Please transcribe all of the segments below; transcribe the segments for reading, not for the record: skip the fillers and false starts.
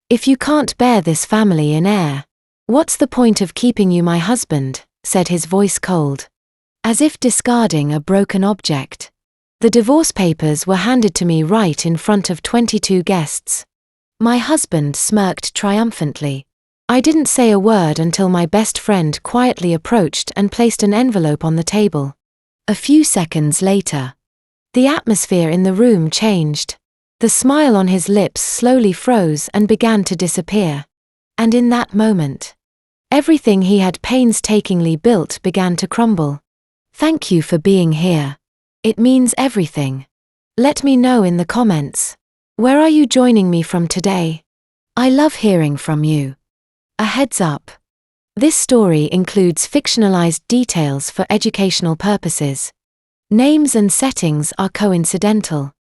"If you can't bear this family in air, what's the point of keeping you my husband?" said his voice cold, as if discarding a broken object. The divorce papers were handed to me right in front of 22 guests. My husband smirked triumphantly. I didn't say a word until my best friend quietly approached and placed an envelope on the table. A few seconds later, the atmosphere in the room changed. The smile on his lips slowly froze and began to disappear. And in that moment, everything he had painstakingly built began to crumble. "Thank you for being here. It means everything. Let me know in the comments. Where are you joining me from today? I love hearing from you." A heads up. This story includes fictionalized details for educational purposes. Names and settings are coincidental.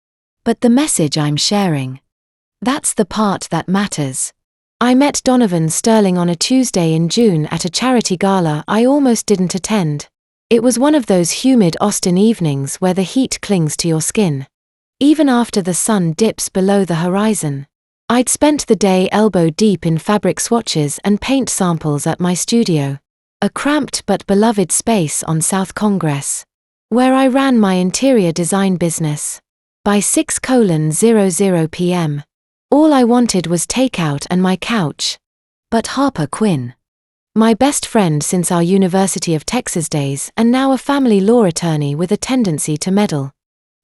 But the message I'm sharing, that's the part that matters. I met Donovan Sterling on a Tuesday in June at a charity gala I almost didn't attend. It was one of those humid Austin evenings where the heat clings to your skin, even after the sun dips below the horizon. I'd spent the day elbow deep in fabric swatches and paint samples at my studio, a cramped but beloved space on South Congress, where I ran my interior design business. By 6:00 p.m., all I wanted was takeout and my couch. But Harper Quinn, my best friend since our University of Texas days and now a family law attorney with a tendency to meddle,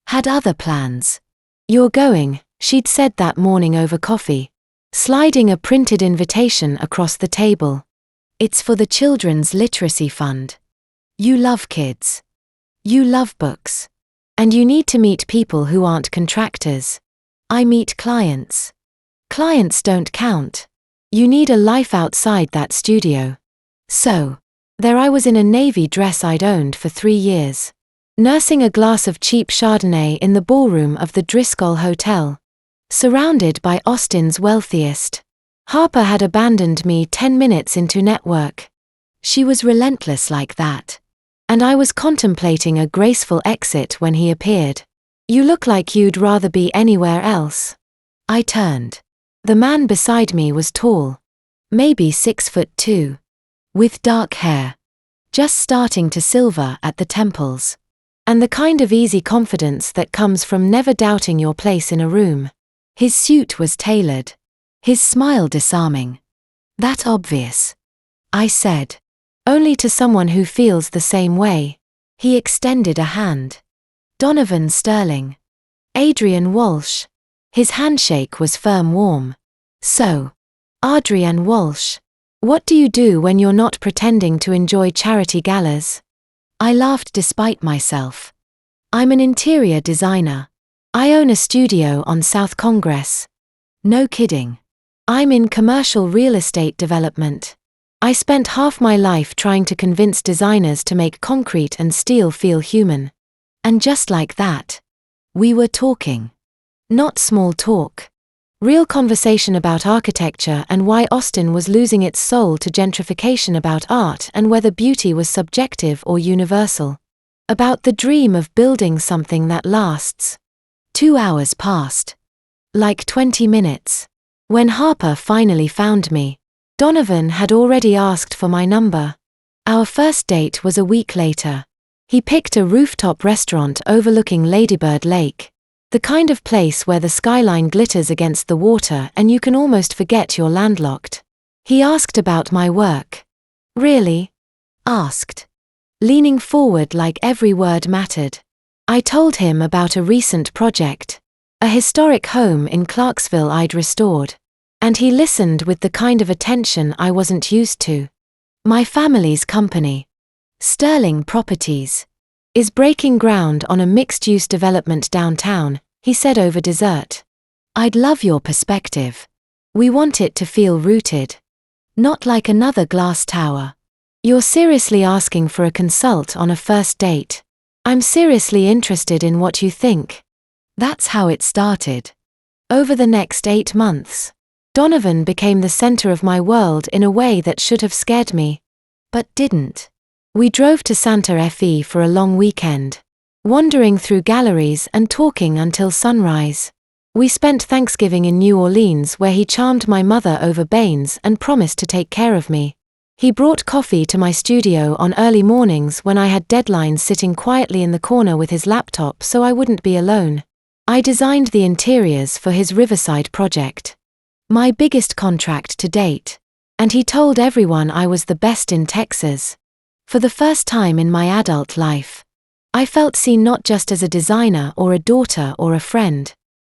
had other plans. "You're going," she'd said that morning over coffee, sliding a printed invitation across the table. "It's for the Children's Literacy Fund. You love kids. You love books. And you need to meet people who aren't contractors. I meet clients. Clients don't count. You need a life outside that studio." So, there I was in a navy dress I'd owned for 3 years, nursing a glass of cheap Chardonnay in the ballroom of the Driscoll Hotel, surrounded by Austin's wealthiest. Harper had abandoned me 10 minutes into network. She was relentless like that. And I was contemplating a graceful exit when he appeared. "You look like you'd rather be anywhere else." I turned. The man beside me was tall, maybe 6'2", with dark hair, just starting to silver at the temples, and the kind of easy confidence that comes from never doubting your place in a room. His suit was tailored, his smile disarming. "That obvious," I said, "only to someone who feels the same way." He extended a hand. "Donovan Sterling. Adrian Walsh." His handshake was firm, warm. "So, Adrian Walsh, what do you do when you're not pretending to enjoy charity galas?" I laughed despite myself. "I'm an interior designer. I own a studio on South Congress." "No kidding. I'm in commercial real estate development. I spent half my life trying to convince designers to make concrete and steel feel human." And just like that, we were talking. Not small talk. Real conversation about architecture and why Austin was losing its soul to gentrification, about art and whether beauty was subjective or universal. About the dream of building something that lasts. 2 hours passed. Like 20 minutes. When Harper finally found me, Donovan had already asked for my number. Our first date was a week later. He picked a rooftop restaurant overlooking Ladybird Lake, the kind of place where the skyline glitters against the water and you can almost forget you're landlocked. He asked about my work. "Really?" asked, leaning forward like every word mattered. I told him about a recent project, a historic home in Clarksville I'd restored, and he listened with the kind of attention I wasn't used to. "My family's company, Sterling Properties, is breaking ground on a mixed-use development downtown," he said over dessert. "I'd love your perspective. We want it to feel rooted. Not like another glass tower." "You're seriously asking for a consult on a first date?" "I'm seriously interested in what you think." That's how it started. Over the next 8 months, Donovan became the center of my world in a way that should have scared me, but didn't. We drove to Santa Fe for a long weekend, wandering through galleries and talking until sunrise. We spent Thanksgiving in New Orleans, where he charmed my mother over Baines and promised to take care of me. He brought coffee to my studio on early mornings when I had deadlines, sitting quietly in the corner with his laptop so I wouldn't be alone. I designed the interiors for his Riverside project, my biggest contract to date. And he told everyone I was the best in Texas. For the first time in my adult life, I felt seen, not just as a designer or a daughter or a friend,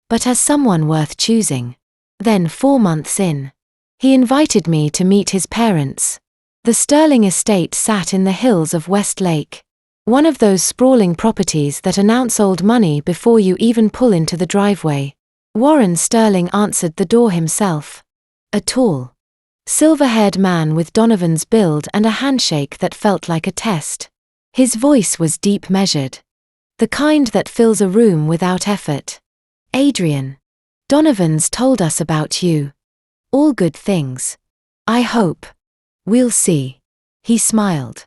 but as someone worth choosing. Then 4 months in, he invited me to meet his parents. The Sterling estate sat in the hills of Westlake, one of those sprawling properties that announce old money before you even pull into the driveway. Warren Sterling answered the door himself. A tall, silver-haired man with Donovan's build and a handshake that felt like a test. His voice was deep, measured, the kind that fills a room without effort. "Adrian, Donovan's told us about you. All good things. I hope. We'll see." He smiled.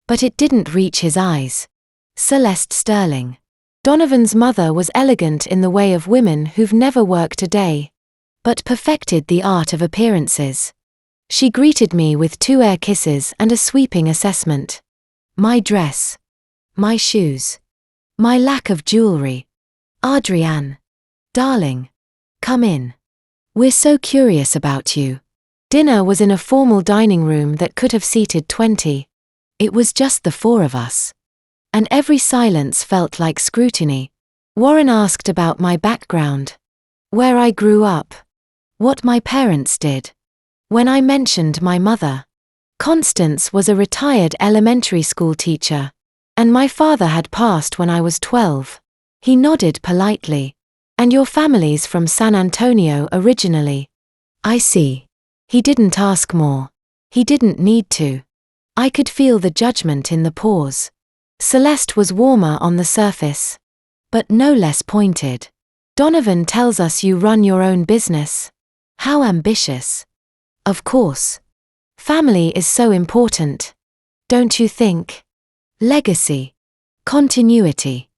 But it didn't reach his eyes. Celeste Sterling, Donovan's mother, was elegant in the way of women who've never worked a day, but perfected the art of appearances. She greeted me with 2 air kisses and a sweeping assessment. My dress, my shoes, my lack of jewelry. "Adrienne, darling, come in. We're so curious about you." Dinner was in a formal dining room that could have seated 20. It was just the 4 of us. And every silence felt like scrutiny. Warren asked about my background, where I grew up, what my parents did. When I mentioned my mother, Constance was a retired elementary school teacher, and my father had passed when I was 12. He nodded politely. "And your family's from San Antonio originally?" "I see." He didn't ask more. He didn't need to. I could feel the judgment in the pause. Celeste was warmer on the surface, but no less pointed. "Donovan tells us you run your own business. How ambitious." "Of course. Family is so important. Don't you think? Legacy. Continuity.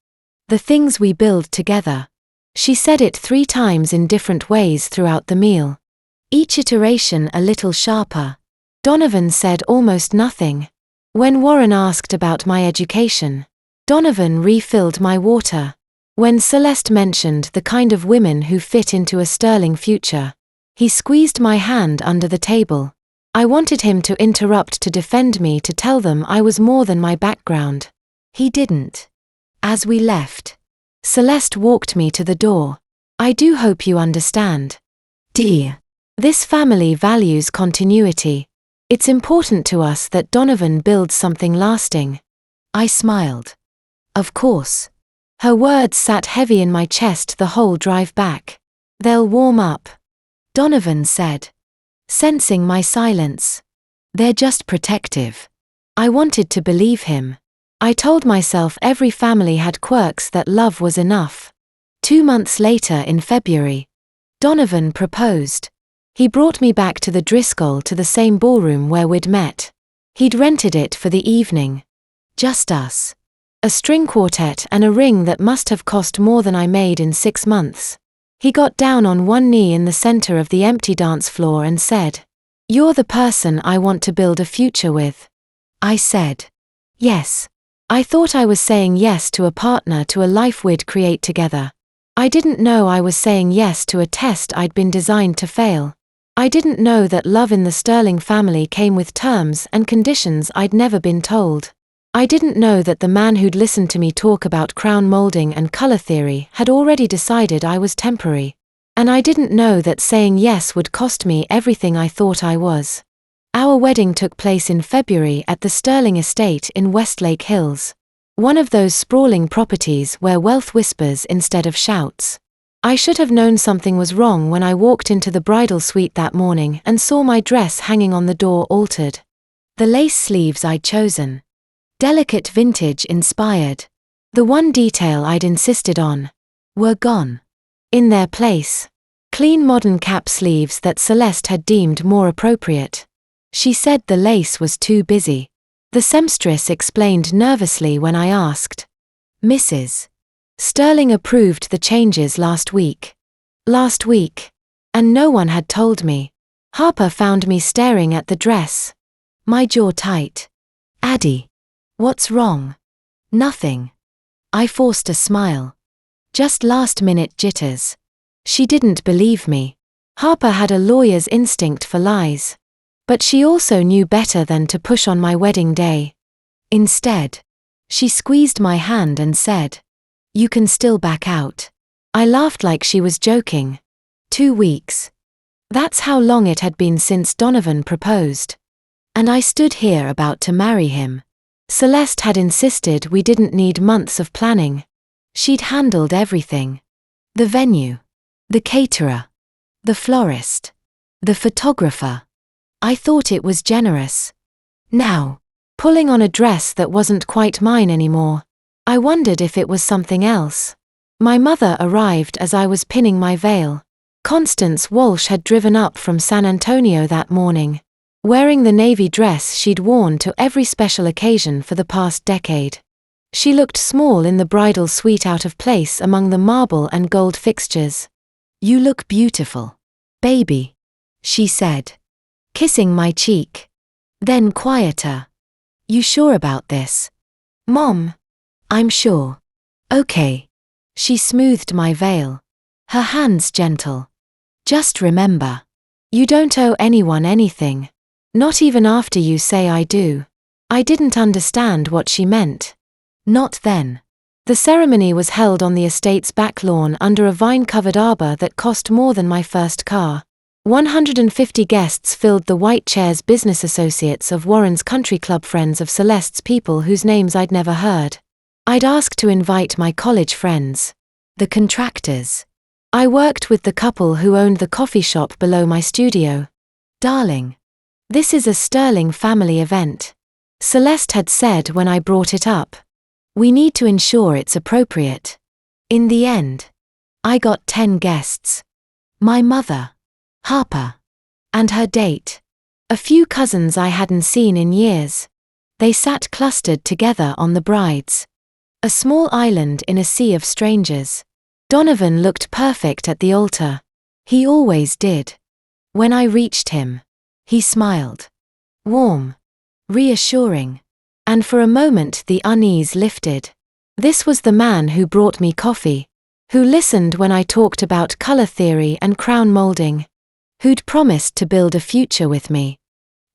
The things we build together." She said it 3 times in different ways throughout the meal, each iteration a little sharper. Donovan said almost nothing. When Warren asked about my education, Donovan refilled my water. When Celeste mentioned the kind of women who fit into a Sterling future, he squeezed my hand under the table. I wanted him to interrupt, to defend me, to tell them I was more than my background. He didn't. As we left, Celeste walked me to the door. "I do hope you understand, dear. This family values continuity. It's important to us that Donovan builds something lasting." I smiled. Of course. Her words sat heavy in my chest the whole drive back. "They'll warm up," Donovan said, sensing my silence. "They're just protective." I wanted to believe him. I told myself every family had quirks, that love was enough. 2 months later, in February, Donovan proposed. He brought me back to the Driscoll, to the same ballroom where we'd met. He'd rented it for the evening. Just us. A string quartet and a ring that must have cost more than I made in 6 months. He got down on one knee in the center of the empty dance floor and said, "You're the person I want to build a future with." I said, "Yes." I thought I was saying yes to a partner, to a life we'd create together. I didn't know I was saying yes to a test I'd been designed to fail. I didn't know that love in the Sterling family came with terms and conditions I'd never been told. I didn't know that the man who'd listened to me talk about crown molding and color theory had already decided I was temporary. And I didn't know that saying yes would cost me everything I thought I was. Our wedding took place in February at the Sterling estate in Westlake Hills, one of those sprawling properties where wealth whispers instead of shouts. I should have known something was wrong when I walked into the bridal suite that morning and saw my dress hanging on the door, altered. The lace sleeves I'd chosen, delicate vintage inspired, the one detail I'd insisted on, were gone. In their place, clean modern cap sleeves that Celeste had deemed more appropriate. She said the lace was too busy. The seamstress explained nervously when I asked. "Mrs. Sterling approved the changes last week." Last week. And no one had told me. Harper found me staring at the dress. My jaw tight. Addie. What's wrong? Nothing. I forced a smile. Just last-minute jitters. She didn't believe me. Harper had a lawyer's instinct for lies. But she also knew better than to push on my wedding day. Instead, she squeezed my hand and said, "You can still back out." I laughed like she was joking. 2 weeks. That's how long it had been since Donovan proposed. And I stood here about to marry him. Celeste had insisted we didn't need months of planning. She'd handled everything. The venue. The caterer. The florist. The photographer. I thought it was generous. Now, pulling on a dress that wasn't quite mine anymore, I wondered if it was something else. My mother arrived as I was pinning my veil. Constance Walsh had driven up from San Antonio that morning, wearing the navy dress she'd worn to every special occasion for the past decade. She looked small in the bridal suite, out of place among the marble and gold fixtures. "You look beautiful, baby," she said, kissing my cheek. Then quieter. "You sure about this?" "Mom." "I'm sure." "Okay." She smoothed my veil. Her hands gentle. "Just remember, you don't owe anyone anything. Not even after you say I do." I didn't understand what she meant. Not then. The ceremony was held on the estate's back lawn under a vine-covered arbor that cost more than my first car. 150 guests filled the white chairs, business associates of Warren's country club, friends of Celeste's, people whose names I'd never heard. I'd asked to invite my college friends. The contractors. I worked with the couple who owned the coffee shop below my studio. "Darling, this is a sterling family event," Celeste had said when I brought it up. "We need to ensure it's appropriate." In the end, I got 10 guests. My mother, Harper, and her date. A few cousins I hadn't seen in years. They sat clustered together on the brides. A small island in a sea of strangers. Donovan looked perfect at the altar. He always did. When I reached him, he smiled. Warm. Reassuring. And for a moment the unease lifted. This was the man who brought me coffee. Who listened when I talked about color theory and crown molding. Who'd promised to build a future with me.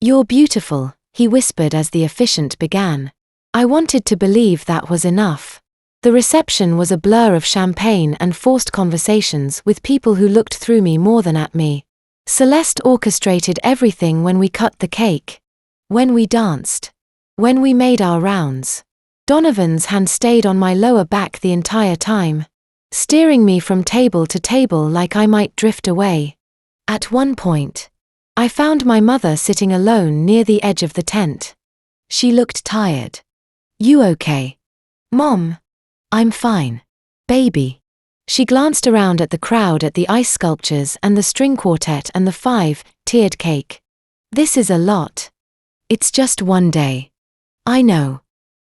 "You're beautiful," he whispered as the officiant began. I wanted to believe that was enough. The reception was a blur of champagne and forced conversations with people who looked through me more than at me. Celeste orchestrated everything: when we cut the cake, when we danced, when we made our rounds. Donovan's hand stayed on my lower back the entire time, steering me from table to table like I might drift away. At one point, I found my mother sitting alone near the edge of the tent. She looked tired. "You okay?" "Mom." "I'm fine. Baby." She glanced around at the crowd, at the ice sculptures and the string quartet and the 5-tiered cake. "This is a lot. It's just one day." "I know."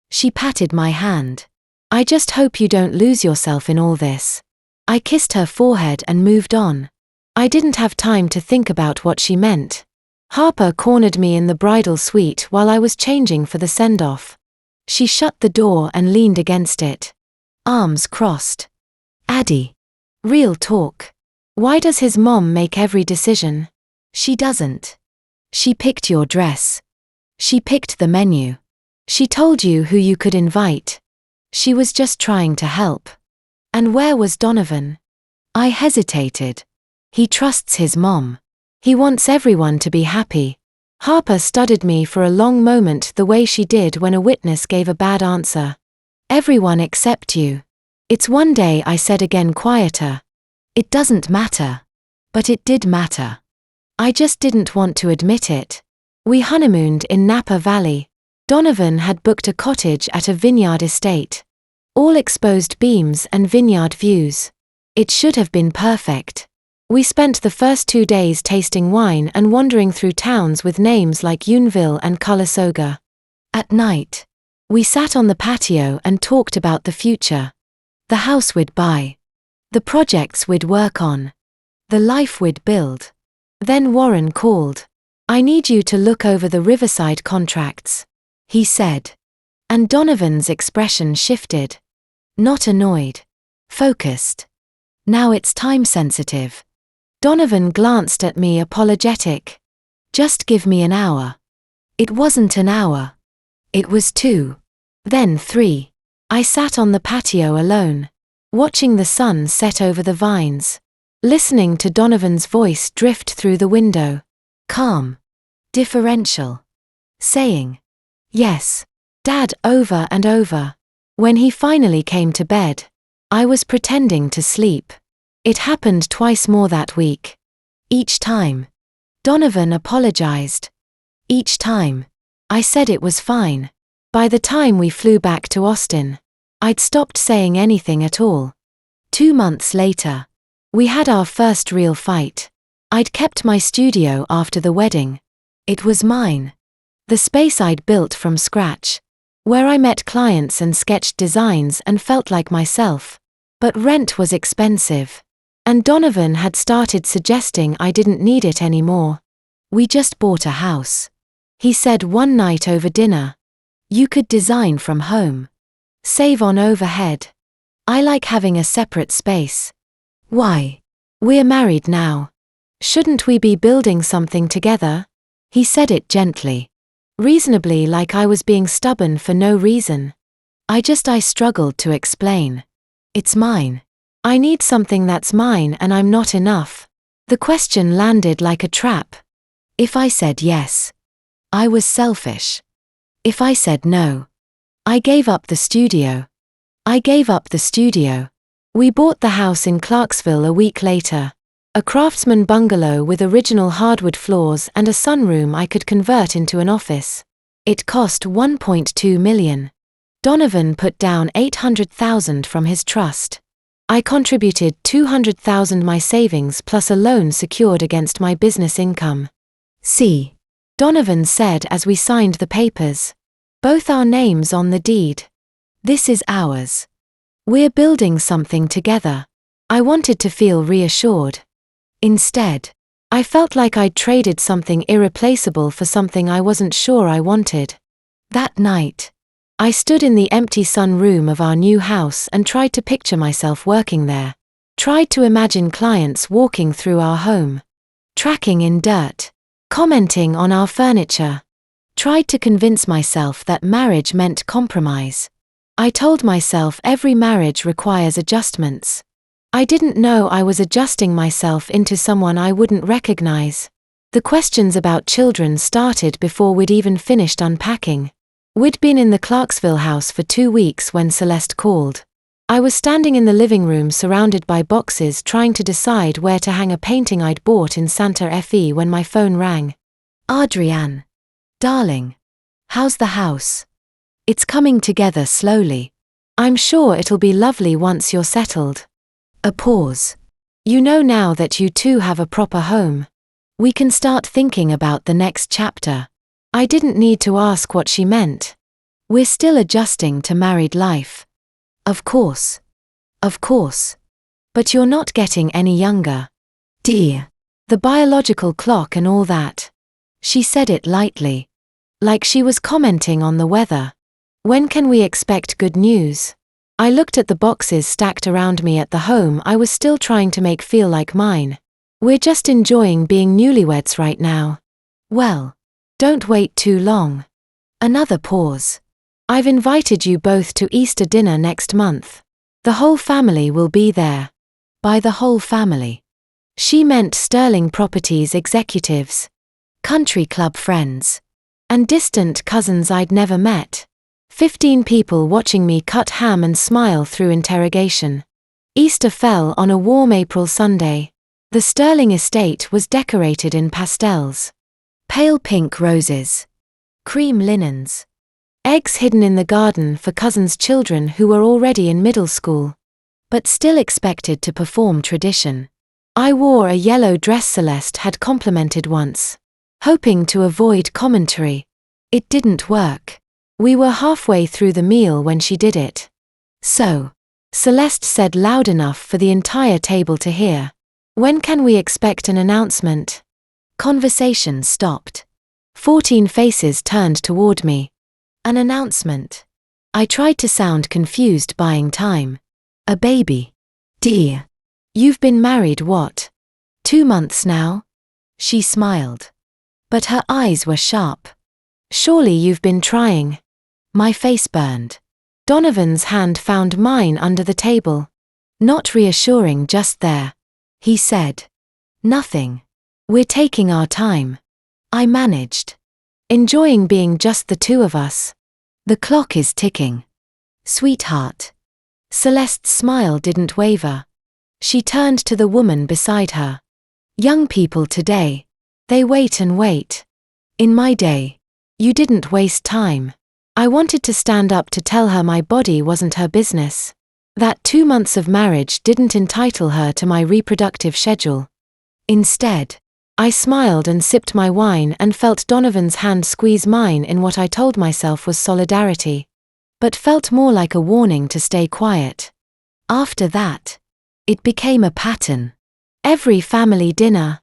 She patted my hand. "I just hope you don't lose yourself in all this." I kissed her forehead and moved on. I didn't have time to think about what she meant. Harper cornered me in the bridal suite while I was changing for the send-off. She shut the door and leaned against it. Arms crossed. "Addie. Real talk. Why does his mom make every decision?" "She doesn't. She picked your dress. She picked the menu. She told you who you could invite. She was just trying to help." "And where was Donovan?" I hesitated. "He trusts his mom. He wants everyone to be happy." Harper studied me for a long moment, the way she did when a witness gave a bad answer. "Everyone except you." "It's one day," I said again, quieter. "It doesn't matter." But it did matter. I just didn't want to admit it. We honeymooned in Napa Valley. Donovan had booked a cottage at a vineyard estate. All exposed beams and vineyard views. It should have been perfect. We spent the first 2 days tasting wine and wandering through towns with names like Uneville and Calistoga. At night, we sat on the patio and talked about the future. The house we'd buy. The projects we'd work on. the life we'd build. Then Warren called. "I need you to look over the Riverside contracts," he said. And Donovan's expression shifted. Not annoyed. Focused. "Now it's time sensitive." Donovan glanced at me apologetic. "Just give me an hour." It wasn't an hour. It was 2. Then 3. I sat on the patio alone, watching the sun set over the vines, listening to Donovan's voice drift through the window. Calm. Differential. Saying, "Yes, Dad," over and over. When he finally came to bed, I was pretending to sleep. It happened twice more that week. Each time, Donovan apologized. Each time, I said it was fine. By the time we flew back to Austin, I'd stopped saying anything at all. 2 months later, we had our first real fight. I'd kept my studio after the wedding. It was mine. The space I'd built from scratch, where I met clients and sketched designs and felt like myself. But rent was expensive, and Donovan had started suggesting I didn't need it anymore. "We just bought a house," he said one night over dinner. "You could design from home. Save on overhead. I like having a separate space." "Why? We're married now. Shouldn't we be building something together?" He said it gently, reasonably, like I was being stubborn for no reason. I struggled to explain. "It's mine. I need something that's mine, and I'm not enough." The question landed like a trap. If I said yes, I was selfish. If I said no, I gave up the studio. I gave up the studio. We bought the house in Clarksville a week later. A craftsman bungalow with original hardwood floors and a sunroom I could convert into an office. It cost $1.2 million. Donovan put down $800,000 from his trust. I contributed $200,000 my savings plus a loan secured against my business income. "See," Donovan said as we signed the papers. "Both our names on the deed. This is ours. We're building something together." I wanted to feel reassured. Instead, I felt like I'd traded something irreplaceable for something I wasn't sure I wanted. That night, I stood in the empty sunroom of our new house and tried to picture myself working there. Tried to imagine clients walking through our home, tracking in dirt, commenting on our furniture. Tried to convince myself that marriage meant compromise. I told myself every marriage requires adjustments. I didn't know I was adjusting myself into someone I wouldn't recognize. The questions about children started before we'd even finished unpacking. We'd been in the Clarksville house for 2 weeks when Celeste called. I was standing in the living room surrounded by boxes trying to decide where to hang a painting I'd bought in Santa Fe when my phone rang. "Adrienne. Darling. How's the house?" "It's coming together slowly. I'm sure it'll be lovely once you're settled." A pause. "You know now that you two have a proper home. We can start thinking about the next chapter." I didn't need to ask what she meant. "We're still adjusting to married life." Of course. Of course. "But you're not getting any younger, dear. The biological clock and all that." She said it lightly, like she was commenting on the weather. "When can we expect good news?" I looked at the boxes stacked around me at the home I was still trying to make feel like mine. "We're just enjoying being newlyweds right now." "Well, don't wait too long." Another pause. "I've invited you both to Easter dinner next month. The whole family will be there." By the whole family, she meant Sterling Properties executives, country club friends, and distant cousins I'd never met. 15 people watching me cut ham and smile through interrogation. Easter fell on a warm April Sunday. The Sterling estate was decorated in pastels. Pale pink roses, cream linens, eggs hidden in the garden for cousins' children who were already in middle school, but still expected to perform tradition. I wore a yellow dress Celeste had complimented once, hoping to avoid commentary. It didn't work. We were halfway through the meal when she did it. "So," Celeste said loud enough for the entire table to hear, When can we expect an announcement? Conversation stopped. 14 faces turned toward me. An announcement. I tried to sound confused, buying time. A baby. Dear. You've been married what? 2 months now? She smiled. But her eyes were sharp. Surely you've been trying. My face burned. Donovan's hand found mine under the table. Not reassuring just there. He said. Nothing. We're taking our time. I managed. Enjoying being just the two of us. The clock is ticking. Sweetheart. Celeste's smile didn't waver. She turned to the woman beside her. Young people today. They wait and wait. In my day. You didn't waste time. I wanted to stand up to tell her my body wasn't her business. That 2 months of marriage didn't entitle her to my reproductive schedule. Instead, I smiled and sipped my wine and felt Donovan's hand squeeze mine in what I told myself was solidarity, but felt more like a warning to stay quiet. After that, it became a pattern. Every family dinner.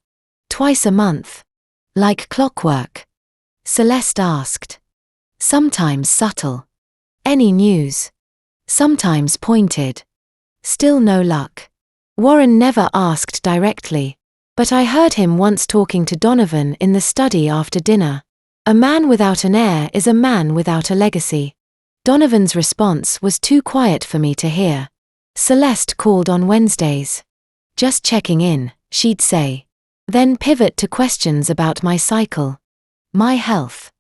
Twice a month. Like clockwork. Celeste asked. Sometimes subtle. Any news? Sometimes pointed. Still no luck. Warren never asked directly, but I heard him once talking to Donovan in the study after dinner. A man without an heir is a man without a legacy. Donovan's response was too quiet for me to hear. Celeste called on Wednesdays. Just checking in, she'd say. Then pivot to questions about my cycle. My health.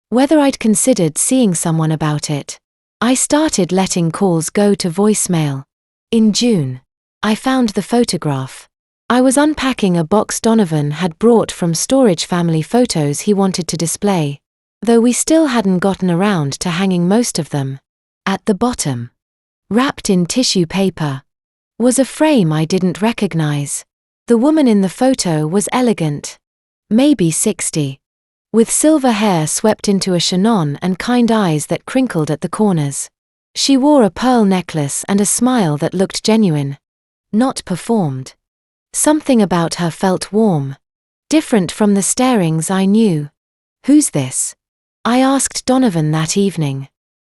Whether I'd considered seeing someone about it. I started letting calls go to voicemail. In June, I found the photograph. I was unpacking a box Donovan had brought from storage, family photos he wanted to display, though we still hadn't gotten around to hanging most of them. At the bottom, wrapped in tissue paper, was a frame I didn't recognize. The woman in the photo was elegant, maybe 60, with silver hair swept into a chignon and kind eyes that crinkled at the corners. She wore a pearl necklace and a smile that looked genuine, not performed. Something about her felt warm, different from the starings I knew. Who's this? I asked Donovan that evening,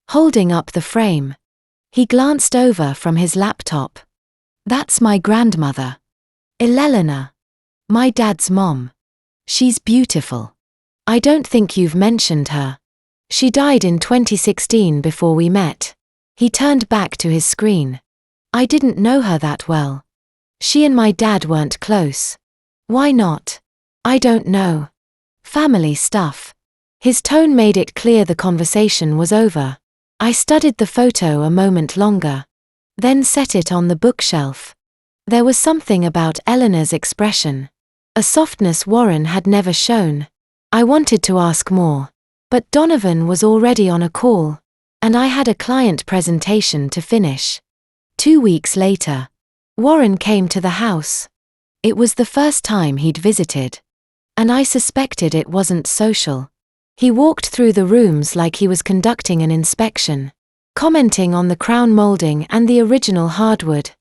holding up the frame. He glanced over from his laptop. That's my grandmother. Elena. My dad's mom. She's beautiful. I don't think you've mentioned her. She died in 2016 before we met. He turned back to his screen. I didn't know her that well. She and my dad weren't close. Why not? I don't know. Family stuff. His tone made it clear the conversation was over. I studied the photo a moment longer, then set it on the bookshelf. There was something about Eleanor's expression, a softness Warren had never shown. I wanted to ask more, but Donovan was already on a call, and I had a client presentation to finish. 2 weeks later, Warren came to the house. It was the first time he'd visited, and I suspected it wasn't social. He walked through the rooms like he was conducting an inspection, commenting on the crown molding and the original hardwood,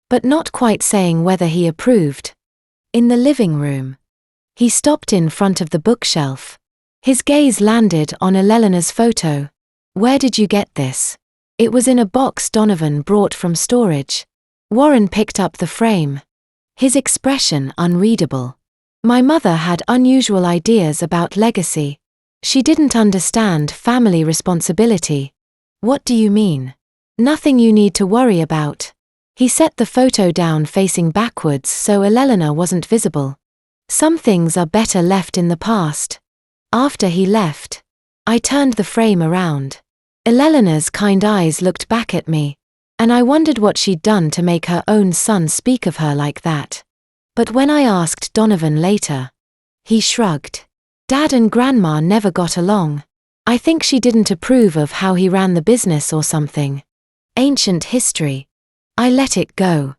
but not quite saying whether he approved. In the living room, he stopped in front of the bookshelf. His gaze landed on Elena's photo. Where did you get this? It was in a box Donovan brought from storage. Warren picked up the frame. His expression unreadable. My mother had unusual ideas about legacy. She didn't understand family responsibility. What do you mean? Nothing you need to worry about. He set the photo down facing backwards so Elena wasn't visible. Some things are better left in the past. After he left, I turned the frame around. Elena's kind eyes looked back at me, and I wondered what she'd done to make her own son speak of her like that. But when I asked Donovan later, he shrugged. Dad and Grandma never got along. I think she didn't approve of how he ran the business or something. Ancient history. I let it go.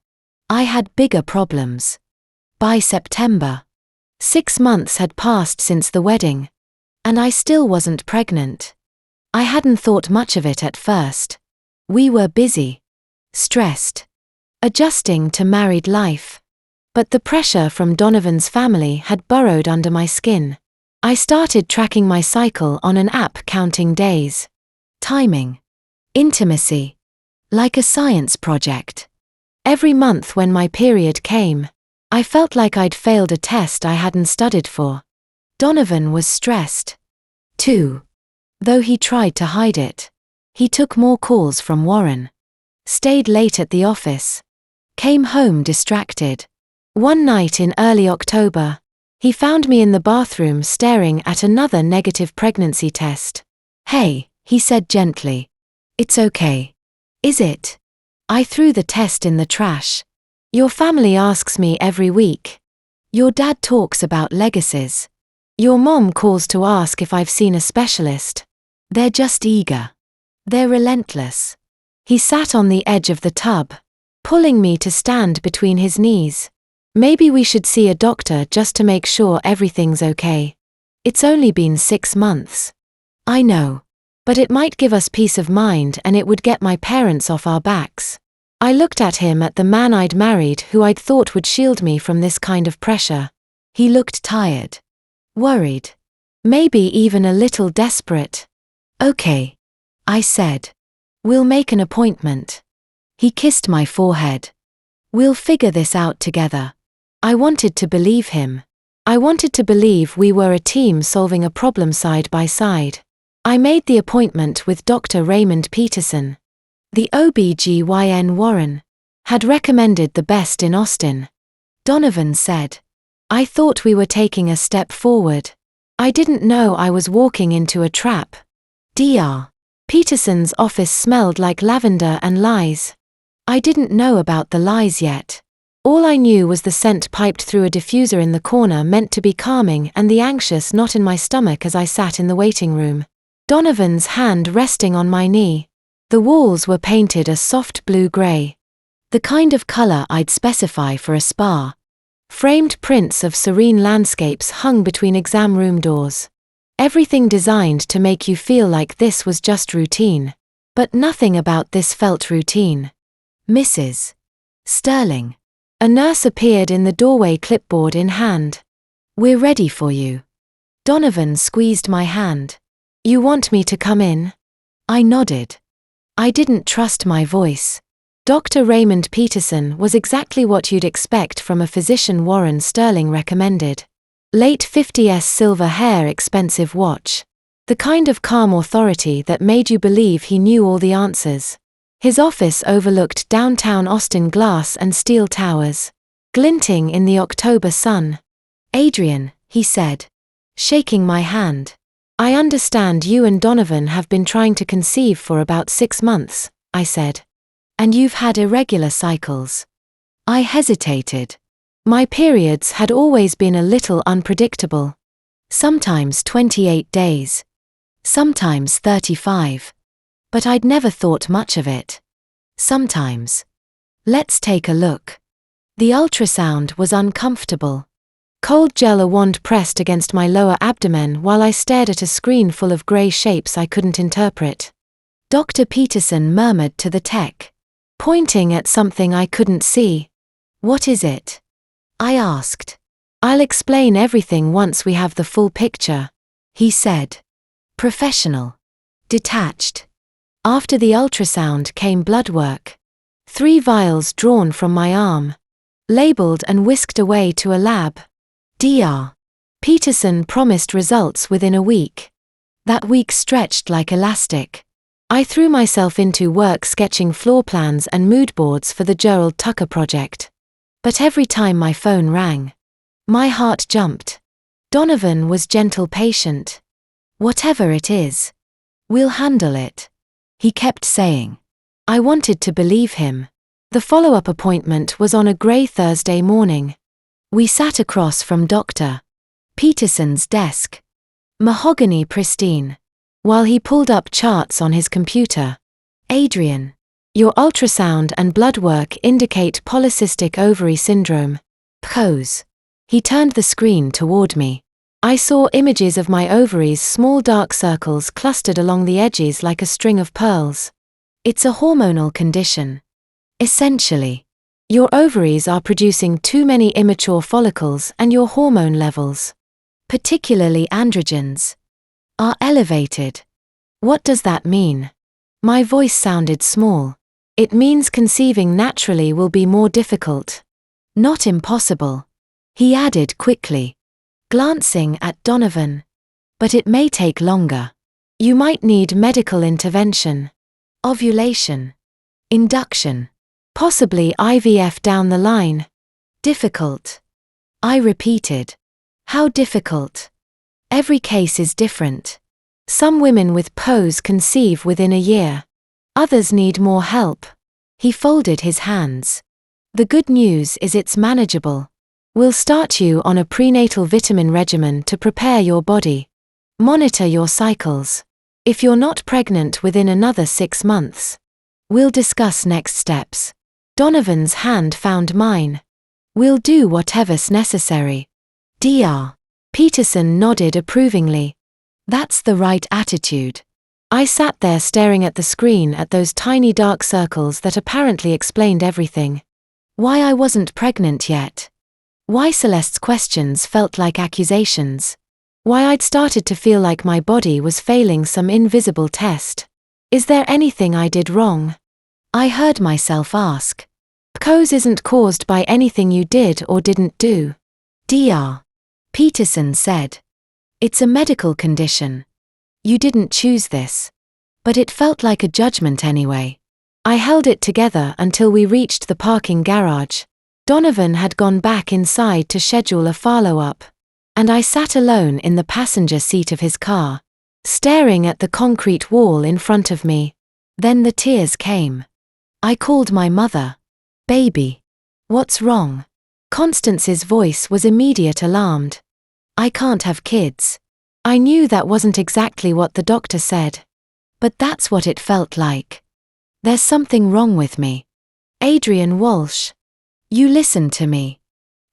I had bigger problems. By September, 6 months had passed since the wedding, and I still wasn't pregnant. I hadn't thought much of it at first. We were busy, stressed, adjusting to married life. But the pressure from Donovan's family had burrowed under my skin. I started tracking my cycle on an app, counting days. Timing. Intimacy. Like a science project. Every month when my period came, I felt like I'd failed a test I hadn't studied for. Donovan was stressed, too. Though he tried to hide it. He took more calls from Warren. Stayed late at the office. Came home distracted. One night in early October, he found me in the bathroom staring at another negative pregnancy test. "Hey," he said gently. "It's okay. Is it?" I threw the test in the trash. "Your family asks me every week. Your dad talks about legacies. Your mom calls to ask if I've seen a specialist. They're just eager. They're relentless." He sat on the edge of the tub, pulling me to stand between his knees. "Maybe we should see a doctor just to make sure everything's okay. It's only been 6 months." "I know. But it might give us peace of mind and it would get my parents off our backs." I looked at him, at the man I'd married who I'd thought would shield me from this kind of pressure. He looked tired. Worried. Maybe even a little desperate. "Okay," I said. "We'll make an appointment." He kissed my forehead. "We'll figure this out together." I wanted to believe him. I wanted to believe we were a team solving a problem side by side. I made the appointment with Dr. Raymond Peterson. The OB/GYN Warren had recommended the best in Austin. Donovan said. I thought we were taking a step forward. I didn't know I was walking into a trap. Dr. Peterson's office smelled like lavender and lies. I didn't know about the lies yet. All I knew was the scent piped through a diffuser in the corner meant to be calming, and the anxious knot in my stomach as I sat in the waiting room. Donovan's hand resting on my knee. The walls were painted a soft blue-gray. The kind of color I'd specify for a spa. Framed prints of serene landscapes hung between exam room doors. Everything designed to make you feel like this was just routine. But nothing about this felt routine. "Mrs. Sterling." A nurse appeared in the doorway, clipboard in hand. "We're ready for you." Donovan squeezed my hand. "You want me to come in?" I nodded. I didn't trust my voice. Dr. Raymond Peterson was exactly what you'd expect from a physician Warren Sterling recommended. Late 50s, silver hair, expensive watch. The kind of calm authority that made you believe he knew all the answers. His office overlooked downtown Austin, glass and steel towers, glinting in the October sun. "Adrian," he said, shaking my hand. "I understand you and Donovan have been trying to conceive for about 6 months, I said. "And you've had irregular cycles." I hesitated. My periods had always been a little unpredictable. Sometimes 28 days. Sometimes 35. But I'd never thought much of it. Sometimes. Let's take a look. The ultrasound was uncomfortable. Cold gel, a wand pressed against my lower abdomen while I stared at a screen full of grey shapes I couldn't interpret. Dr. Peterson murmured to the tech, pointing at something I couldn't see. "What is it?" I asked. "I'll explain everything once we have the full picture," he said. Professional. Detached. After the ultrasound came blood work. 3 vials drawn from my arm. Labeled and whisked away to a lab. Dr. Peterson promised results within a week. That week stretched like elastic. I threw myself into work sketching floor plans and mood boards for the Gerald Tucker project. But every time my phone rang, my heart jumped. Donovan was gentle, patient. "Whatever it is, we'll handle it," he kept saying. I wanted to believe him. The follow-up appointment was on a grey Thursday morning. We sat across from Dr. Peterson's desk. Mahogany pristine. While he pulled up charts on his computer. "Adrian, your ultrasound and blood work indicate polycystic ovary syndrome. PCOS." He turned the screen toward me. I saw images of my ovaries, small dark circles clustered along the edges like a string of pearls. "It's a hormonal condition. Essentially. Your ovaries are producing too many immature follicles and your hormone levels, particularly androgens, are elevated. What does that mean? My voice sounded small. It means conceiving naturally will be more difficult. Not impossible, he added quickly, glancing at Donovan. But it may take longer. You might need medical intervention, ovulation, induction, possibly IVF down the line. Difficult, I repeated. How difficult? Every case is different. Some women with POS conceive within a year. Others need more help. He folded his hands. The good news is it's manageable. We'll start you on a prenatal vitamin regimen to prepare your body. Monitor your cycles. If you're not pregnant within another 6 months, we'll discuss next steps. Donovan's hand found mine. We'll do whatever's necessary. Dr. Peterson nodded approvingly. That's the right attitude. I sat there staring at the screen at those tiny dark circles that apparently explained everything. Why I wasn't pregnant yet. Why Celeste's questions felt like accusations. Why I'd started to feel like my body was failing some invisible test. Is there anything I did wrong? I heard myself ask. PCOS isn't caused by anything you did or didn't do. Dr. Peterson said. It's a medical condition. You didn't choose this. But it felt like a judgment anyway. I held it together until we reached the parking garage. Donovan had gone back inside to schedule a follow-up. And I sat alone in the passenger seat of his car, staring at the concrete wall in front of me. Then the tears came. I called my mother. Baby. What's wrong? Constance's voice was immediate alarmed. I can't have kids. I knew that wasn't exactly what the doctor said. But that's what it felt like. There's something wrong with me. Adrian Walsh. You listen to me.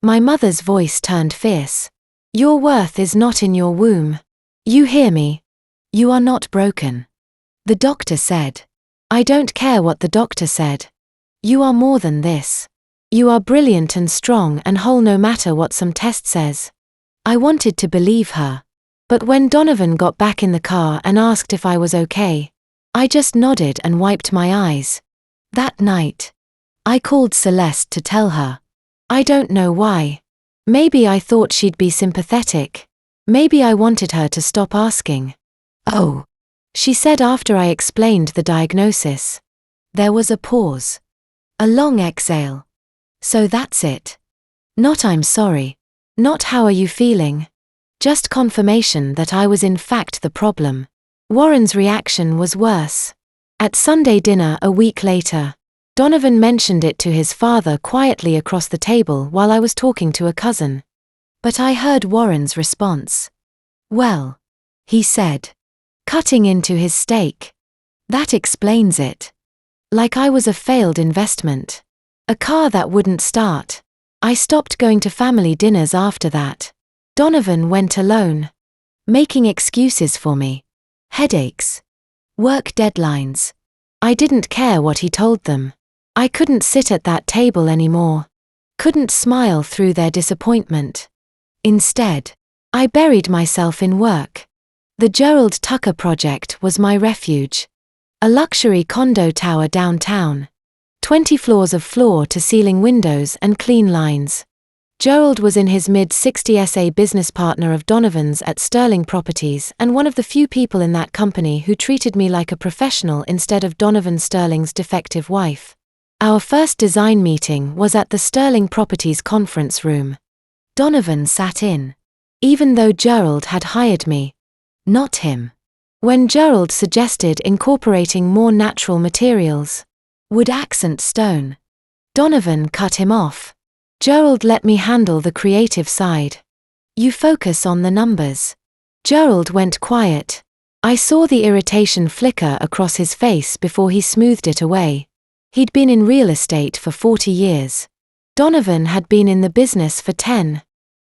My mother's voice turned fierce. Your worth is not in your womb. You hear me? You are not broken. The doctor said. I don't care what the doctor said. You are more than this. You are brilliant and strong and whole no matter what some test says. I wanted to believe her. But when Donovan got back in the car and asked if I was okay, I just nodded and wiped my eyes. That night, I called Celeste to tell her. I don't know why. Maybe I thought she'd be sympathetic. Maybe I wanted her to stop asking. Oh, she said after I explained the diagnosis. There was a pause. A long exhale. So that's it. Not I'm sorry. Not how are you feeling. Just confirmation that I was in fact the problem. Warren's reaction was worse. At Sunday dinner a week later, Donovan mentioned it to his father quietly across the table while I was talking to a cousin. But I heard Warren's response. Well, he said, cutting into his steak. That explains it. Like I was a failed investment. A car that wouldn't start. I stopped going to family dinners after that. Donovan went alone. Making excuses for me. Headaches. Work deadlines. I didn't care what he told them. I couldn't sit at that table anymore. Couldn't smile through their disappointment. Instead, I buried myself in work. The Gerald Tucker project was my refuge. A luxury condo tower downtown. 20 floors of floor-to-ceiling windows and clean lines. Gerald was in his mid-60s, a business partner of Donovan's at Sterling Properties and one of the few people in that company who treated me like a professional instead of Donovan Sterling's defective wife. Our first design meeting was at the Sterling Properties conference room. Donovan sat in. Even though Gerald had hired me. Not him. When Gerald suggested incorporating more natural materials. Wood accent stone. Donovan cut him off. Gerald let me handle the creative side. You focus on the numbers. Gerald went quiet. I saw the irritation flicker across his face before he smoothed it away. He'd been in real estate for 40 years. Donovan had been in the business for 10.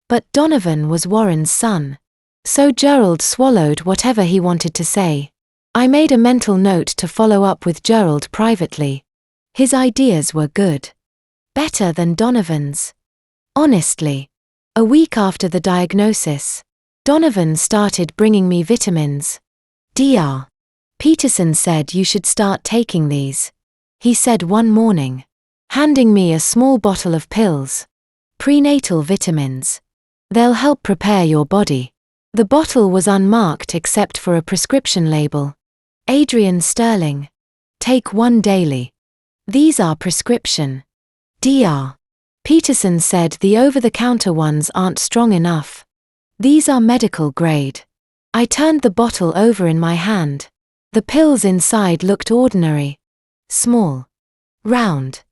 But Donovan was Warren's son. So Gerald swallowed whatever he wanted to say. I made a mental note to follow up with Gerald privately. His ideas were good. Better than Donovan's. Honestly. A week after the diagnosis, Donovan started bringing me vitamins. Dr. Peterson said you should start taking these, he said one morning, handing me a small bottle of pills. Prenatal vitamins. They'll help prepare your body. The bottle was unmarked except for a prescription label. Adrian Sterling. Take one daily. These are prescription. Dr. Peterson said the over-the-counter ones aren't strong enough. These are medical grade. I turned the bottle over in my hand. The pills inside looked ordinary. Small. Round.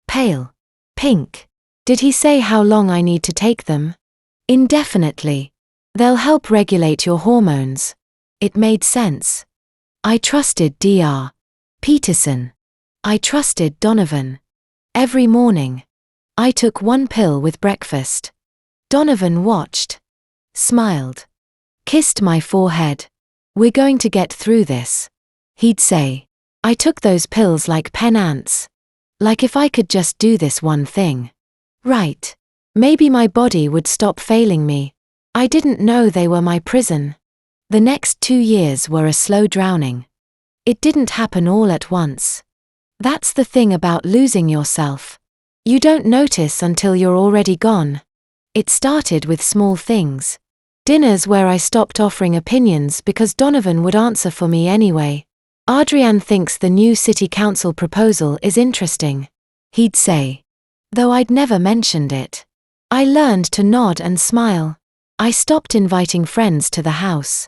Pale. Pink. Did he say how long I need to take them? Indefinitely. They'll help regulate your hormones. It made sense. I trusted Dr. Peterson. I trusted Donovan. Every morning, I took one pill with breakfast. Donovan watched. Smiled. Kissed my forehead. We're going to get through this, he'd say. I took those pills like pen ants. Like if I could just do this one thing. Right. Maybe my body would stop failing me. I didn't know they were my prison. The next 2 years were a slow drowning. It didn't happen all at once. That's the thing about losing yourself. You don't notice until you're already gone. It started with small things. Dinners where I stopped offering opinions because Donovan would answer for me anyway. Adrian thinks the new city council proposal is interesting, he'd say. Though I'd never mentioned it. I learned to nod and smile. I stopped inviting friends to the house.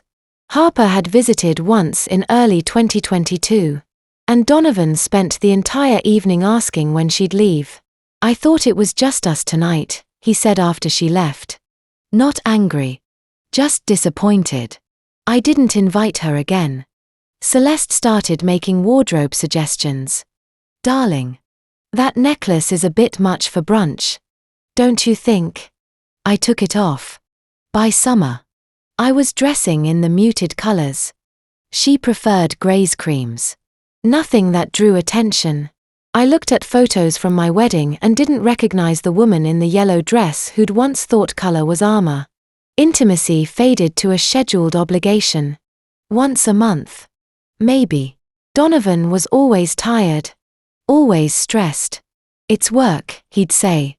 Harper had visited once in early 2022. And Donovan spent the entire evening asking when she'd leave. I thought it was just us tonight, he said after she left. Not angry. Just disappointed. I didn't invite her again. Celeste started making wardrobe suggestions. Darling. That necklace is a bit much for brunch. Don't you think? I took it off. By summer. I was dressing in the muted colors. She preferred graze creams. Nothing that drew attention. I looked at photos from my wedding and didn't recognize the woman in the yellow dress who'd once thought color was armor. Intimacy faded to a scheduled obligation. Once a month. Maybe. Donovan was always tired. Always stressed. It's work, he'd say.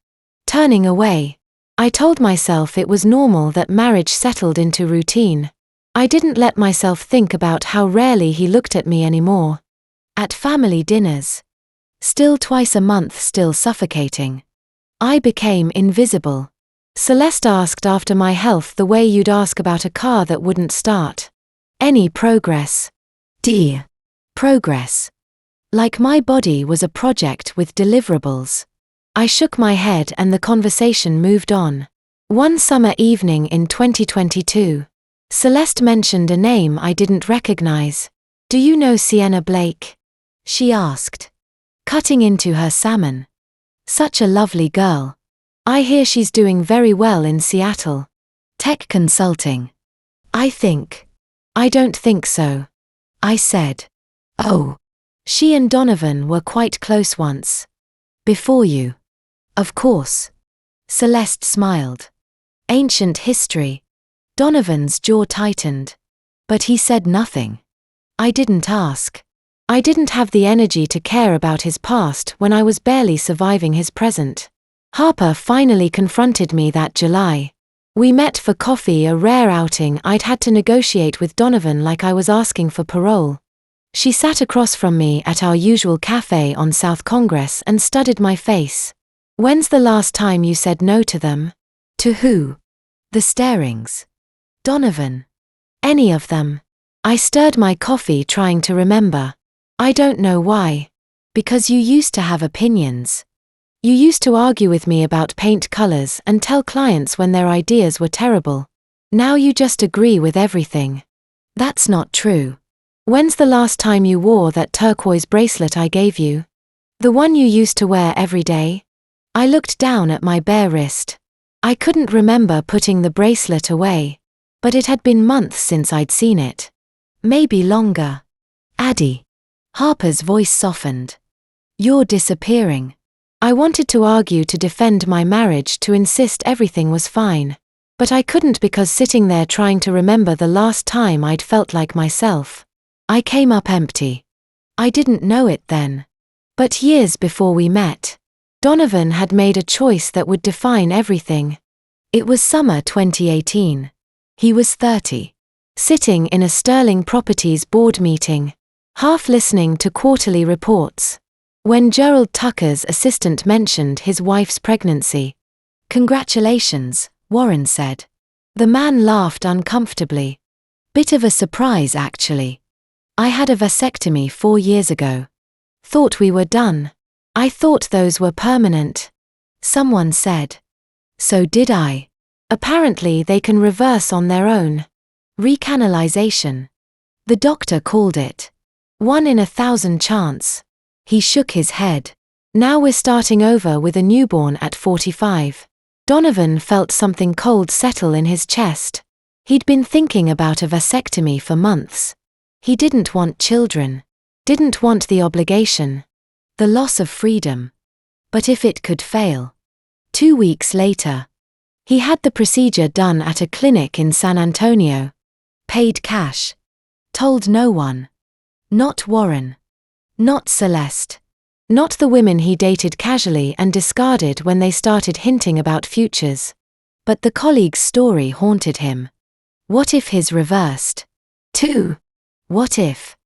Turning away. I told myself it was normal that marriage settled into routine. I didn't let myself think about how rarely he looked at me anymore. At family dinners. Still twice a month, still suffocating. I became invisible. Celeste asked after my health the way you'd ask about a car that wouldn't start. Any progress? Dear. Progress. Like my body was a project with deliverables. I shook my head and the conversation moved on. One summer evening in 2022, Celeste mentioned a name I didn't recognize. Do you know Sienna Blake? She asked. Cutting into her salmon. Such a lovely girl. I hear she's doing very well in Seattle. Tech consulting. I think. I don't think so. I said. Oh. She and Donovan were quite close once. Before you. Of course. Celeste smiled. Ancient history. Donovan's jaw tightened. But he said nothing. I didn't ask. I didn't have the energy to care about his past when I was barely surviving his present. Harper finally confronted me that July. We met for coffee, a rare outing I'd had to negotiate with Donovan like I was asking for parole. She sat across from me at our usual cafe on South Congress and studied my face. When's the last time you said no to them? To who? The Starings. Donovan. Any of them. I stirred my coffee trying to remember. I don't know why. Because you used to have opinions. You used to argue with me about paint colors and tell clients when their ideas were terrible. Now you just agree with everything. That's not true. When's the last time you wore that turquoise bracelet I gave you? The one you used to wear every day? I looked down at my bare wrist. I couldn't remember putting the bracelet away. But it had been months since I'd seen it. Maybe longer. Addie. Harper's voice softened. You're disappearing. I wanted to argue, to defend my marriage, to insist everything was fine. But I couldn't, because sitting there trying to remember the last time I'd felt like myself, I came up empty. I didn't know it then. But years before we met, Donovan had made a choice that would define everything. It was summer 2018. He was 30. Sitting in a Sterling Properties board meeting, half listening to quarterly reports, when Gerald Tucker's assistant mentioned his wife's pregnancy. "Congratulations," Warren said. The man laughed uncomfortably. "Bit of a surprise, actually. I had a vasectomy 4 years ago. Thought we were done. I thought those were permanent." Someone said. "So did I. Apparently they can reverse on their own. Recanalization. The doctor called it. 1 in 1,000 chance." He shook his head. "Now we're starting over with a newborn at 45. Donovan felt something cold settle in his chest. He'd been thinking about a vasectomy for months. He didn't want children. Didn't want the obligation. The loss of freedom. But if it could fail. 2 weeks later, he had the procedure done at a clinic in San Antonio. Paid cash. Told no one. Not Warren. Not Celeste. Not the women he dated casually and discarded when they started hinting about futures. But the colleague's story haunted him. What if his reversed? Too. What if,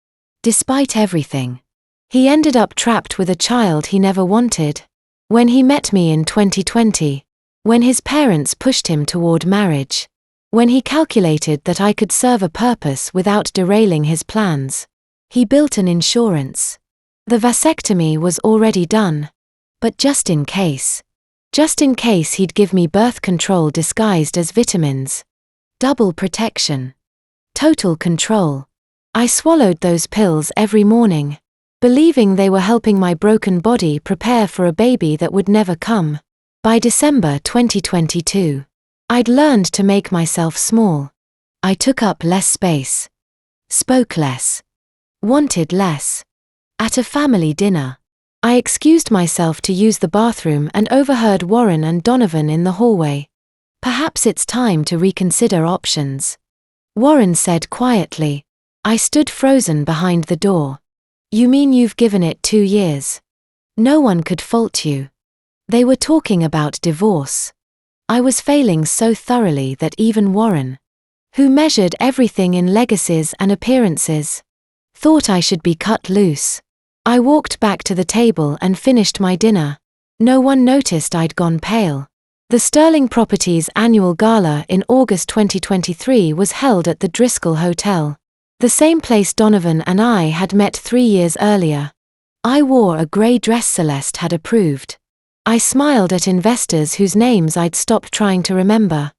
despite everything, he ended up trapped with a child he never wanted? When he met me in 2020, when his parents pushed him toward marriage, when he calculated that I could serve a purpose without derailing his plans, he built an insurance. The vasectomy was already done. But just in case he'd give me birth control disguised as vitamins. Double protection. Total control. I swallowed those pills every morning, believing they were helping my broken body prepare for a baby that would never come. By December 2022, I'd learned to make myself small. I took up less space. Spoke less. Wanted less. At a family dinner, I excused myself to use the bathroom and overheard Warren and Donovan in the hallway. "Perhaps it's time to reconsider options," Warren said quietly. I stood frozen behind the door. "You mean you've given it 2 years? No one could fault you." They were talking about divorce. I was failing so thoroughly that even Warren, who measured everything in legacies and appearances, thought I should be cut loose. I walked back to the table and finished my dinner. No one noticed I'd gone pale. The Sterling Properties annual gala in August 2023 was held at the Driscoll Hotel, the same place Donovan and I had met 3 years earlier. I wore a grey dress Celeste had approved. I smiled at investors whose names I'd stopped trying to remember.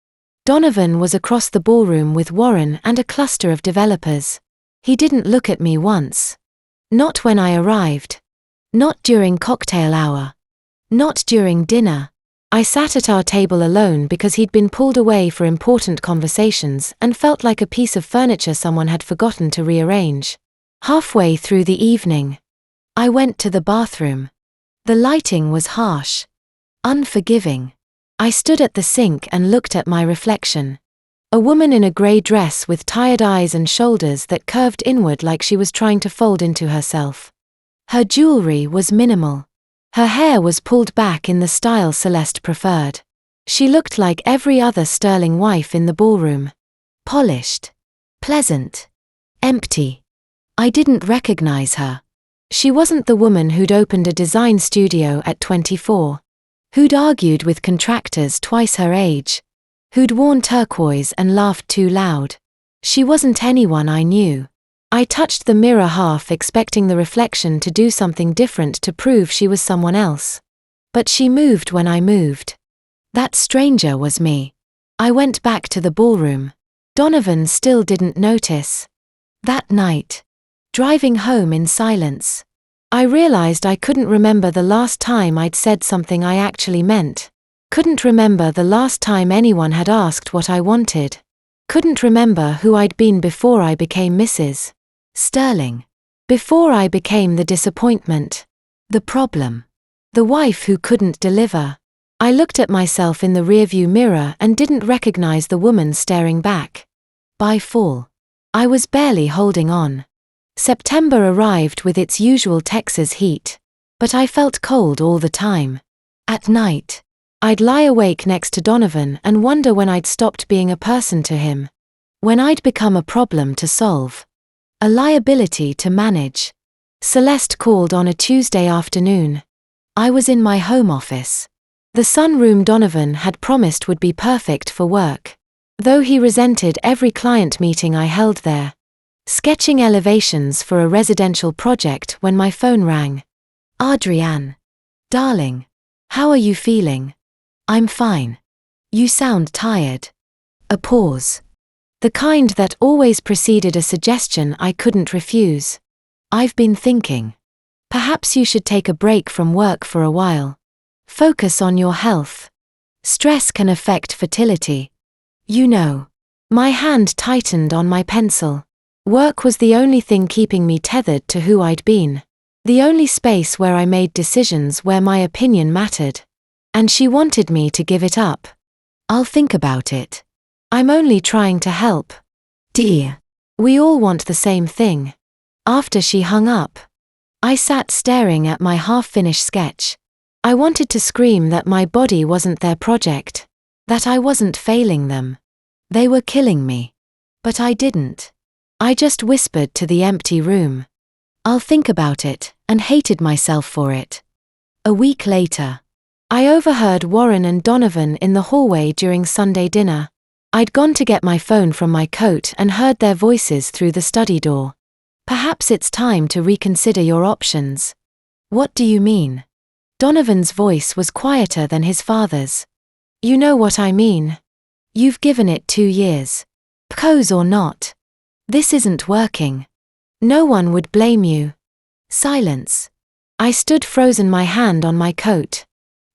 Donovan was across the ballroom with Warren and a cluster of developers. He didn't look at me once. Not when I arrived. Not during cocktail hour. Not during dinner. I sat at our table alone because he'd been pulled away for important conversations and felt like a piece of furniture someone had forgotten to rearrange. Halfway through the evening, I went to the bathroom. The lighting was harsh. Unforgiving. I stood at the sink and looked at my reflection. A woman in a grey dress with tired eyes and shoulders that curved inward like she was trying to fold into herself. Her jewelry was minimal. Her hair was pulled back in the style Celeste preferred. She looked like every other Sterling wife in the ballroom. Polished. Pleasant. Empty. I didn't recognize her. She wasn't the woman who'd opened a design studio at 24. Who'd argued with contractors twice her age. Who'd worn turquoise and laughed too loud. She wasn't anyone I knew. I touched the mirror half expecting the reflection to do something different to prove she was someone else. But she moved when I moved. That stranger was me. I went back to the ballroom. Donovan still didn't notice. That night, driving home in silence, I realized I couldn't remember the last time I'd said something I actually meant. Couldn't remember the last time anyone had asked what I wanted. Couldn't remember who I'd been before I became Mrs. Sterling. Before I became the disappointment. The problem. The wife who couldn't deliver. I looked at myself in the rearview mirror and didn't recognize the woman staring back. By fall, I was barely holding on. September arrived with its usual Texas heat, but I felt cold all the time. At night, I'd lie awake next to Donovan and wonder when I'd stopped being a person to him. When I'd become a problem to solve. A liability to manage. Celeste called on a Tuesday afternoon. I was in my home office. The sunroom Donovan had promised would be perfect for work, though he resented every client meeting I held there. Sketching elevations for a residential project when my phone rang. Adrienne. Darling. How are you feeling? I'm fine. You sound tired. A pause. The kind that always preceded a suggestion I couldn't refuse. I've been thinking. Perhaps you should take a break from work for a while. Focus on your health. Stress can affect fertility. You know. My hand tightened on my pencil. Work was the only thing keeping me tethered to who I'd been. The only space where I made decisions where my opinion mattered. And she wanted me to give it up. I'll think about it. I'm only trying to help. Dear. We all want the same thing. After she hung up, I sat staring at my half-finished sketch. I wanted to scream that my body wasn't their project, that I wasn't failing them. They were killing me. But I didn't. I just whispered to the empty room. I'll think about it, and hated myself for it. A week later, I overheard Warren and Donovan in the hallway during Sunday dinner. I'd gone to get my phone from my coat and heard their voices through the study door. Perhaps it's time to reconsider your options. What do you mean? Donovan's voice was quieter than his father's. You know what I mean. You've given it 2 years. PCOS or not. This isn't working. No one would blame you. Silence. I stood frozen, my hand on my coat.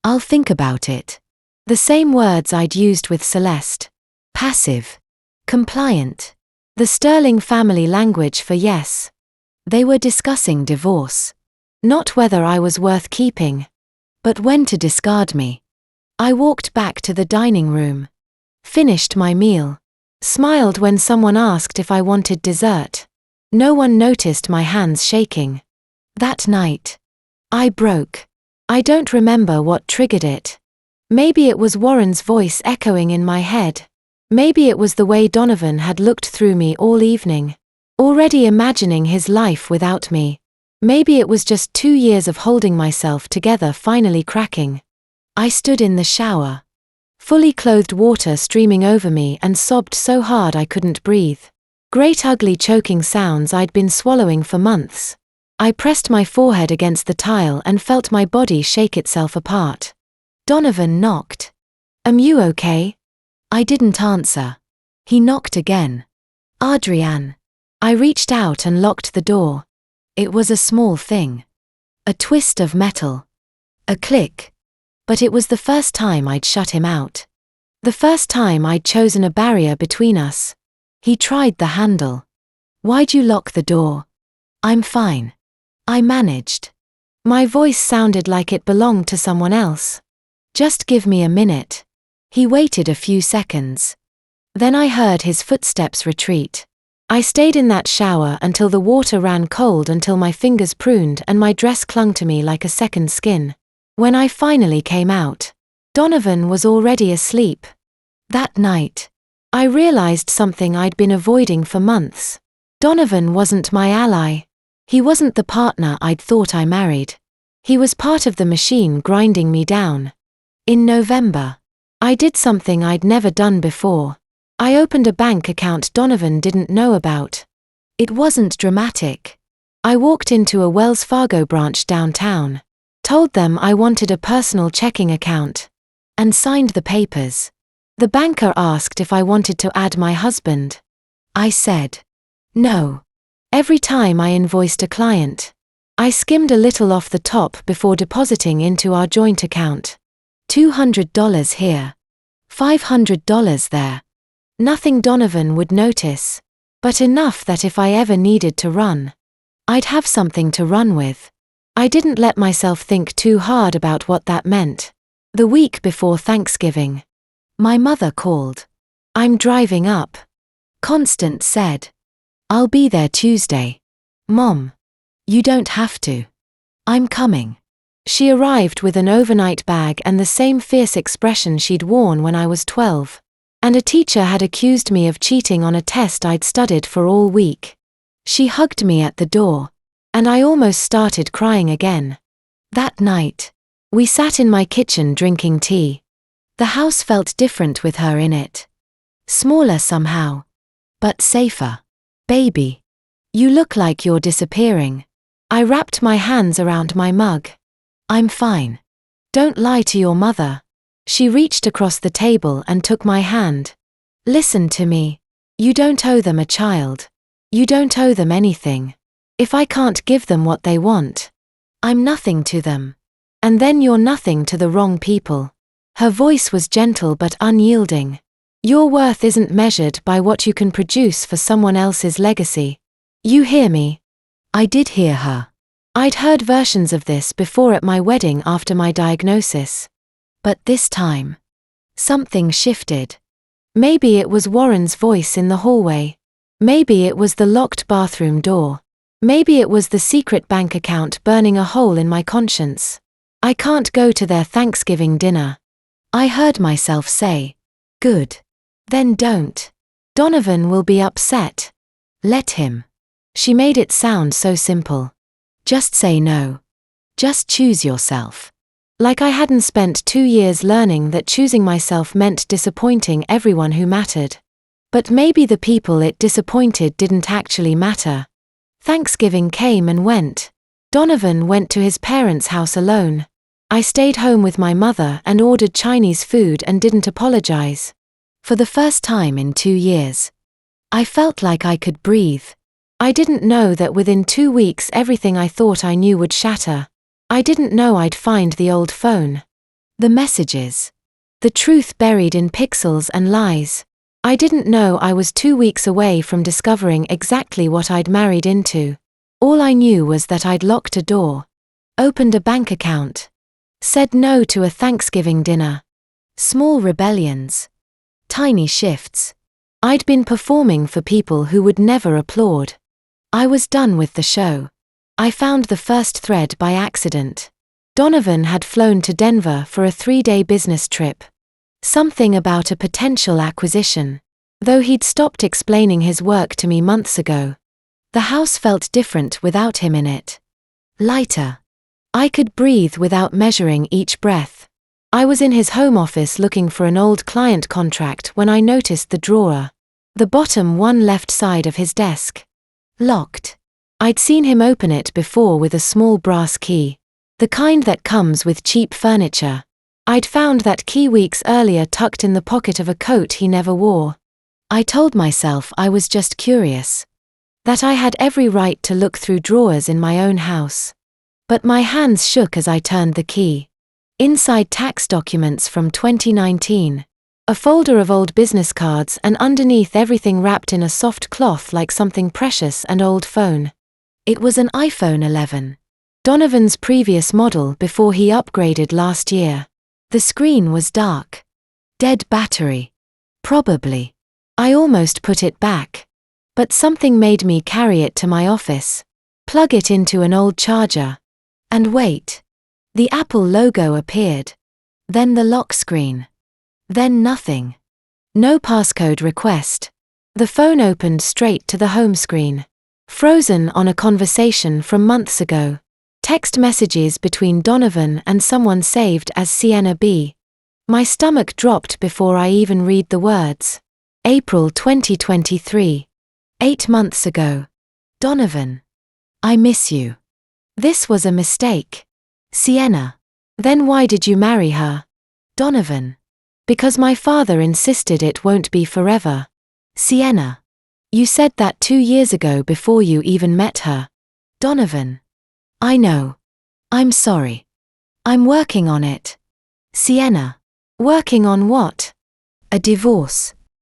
I'll think about it. The same words I'd used with Celeste. Passive. Compliant. The Sterling family language for yes. They were discussing divorce. Not whether I was worth keeping, but when to discard me. I walked back to the dining room. Finished my meal. Smiled when someone asked if I wanted dessert. No one noticed my hands shaking. That night, I broke. I don't remember what triggered it. Maybe it was Warren's voice echoing in my head. Maybe it was the way Donovan had looked through me all evening, already imagining his life without me. Maybe it was just 2 years of holding myself together finally cracking. I stood in the shower. Fully clothed, water streaming over me, and sobbed so hard I couldn't breathe. Great ugly choking sounds I'd been swallowing for months. I pressed my forehead against the tile and felt my body shake itself apart. Donovan knocked. Am you okay? I didn't answer. He knocked again. Adrienne. I reached out and locked the door. It was a small thing. A twist of metal. A click. But it was the first time I'd shut him out. The first time I'd chosen a barrier between us. He tried the handle. Why'd you lock the door? I'm fine. I managed. My voice sounded like it belonged to someone else. Just give me a minute. He waited a few seconds. Then I heard his footsteps retreat. I stayed in that shower until the water ran cold, until my fingers pruned and my dress clung to me like a second skin. When I finally came out, Donovan was already asleep. That night, I realized something I'd been avoiding for months. Donovan wasn't my ally. He wasn't the partner I'd thought I married. He was part of the machine grinding me down. In November, I did something I'd never done before. I opened a bank account Donovan didn't know about. It wasn't dramatic. I walked into a Wells Fargo branch downtown, told them I wanted a personal checking account, and signed the papers. The banker asked if I wanted to add my husband. I said no. Every time I invoiced a client, I skimmed a little off the top before depositing into our joint account. $200 here. $500 there. Nothing Donovan would notice, but enough that if I ever needed to run, I'd have something to run with. I didn't let myself think too hard about what that meant. The week before Thanksgiving, my mother called. "I'm driving up," Constance said. "I'll be there Tuesday." "Mom, you don't have to. I'm coming." She arrived with an overnight bag and the same fierce expression she'd worn when I was 12. And a teacher had accused me of cheating on a test I'd studied for all week. She hugged me at the door, and I almost started crying again. That night, we sat in my kitchen drinking tea. The house felt different with her in it. Smaller somehow, but safer. "Baby, you look like you're disappearing." I wrapped my hands around my mug. "I'm fine. Don't lie to your mother." She reached across the table and took my hand. "Listen to me. You don't owe them a child. You don't owe them anything. If I can't give them what they want, I'm nothing to them. And then you're nothing to the wrong people." Her voice was gentle but unyielding. "Your worth isn't measured by what you can produce for someone else's legacy. You hear me?" I did hear her. I'd heard versions of this before at my wedding after my diagnosis. But this time, something shifted. Maybe it was Warren's voice in the hallway. Maybe it was the locked bathroom door. Maybe it was the secret bank account burning a hole in my conscience. "I can't go to their Thanksgiving dinner." I heard myself say. "Good. Then don't. Donovan will be upset." "Let him." She made it sound so simple. Just say no. Just choose yourself. Like I hadn't spent 2 years learning that choosing myself meant disappointing everyone who mattered. But maybe the people it disappointed didn't actually matter. Thanksgiving came and went. Donovan went to his parents' house alone. I stayed home with my mother and ordered Chinese food and didn't apologize. For the first time in 2 years, I felt like I could breathe. I didn't know that within 2 weeks everything I thought I knew would shatter. I didn't know I'd find the old phone. The messages. The truth buried in pixels and lies. I didn't know I was 2 weeks away from discovering exactly what I'd married into. All I knew was that I'd locked a door, opened a bank account, said no to a Thanksgiving dinner. Small rebellions. Tiny shifts. I'd been performing for people who would never applaud. I was done with the show. I found the first thread by accident. Donovan had flown to Denver for a 3-day business trip. Something about a potential acquisition. Though he'd stopped explaining his work to me months ago. The house felt different without him in it. Lighter. I could breathe without measuring each breath. I was in his home office looking for an old client contract when I noticed the drawer. The bottom one left side of his desk. Locked. I'd seen him open it before with a small brass key. The kind that comes with cheap furniture. I'd found that key weeks earlier tucked in the pocket of a coat he never wore. I told myself I was just curious. That I had every right to look through drawers in my own house. But my hands shook as I turned the key. Inside tax documents from 2019. A folder of old business cards and underneath everything wrapped in a soft cloth like something precious and old phone. It was an iPhone 11. Donovan's previous model before he upgraded last year. The screen was dark. Dead battery. Probably. I almost put it back. But something made me carry it to my office. Plug it into an old charger. And wait. The Apple logo appeared. Then the lock screen. Then nothing. No passcode request. The phone opened straight to the home screen. Frozen on a conversation from months ago. Text messages between Donovan and someone saved as Sienna B. My stomach dropped before I even read the words. April 2023. 8 months ago. Donovan. I miss you. This was a mistake. Sienna. Then why did you marry her? Donovan. Because my father insisted it won't be forever. Sienna. You said that 2 years ago before you even met her. Donovan. I know. I'm sorry. I'm working on it. Sienna. Working on what? A divorce.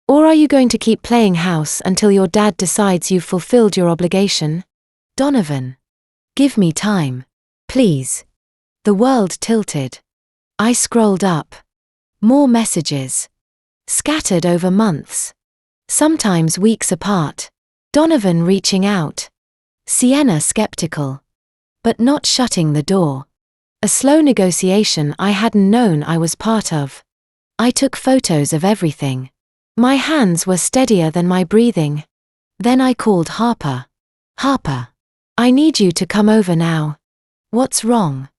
Or are you going to keep playing house until your dad decides you've fulfilled your obligation? Donovan. Give me time. Please. The world tilted. I scrolled up. More messages. Scattered over months. Sometimes weeks apart. Donovan reaching out. Sienna skeptical. But not shutting the door. A slow negotiation I hadn't known I was part of. I took photos of everything. My hands were steadier than my breathing. Then I called Harper. Harper. I need you to come over now. What's wrong?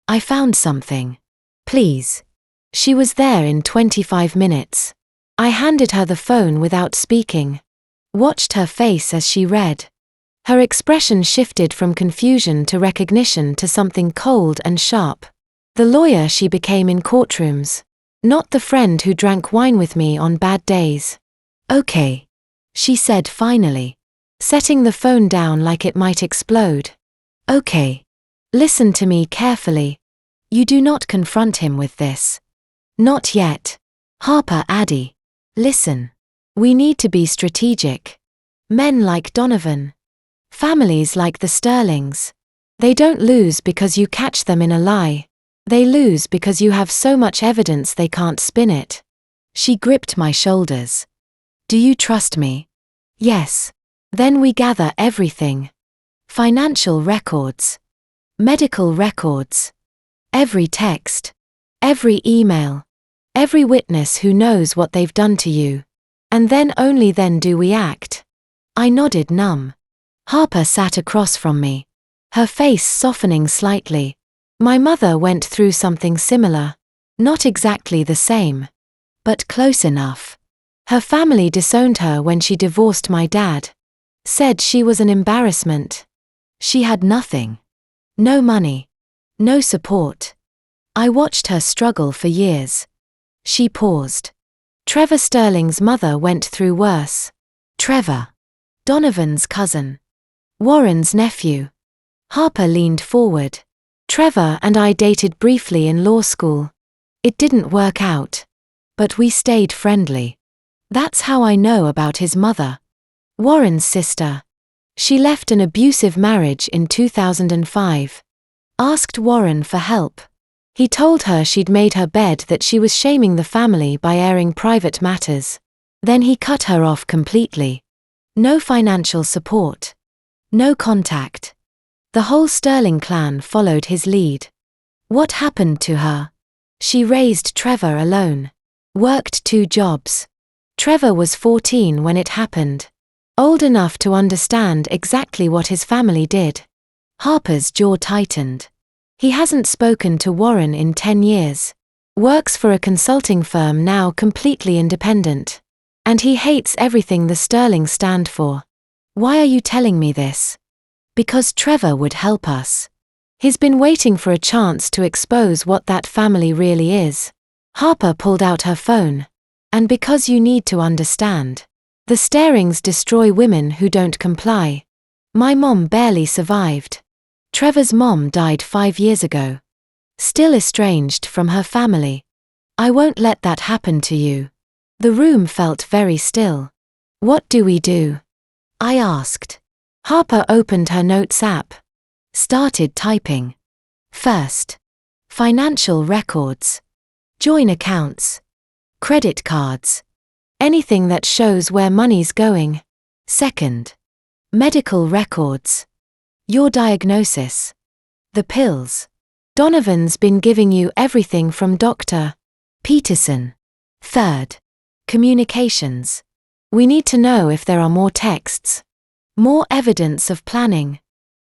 I found something. Please. She was there in 25 minutes. I handed her the phone without speaking. Watched her face as she read. Her expression shifted from confusion to recognition to something cold and sharp. The lawyer she became in courtrooms. Not the friend who drank wine with me on bad days. Okay. She said finally. Setting the phone down like it might explode. Okay. Listen to me carefully. You do not confront him with this. Not yet. Harper Addy. Listen. We need to be strategic. Men like Donovan. Families like the Sterlings. They don't lose because you catch them in a lie. They lose because you have so much evidence they can't spin it. She gripped my shoulders. Do you trust me? Yes. Then we gather everything. Financial records. Medical records. Every text. Every email. Every witness who knows what they've done to you. And then only then do we act. I nodded numb. Harper sat across from me. Her face softening slightly. My mother went through something similar. Not exactly the same. But close enough. Her family disowned her when she divorced my dad. Said she was an embarrassment. She had nothing. No money. No support. I watched her struggle for years. She paused. Trevor Sterling's mother went through worse. Trevor. Donovan's cousin. Warren's nephew. Harper leaned forward. Trevor and I dated briefly in law school. It didn't work out. But we stayed friendly. That's how I know about his mother. Warren's sister. She left an abusive marriage in 2005. Asked Warren for help. He told her she'd made her bed, that she was shaming the family by airing private matters. Then he cut her off completely. No financial support. No contact. The whole Sterling clan followed his lead. What happened to her? She raised Trevor alone. Worked 2 jobs. Trevor was 14 when it happened. Old enough to understand exactly what his family did. Harper's jaw tightened. He hasn't spoken to Warren in 10 years. Works for a consulting firm now, completely independent. And he hates everything the Sterlings stand for. Why are you telling me this? Because Trevor would help us. He's been waiting for a chance to expose what that family really is. Harper pulled out her phone. And because you need to understand. The Sterlings destroy women who don't comply. My mom barely survived. Trevor's mom died 5 years ago. Still estranged from her family. I won't let that happen to you. The room felt very still. What do we do? I asked. Harper opened her notes app. Started typing. First. Financial records. Joint accounts. Credit cards. Anything that shows where money's going. Second. Medical records. Your diagnosis. The pills. Donovan's been giving you everything from Dr. Peterson. Third. Communications. We need to know if there are more texts. More evidence of planning.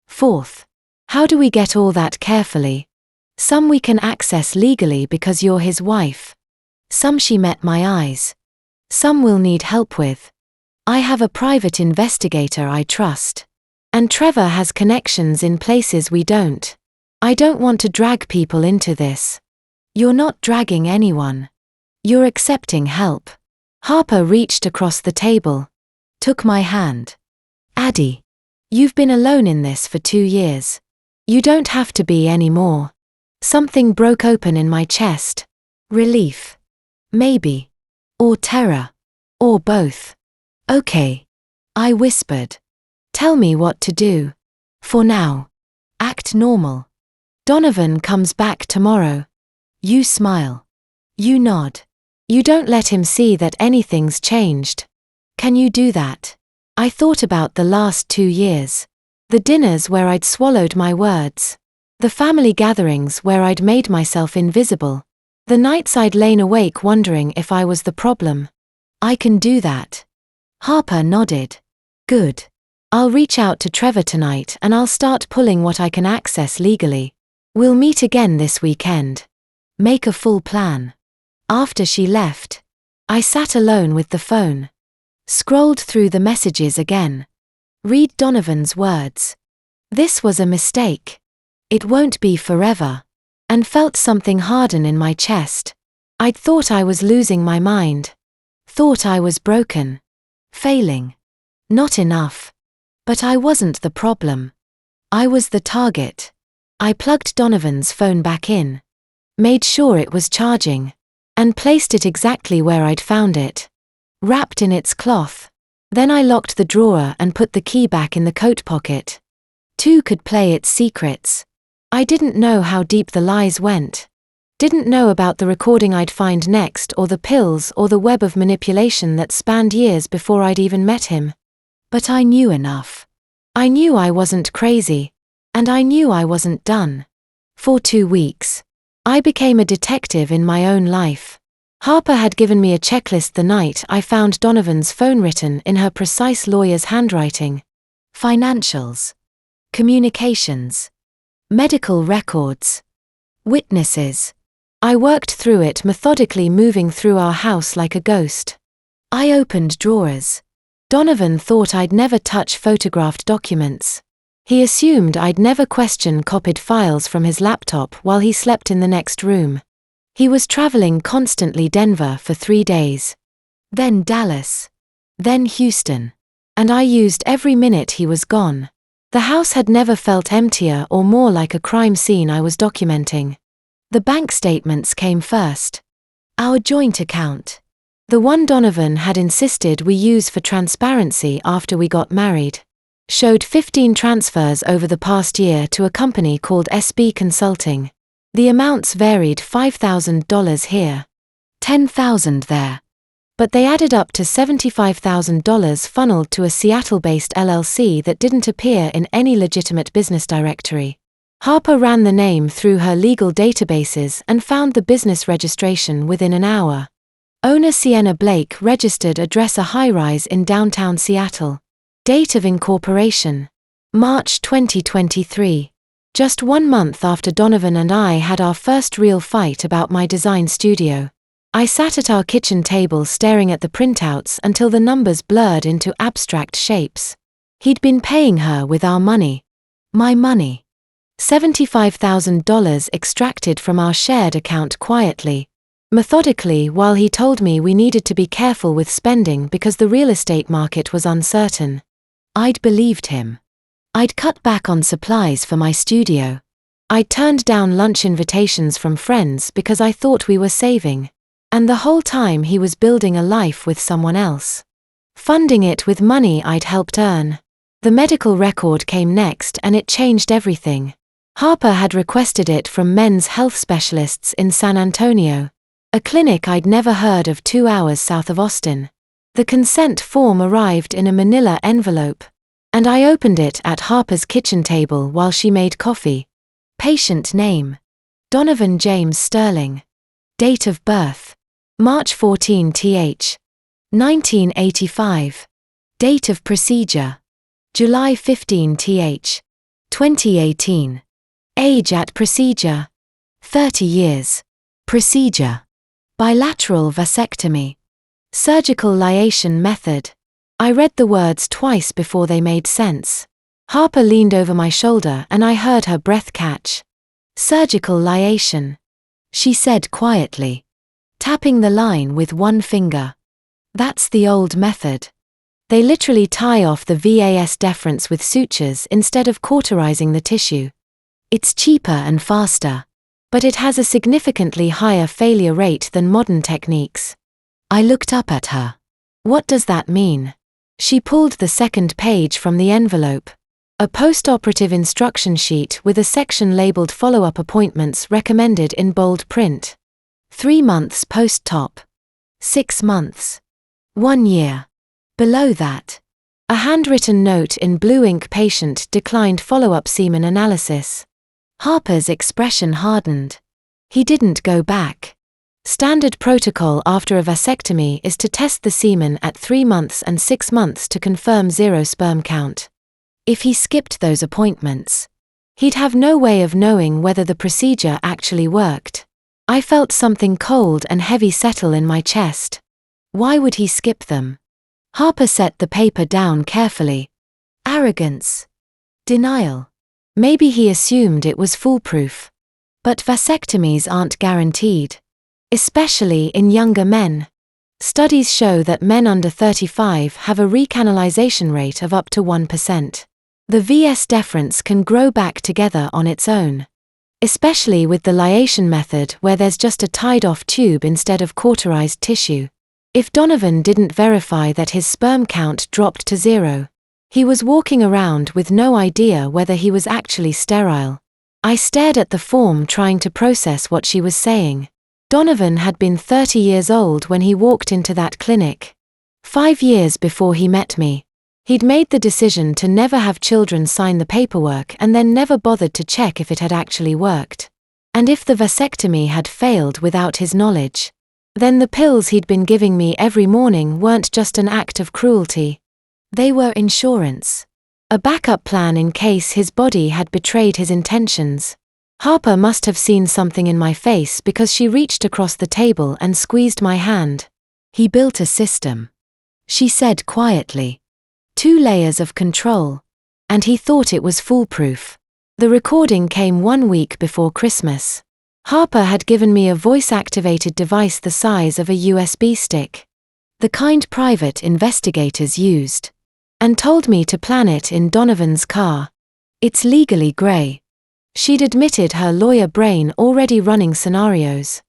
Fourth. How do we get all that carefully? Some we can access legally because you're his wife. Some she met my eyes. Some we'll need help with. I have a private investigator I trust. And Trevor has connections in places we don't. I don't want to drag people into this. You're not dragging anyone. You're accepting help. Harper reached across the table. Took my hand. Addie. You've been alone in this for 2 years. You don't have to be anymore. Something broke open in my chest. Relief. Maybe. Or terror. Or both. Okay. I whispered. Tell me what to do. For now. Act normal. Donovan comes back tomorrow. You smile. You nod. You don't let him see that anything's changed. Can you do that? I thought about the last 2 years. The dinners where I'd swallowed my words. The family gatherings where I'd made myself invisible. The nights I'd lain awake wondering if I was the problem. I can do that. Harper nodded. Good. I'll reach out to Trevor tonight and I'll start pulling what I can access legally. We'll meet again this weekend. Make a full plan. After she left, I sat alone with the phone. Scrolled through the messages again. Read Donovan's words. This was a mistake. It won't be forever. And felt something harden in my chest. I'd thought I was losing my mind. Thought I was broken. Failing. Not enough. But I wasn't the problem. I was the target. I plugged Donovan's phone back in. Made sure it was charging. And placed it exactly where I'd found it. Wrapped in its cloth. Then I locked the drawer and put the key back in the coat pocket. 2 could play its secrets. I didn't know how deep the lies went. Didn't know about the recording I'd find next or the pills or the web of manipulation that spanned years before I'd even met him. But I knew enough. I knew I wasn't crazy. And I knew I wasn't done. For 2 weeks. I became a detective in my own life. Harper had given me a checklist the night I found Donovan's phone written in her precise lawyer's handwriting. Financials. Communications. Medical records. Witnesses. I worked through it methodically, moving through our house like a ghost. I opened drawers. Donovan thought I'd never touch photographed documents. He assumed I'd never question copied files from his laptop while he slept in the next room. He was traveling constantly Denver for 3 days. Then Dallas. Then Houston. And I used every minute he was gone. The house had never felt emptier or more like a crime scene I was documenting. The bank statements came first. Our joint account. The one Donovan had insisted we use for transparency after we got married. Showed 15 transfers over the past year to a company called SB Consulting. The amounts varied $5,000 here, $10,000 there. But they added up to $75,000 funneled to a Seattle-based LLC that didn't appear in any legitimate business directory. Harper ran the name through her legal databases and found the business registration within an hour. Owner Sienna Blake, registered address a high-rise in downtown Seattle. Date of incorporation. March 2023. Just 1 month after Donovan and I had our first real fight about my design studio. I sat at our kitchen table staring at the printouts until the numbers blurred into abstract shapes. He'd been paying her with our money. My money. $75,000 extracted from our shared account quietly. Methodically, while he told me we needed to be careful with spending because the real estate market was uncertain. I'd believed him. I'd cut back on supplies for my studio. I'd turned down lunch invitations from friends because I thought we were saving. And the whole time he was building a life with someone else. Funding it with money I'd helped earn. The medical record came next and it changed everything. Harper had requested it from men's health specialists in San Antonio. A clinic I'd never heard of 2 hours south of Austin. The consent form arrived in a manila envelope. And I opened it at Harper's kitchen table while she made coffee. Patient name. Donovan James Sterling. Date of birth. March 14 th. 1985. Date of procedure. July 15 th. 2018. Age at procedure. 30 years. Procedure. Bilateral vasectomy. Surgical liation method. I read the words twice before they made sense. Harper leaned over my shoulder and I heard her breath catch. Surgical liation. She said quietly. Tapping the line with one finger. That's the old method. They literally tie off the vas deferens with sutures instead of cauterizing the tissue. It's cheaper and faster. But it has a significantly higher failure rate than modern techniques. I looked up at her. What does that mean? She pulled the second page from the envelope. A post-operative instruction sheet with a section labeled follow-up appointments recommended in bold print. 3 months post-op. 6 months. 1 year. Below that, a handwritten note in blue ink: patient declined follow-up semen analysis. Harper's expression hardened. He didn't go back. Standard protocol after a vasectomy is to test the semen at 3 months and 6 months to confirm 0 sperm count. If he skipped those appointments, he'd have no way of knowing whether the procedure actually worked. I felt something cold and heavy settle in my chest. Why would he skip them? Harper set the paper down carefully. Arrogance. Denial. Maybe he assumed it was foolproof. But vasectomies aren't guaranteed. Especially in younger men. Studies show that men under 35 have a recanalization rate of up to 1%. The VS deferens can grow back together on its own. Especially with the liation method, where there's just a tied-off tube instead of cauterized tissue. If Donovan didn't verify that his sperm count dropped to 0, he was walking around with no idea whether he was actually sterile. I stared at the form, trying to process what she was saying. Donovan had been 30 years old when he walked into that clinic. 5 years before he met me. He'd made the decision to never have children sign the paperwork and then never bothered to check if it had actually worked. And if the vasectomy had failed without his knowledge, then the pills he'd been giving me every morning weren't just an act of cruelty. They were insurance. A backup plan in case his body had betrayed his intentions. Harper must have seen something in my face because she reached across the table and squeezed my hand. He built a system, she said quietly. 2 layers of control. And he thought it was foolproof. The recording came 1 week before Christmas. Harper had given me a voice-activated device the size of a USB stick. The kind private investigators used. And told me to plan it in Donovan's car. It's legally grey. She'd admitted her lawyer brain already running scenarios.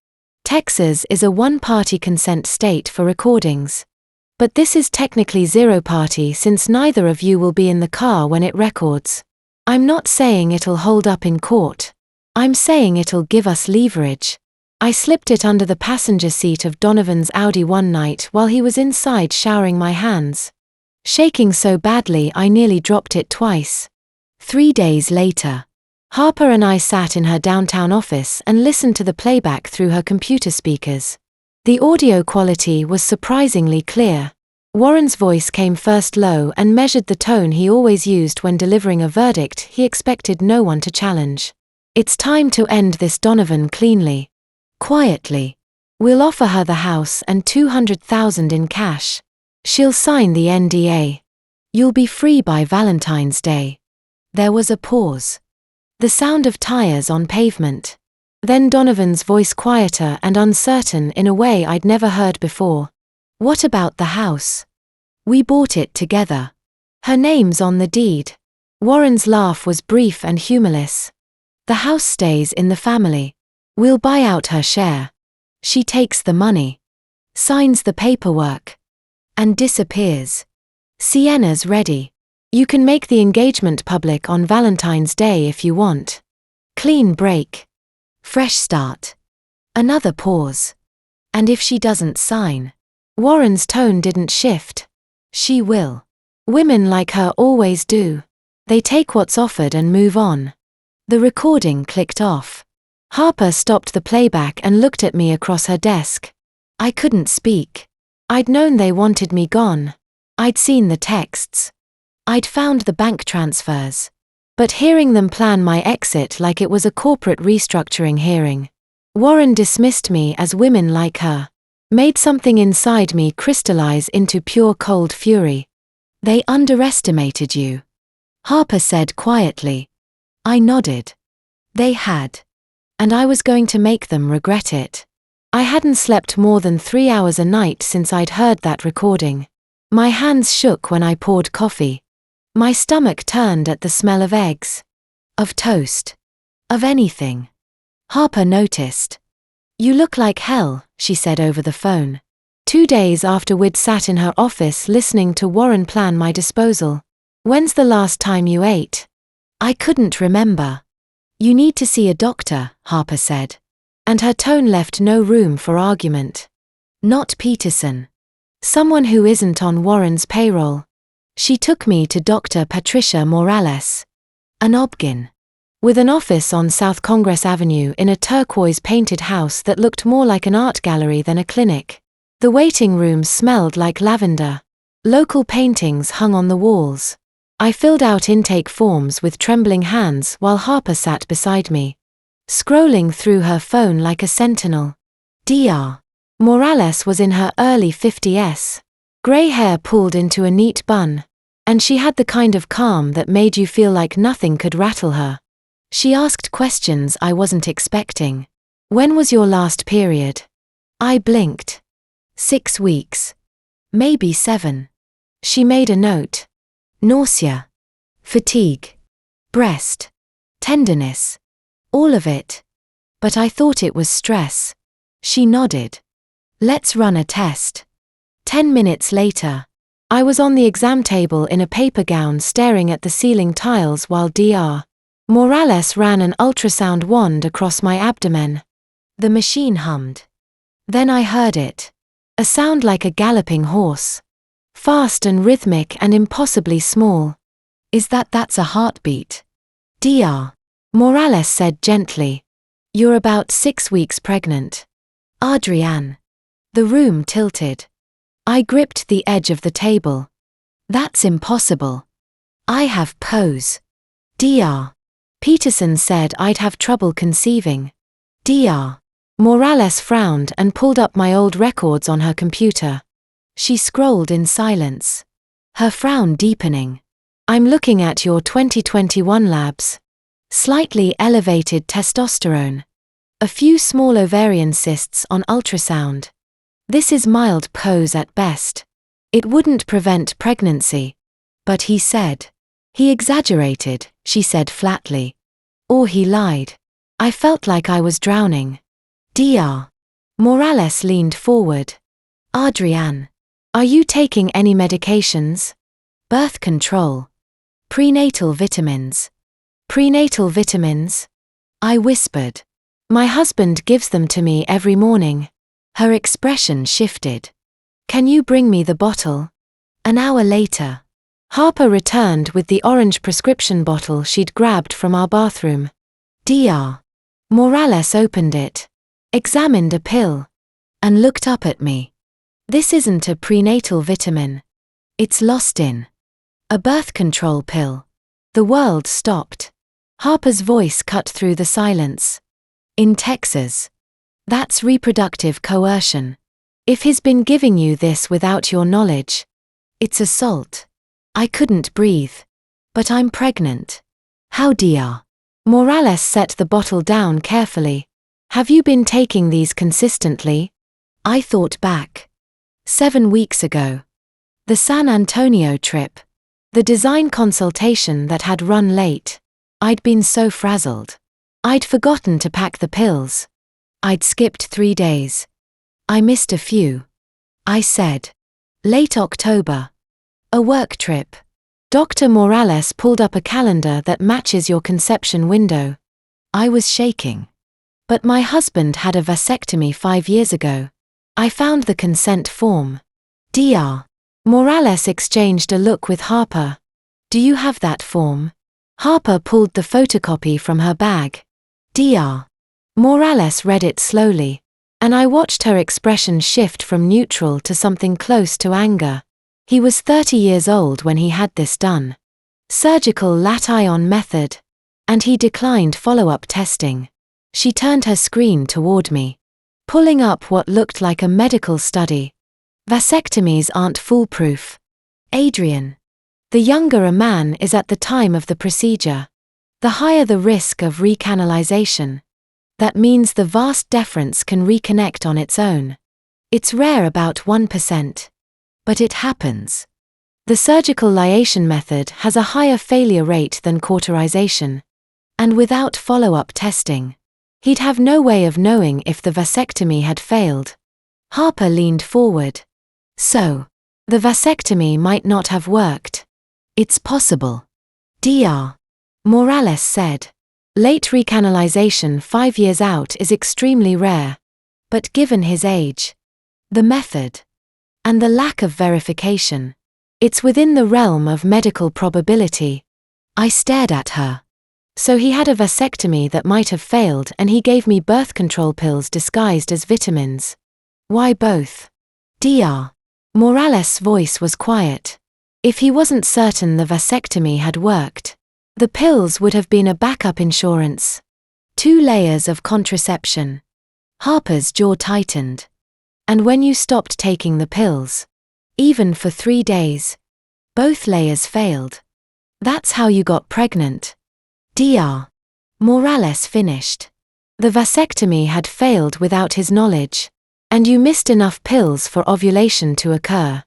Texas is a one-party consent state for recordings. But this is technically zero-party since neither of you will be in the car when it records. I'm not saying it'll hold up in court. I'm saying it'll give us leverage. I slipped it under the passenger seat of Donovan's Audi one night while he was inside showering my hands. Shaking so badly I nearly dropped it twice. 3 days later, Harper and I sat in her downtown office and listened to the playback through her computer speakers. The audio quality was surprisingly clear. Warren's voice came first low and measured the tone he always used when delivering a verdict he expected no one to challenge. It's time to end this, Donovan cleanly. Quietly. We'll offer her the house and $200,000 in cash. She'll sign the NDA. You'll be free by Valentine's Day. There was a pause. The sound of tires on pavement. Then Donovan's voice, quieter and uncertain in a way I'd never heard before. What about the house? We bought it together. Her name's on the deed. Warren's laugh was brief and humorless. The house stays in the family. We'll buy out her share. She takes the money, signs the paperwork, and disappears. Sienna's ready. You can make the engagement public on Valentine's Day if you want. Clean break. Fresh start. Another pause. And if she doesn't sign? Warren's tone didn't shift. She will. Women like her always do. They take what's offered and move on. The recording clicked off. Harper stopped the playback and looked at me across her desk. I couldn't speak. I'd known they wanted me gone. I'd seen the texts. I'd found the bank transfers. But hearing them plan my exit like it was a corporate restructuring hearing. Warren dismissed me as women like her. Made something inside me crystallize into pure cold fury. They underestimated you. Harper said quietly. I nodded. They had. And I was going to make them regret it. I hadn't slept more than 3 hours a night since I'd heard that recording. My hands shook when I poured coffee. My stomach turned at the smell of eggs. Of toast. Of anything. Harper noticed. You look like hell, she said over the phone. 2 days after we'd sat in her office listening to Warren plan my disposal. When's the last time you ate? I couldn't remember. You need to see a doctor, Harper said. And her tone left no room for argument. Not Peterson. Someone who isn't on Warren's payroll. She took me to Dr. Patricia Morales. An obgyn. With an office on South Congress Avenue in a turquoise-painted house that looked more like an art gallery than a clinic. The waiting room smelled like lavender. Local paintings hung on the walls. I filled out intake forms with trembling hands while Harper sat beside me, scrolling through her phone like a sentinel. Dr. Morales was in her early 50s. Grey hair pulled into a neat bun. And she had the kind of calm that made you feel like nothing could rattle her. She asked questions I wasn't expecting. When was your last period? I blinked. 6 weeks. Maybe 7. She made a note. Nausea. Fatigue. Breast. Tenderness. All of it. But I thought it was stress. She nodded. Let's run a test. 10 minutes later, I was on the exam table in a paper gown staring at the ceiling tiles while Dr. Morales ran an ultrasound wand across my abdomen. The machine hummed. Then I heard it. A sound like a galloping horse. Fast and rhythmic and impossibly small. That's a heartbeat? Dr. Morales said gently. You're about 6 weeks pregnant. Adrienne. The room tilted. I gripped the edge of the table. That's impossible. I have POS. Dr. Peterson said I'd have trouble conceiving. Dr. Morales frowned and pulled up my old records on her computer. She scrolled in silence. Her frown deepening. I'm looking at your 2021 labs. Slightly elevated testosterone. A few small ovarian cysts on ultrasound. This is mild POS at best. It wouldn't prevent pregnancy. But he said. He exaggerated, she said flatly. Or he lied. I felt like I was drowning. Dr. Morales leaned forward. Adrienne. Are you taking any medications? Birth control. Prenatal vitamins. Prenatal vitamins? I whispered. My husband gives them to me every morning. Her expression shifted. Can you bring me the bottle? An hour later, Harper returned with the orange prescription bottle she'd grabbed from our bathroom. Dr. Morales opened it, examined a pill, and looked up at me. This isn't a prenatal vitamin. It's lost in a birth control pill. The world stopped. Harper's voice cut through the silence. In Texas. That's reproductive coercion. If he's been giving you this without your knowledge, it's assault. I couldn't breathe. But I'm pregnant. How, Dr. Morales set the bottle down carefully. Have you been taking these consistently? I thought back. 7 weeks ago. The San Antonio trip. The design consultation that had run late. I'd been so frazzled. I'd forgotten to pack the pills. I'd skipped 3 days. I missed a few. I said. Late October. A work trip. Dr. Morales pulled up a calendar that matches your conception window. I was shaking. But my husband had a vasectomy 5 years ago. I found the consent form. Dr. Morales exchanged a look with Harper. Do you have that form? Harper pulled the photocopy from her bag. Dr. Morales read it slowly, and I watched her expression shift from neutral to something close to anger. He was 30 years old when he had this done. Surgical Latiron method. And he declined follow-up testing. She turned her screen toward me, pulling up what looked like a medical study. Vasectomies aren't foolproof. Adrian. The younger a man is at the time of the procedure, the higher the risk of recanalization. That means the vas deferens can reconnect on its own. It's rare, about 1%. But it happens. The surgical liation method has a higher failure rate than cauterization. And without follow-up testing, he'd have no way of knowing if the vasectomy had failed. Harper leaned forward. So, the vasectomy might not have worked. It's possible. Dr. Morales said. Late recanalization 5 years out is extremely rare. But given his age, the method, and the lack of verification, it's within the realm of medical probability. I stared at her. So he had a vasectomy that might have failed, and he gave me birth control pills disguised as vitamins. Why both? Dr. Morales' voice was quiet. If he wasn't certain the vasectomy had worked, the pills would have been a backup insurance. 2 layers of contraception. Harper's jaw tightened. And when you stopped taking the pills, even for 3 days, both layers failed. That's how you got pregnant. Dr. Morales finished. The vasectomy had failed without his knowledge, and you missed enough pills for ovulation to occur.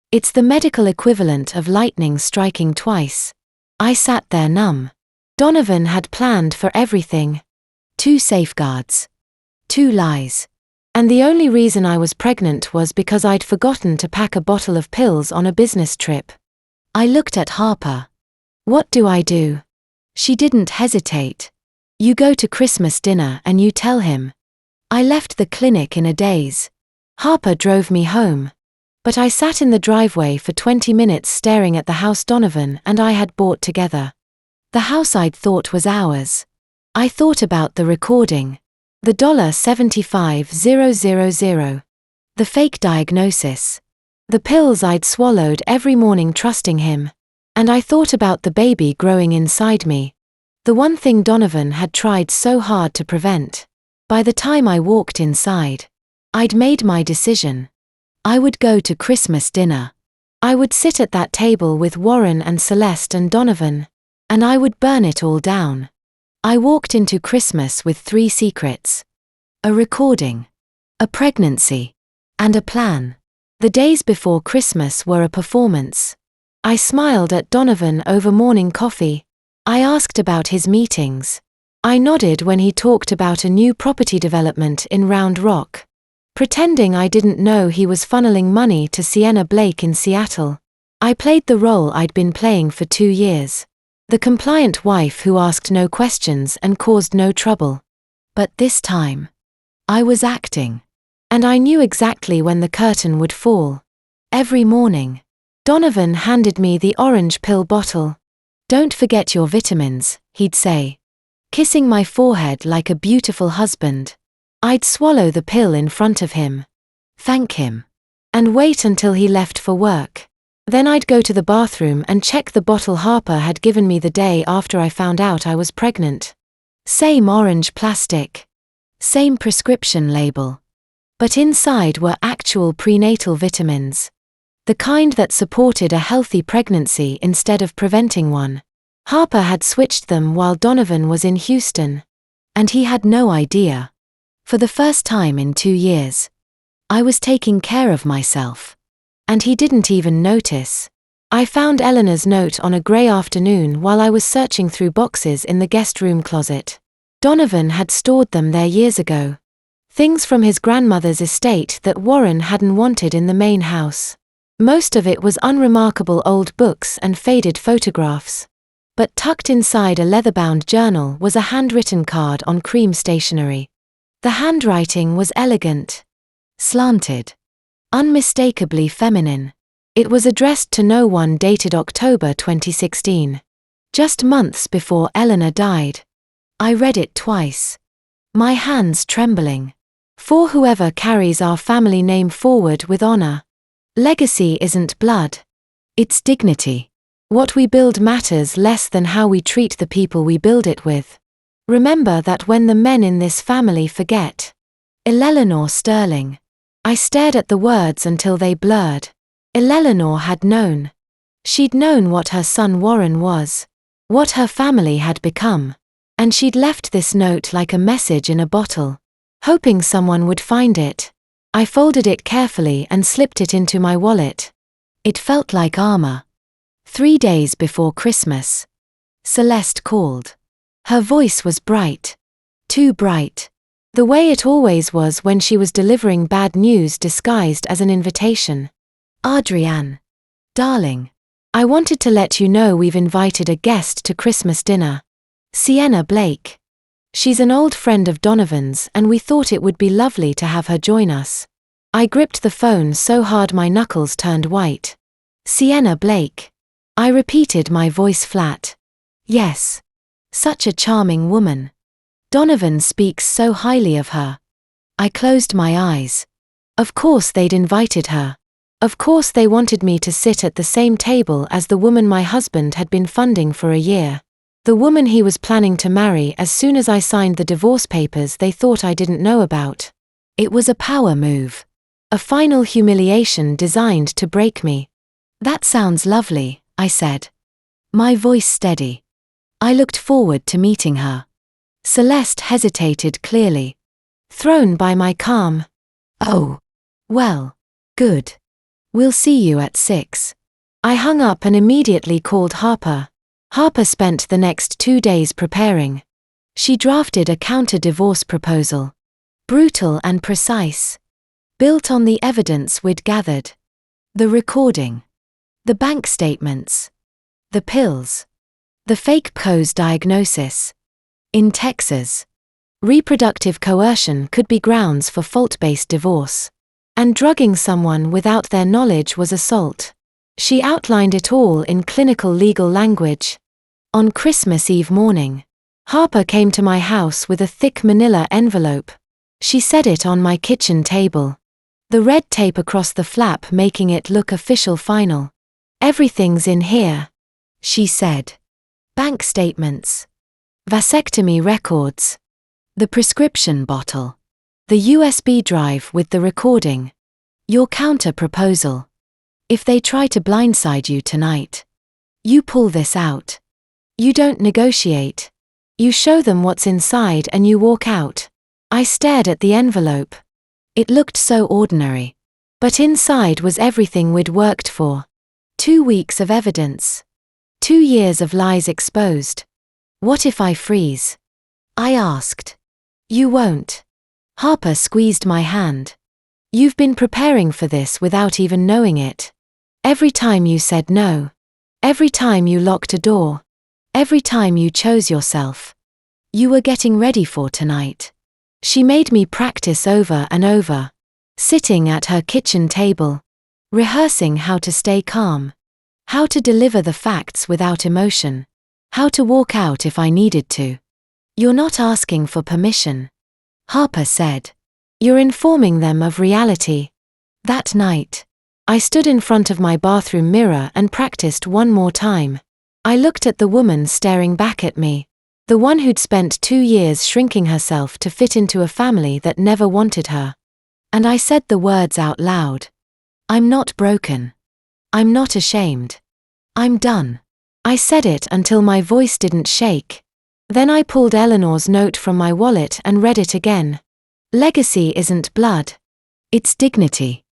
It's the medical equivalent of lightning striking twice. I sat there numb. Donovan had planned for everything. 2 safeguards. 2 lies. And the only reason I was pregnant was because I'd forgotten to pack a bottle of pills on a business trip. I looked at Harper. What do I do? She didn't hesitate. You go to Christmas dinner and you tell him. I left the clinic in a daze. Harper drove me home. But I sat in the driveway for 20 minutes staring at the house Donovan and I had bought together. The house I'd thought was ours. I thought about the recording. The $75,000. The fake diagnosis. The pills I'd swallowed every morning trusting him. And I thought about the baby growing inside me. The one thing Donovan had tried so hard to prevent. By the time I walked inside, I'd made my decision. I would go to Christmas dinner. I would sit at that table with Warren and Celeste and Donovan. And I would burn it all down. I walked into Christmas with 3 secrets. A recording. A pregnancy. And a plan. The days before Christmas were a performance. I smiled at Donovan over morning coffee. I asked about his meetings. I nodded when he talked about a new property development in Round Rock. Pretending I didn't know he was funneling money to Sienna Blake in Seattle. I played the role I'd been playing for 2 years. The compliant wife who asked no questions and caused no trouble. But this time, I was acting. And I knew exactly when the curtain would fall. Every morning, Donovan handed me the orange pill bottle. Don't forget your vitamins, he'd say. Kissing my forehead like a beautiful husband. I'd swallow the pill in front of him. Thank him. And wait until he left for work. Then I'd go to the bathroom and check the bottle Harper had given me the day after I found out I was pregnant. Same orange plastic. Same prescription label. But inside were actual prenatal vitamins. The kind that supported a healthy pregnancy instead of preventing one. Harper had switched them while Donovan was in Houston. And he had no idea. For the first time in 2 years, I was taking care of myself. And he didn't even notice. I found Eleanor's note on a grey afternoon while I was searching through boxes in the guest room closet. Donovan had stored them there years ago. Things from his grandmother's estate that Warren hadn't wanted in the main house. Most of it was unremarkable old books and faded photographs. But tucked inside a leather-bound journal was a handwritten card on cream stationery. The handwriting was elegant. Slanted. Unmistakably feminine. It was addressed to no one, dated October 2016. Just months before Eleanor died. I read it twice. My hands trembling. For whoever carries our family name forward with honor. Legacy isn't blood. It's dignity. What we build matters less than how we treat the people we build it with. Remember that when the men in this family forget. Eleanor Sterling. I stared at the words until they blurred. Eleanor had known. She'd known what her son Warren was. What her family had become. And she'd left this note like a message in a bottle. Hoping someone would find it. I folded it carefully and slipped it into my wallet. It felt like armor. 3 days before Christmas. Celeste called. Her voice was bright. Too bright. The way it always was when she was delivering bad news disguised as an invitation. Adrienne. Darling. I wanted to let you know we've invited a guest to Christmas dinner. Sienna Blake. She's an old friend of Donovan's and we thought it would be lovely to have her join us. I gripped the phone so hard my knuckles turned white. Sienna Blake. I repeated, my voice flat. Yes. Such a charming woman. Donovan speaks so highly of her. I closed my eyes. Of course they'd invited her. Of course they wanted me to sit at the same table as the woman my husband had been funding for a year. The woman he was planning to marry as soon as I signed the divorce papers they thought I didn't know about. It was a power move. A final humiliation designed to break me. That sounds lovely, I said. My voice steady. I looked forward to meeting her. Celeste hesitated clearly. Thrown by my calm. Oh. Well. Good. We'll see you at 6. I hung up and immediately called Harper. Harper spent the next 2 days preparing. She drafted a counter-divorce proposal. Brutal and precise. Built on the evidence we'd gathered. The recording. The bank statements. The pills. The fake PCOS diagnosis. In Texas, reproductive coercion could be grounds for fault-based divorce. And drugging someone without their knowledge was assault. She outlined it all in clinical legal language. On Christmas Eve morning, Harper came to my house with a thick manila envelope. She set it on my kitchen table. The red tape across the flap making it look official final. Everything's in here, she said. Bank statements. Vasectomy records. The prescription bottle. The USB drive with the recording. Your counter proposal. If they try to blindside you tonight, you pull this out. You don't negotiate. You show them what's inside and you walk out. I stared at the envelope. It looked so ordinary. But inside was everything we'd worked for. 2 weeks of evidence. 2 years of lies exposed. What if I freeze? I asked. You won't. Harper squeezed my hand. You've been preparing for this without even knowing it. Every time you said no. Every time you locked a door. Every time you chose yourself. You were getting ready for tonight. She made me practice over and over. Sitting at her kitchen table. Rehearsing how to stay calm. How to deliver the facts without emotion. How to walk out if I needed to. You're not asking for permission, Harper said. You're informing them of reality. That night, I stood in front of my bathroom mirror and practiced one more time. I looked at the woman staring back at me. The one who'd spent 2 years shrinking herself to fit into a family that never wanted her. And I said the words out loud. I'm not broken. I'm not ashamed. I'm done. I said it until my voice didn't shake. Then I pulled Eleanor's note from my wallet and read it again. Legacy isn't blood. It's dignity.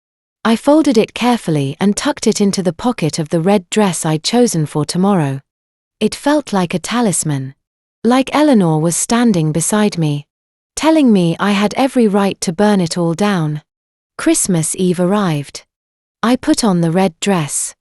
I folded it carefully and tucked it into the pocket of the red dress I'd chosen for tomorrow. It felt like a talisman. Like Eleanor was standing beside me, telling me I had every right to burn it all down. Christmas Eve arrived. I put on the red dress,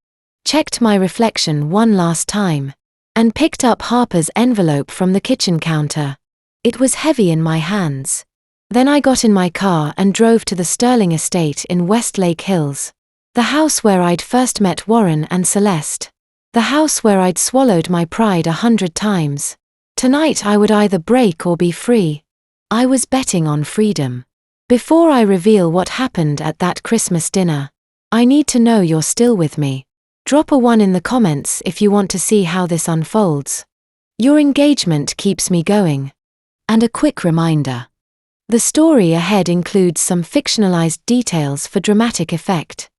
checked my reflection one last time, and picked up Harper's envelope from the kitchen counter. It was heavy in my hands. Then I got in my car and drove to the Sterling estate in Westlake Hills. The house where I'd first met Warren and Celeste. The house where I'd swallowed my pride 100 times. Tonight I would either break or be free. I was betting on freedom. Before I reveal what happened at that Christmas dinner, I need to know you're still with me. Drop a 1 in the comments if you want to see how this unfolds. Your engagement keeps me going. And a quick reminder. The story ahead includes some fictionalized details for dramatic effect.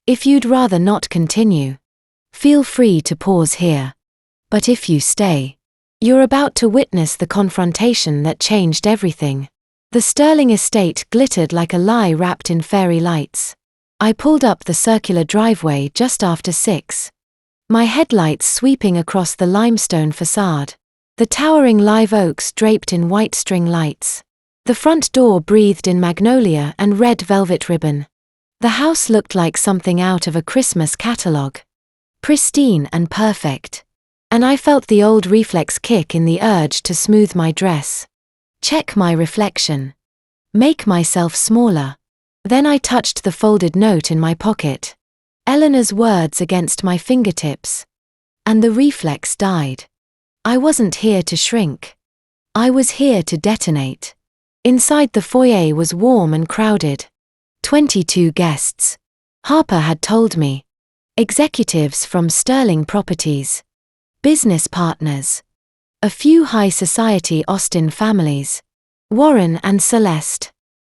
If you'd rather not continue, feel free to pause here. But if you stay, you're about to witness the confrontation that changed everything. The Sterling estate glittered like a lie wrapped in fairy lights. I pulled up the circular driveway just after 6. My headlights sweeping across the limestone facade. The towering live oaks draped in white string lights. The front door breathed in magnolia and red velvet ribbon. The house looked like something out of a Christmas catalogue. pristine and perfect. And I felt the old reflex kick in the urge to smooth my dress. Check my reflection. Make myself smaller. Then I touched the folded note in my pocket. Eleanor's words against my fingertips. And the reflex died. I wasn't here to shrink. I was here to detonate. Inside the foyer was warm and crowded. 22 guests. Harper had told me. Executives from Sterling Properties. Business partners. A few high society Austin families. Warren and Celeste.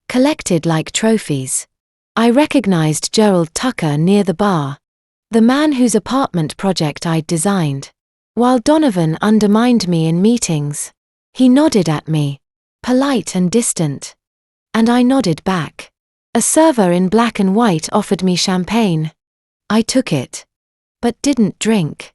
Collected like trophies. I recognized Gerald Tucker near the bar. The man whose apartment project I'd designed. While Donovan undermined me in meetings. He nodded at me. Polite and distant. And I nodded back. A server in black and white offered me champagne. I took it. But didn't drink.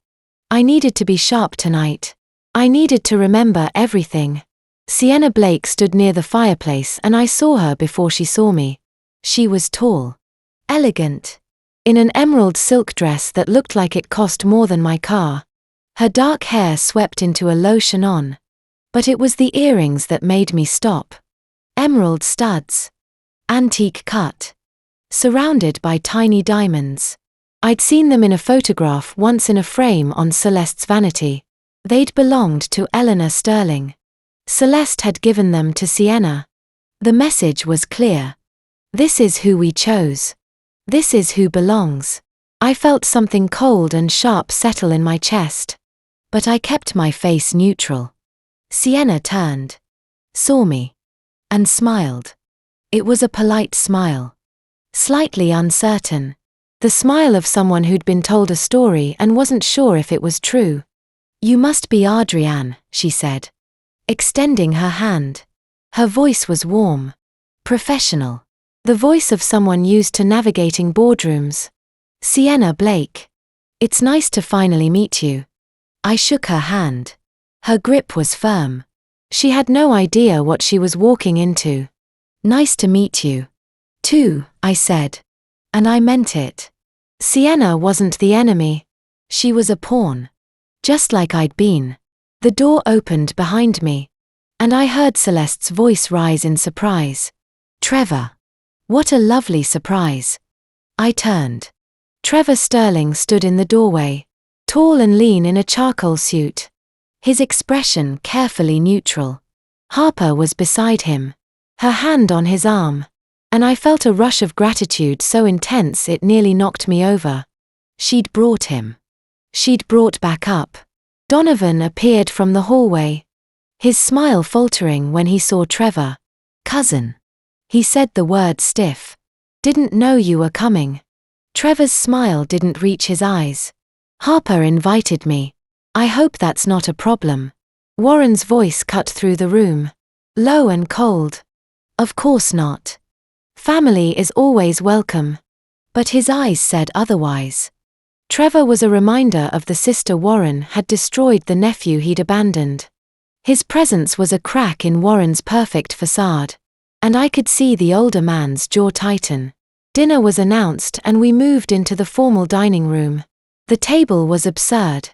I needed to be sharp tonight. I needed to remember everything. Sienna Blake stood near the fireplace and I saw her before she saw me. She was tall. Elegant. In an emerald silk dress that looked like it cost more than my car. Her dark hair swept into a low chignon. But it was the earrings that made me stop. Emerald studs. Antique cut. Surrounded by tiny diamonds. I'd seen them in a photograph once in a frame on Celeste's vanity. They'd belonged to Eleanor Sterling. Celeste had given them to Sienna. The message was clear. This is who we chose. This is who belongs. I felt something cold and sharp settle in my chest. But I kept my face neutral. Sienna turned. Saw me. And smiled. It was a polite smile. Slightly uncertain. The smile of someone who'd been told a story and wasn't sure if it was true. You must be Adrienne, she said. Extending her hand. Her voice was warm. Professional. The voice of someone used to navigating boardrooms. Sienna Blake. It's nice to finally meet you. I shook her hand. Her grip was firm. She had no idea what she was walking into. Nice to meet you. Too, I said. And I meant it. Sienna wasn't the enemy. She was a pawn. Just like I'd been. The door opened behind me. And I heard Celeste's voice rise in surprise. Trevor. What a lovely surprise. I turned. Trevor Sterling stood in the doorway. Tall and lean in a charcoal suit. His expression carefully neutral. Harper was beside him. Her hand on his arm. And I felt a rush of gratitude so intense it nearly knocked me over. She'd brought him. She'd brought back up. Donovan appeared from the hallway. His smile faltering when he saw Trevor. Cousin. He said the word stiff. Didn't know you were coming. Trevor's smile didn't reach his eyes. Harper invited me. I hope that's not a problem. Warren's voice cut through the room. Low and cold. Of course not. Family is always welcome. But his eyes said otherwise. Trevor was a reminder of the sister Warren had destroyed the nephew he'd abandoned. His presence was a crack in Warren's perfect facade. And I could see the older man's jaw tighten. Dinner was announced and we moved into the formal dining room. The table was absurd.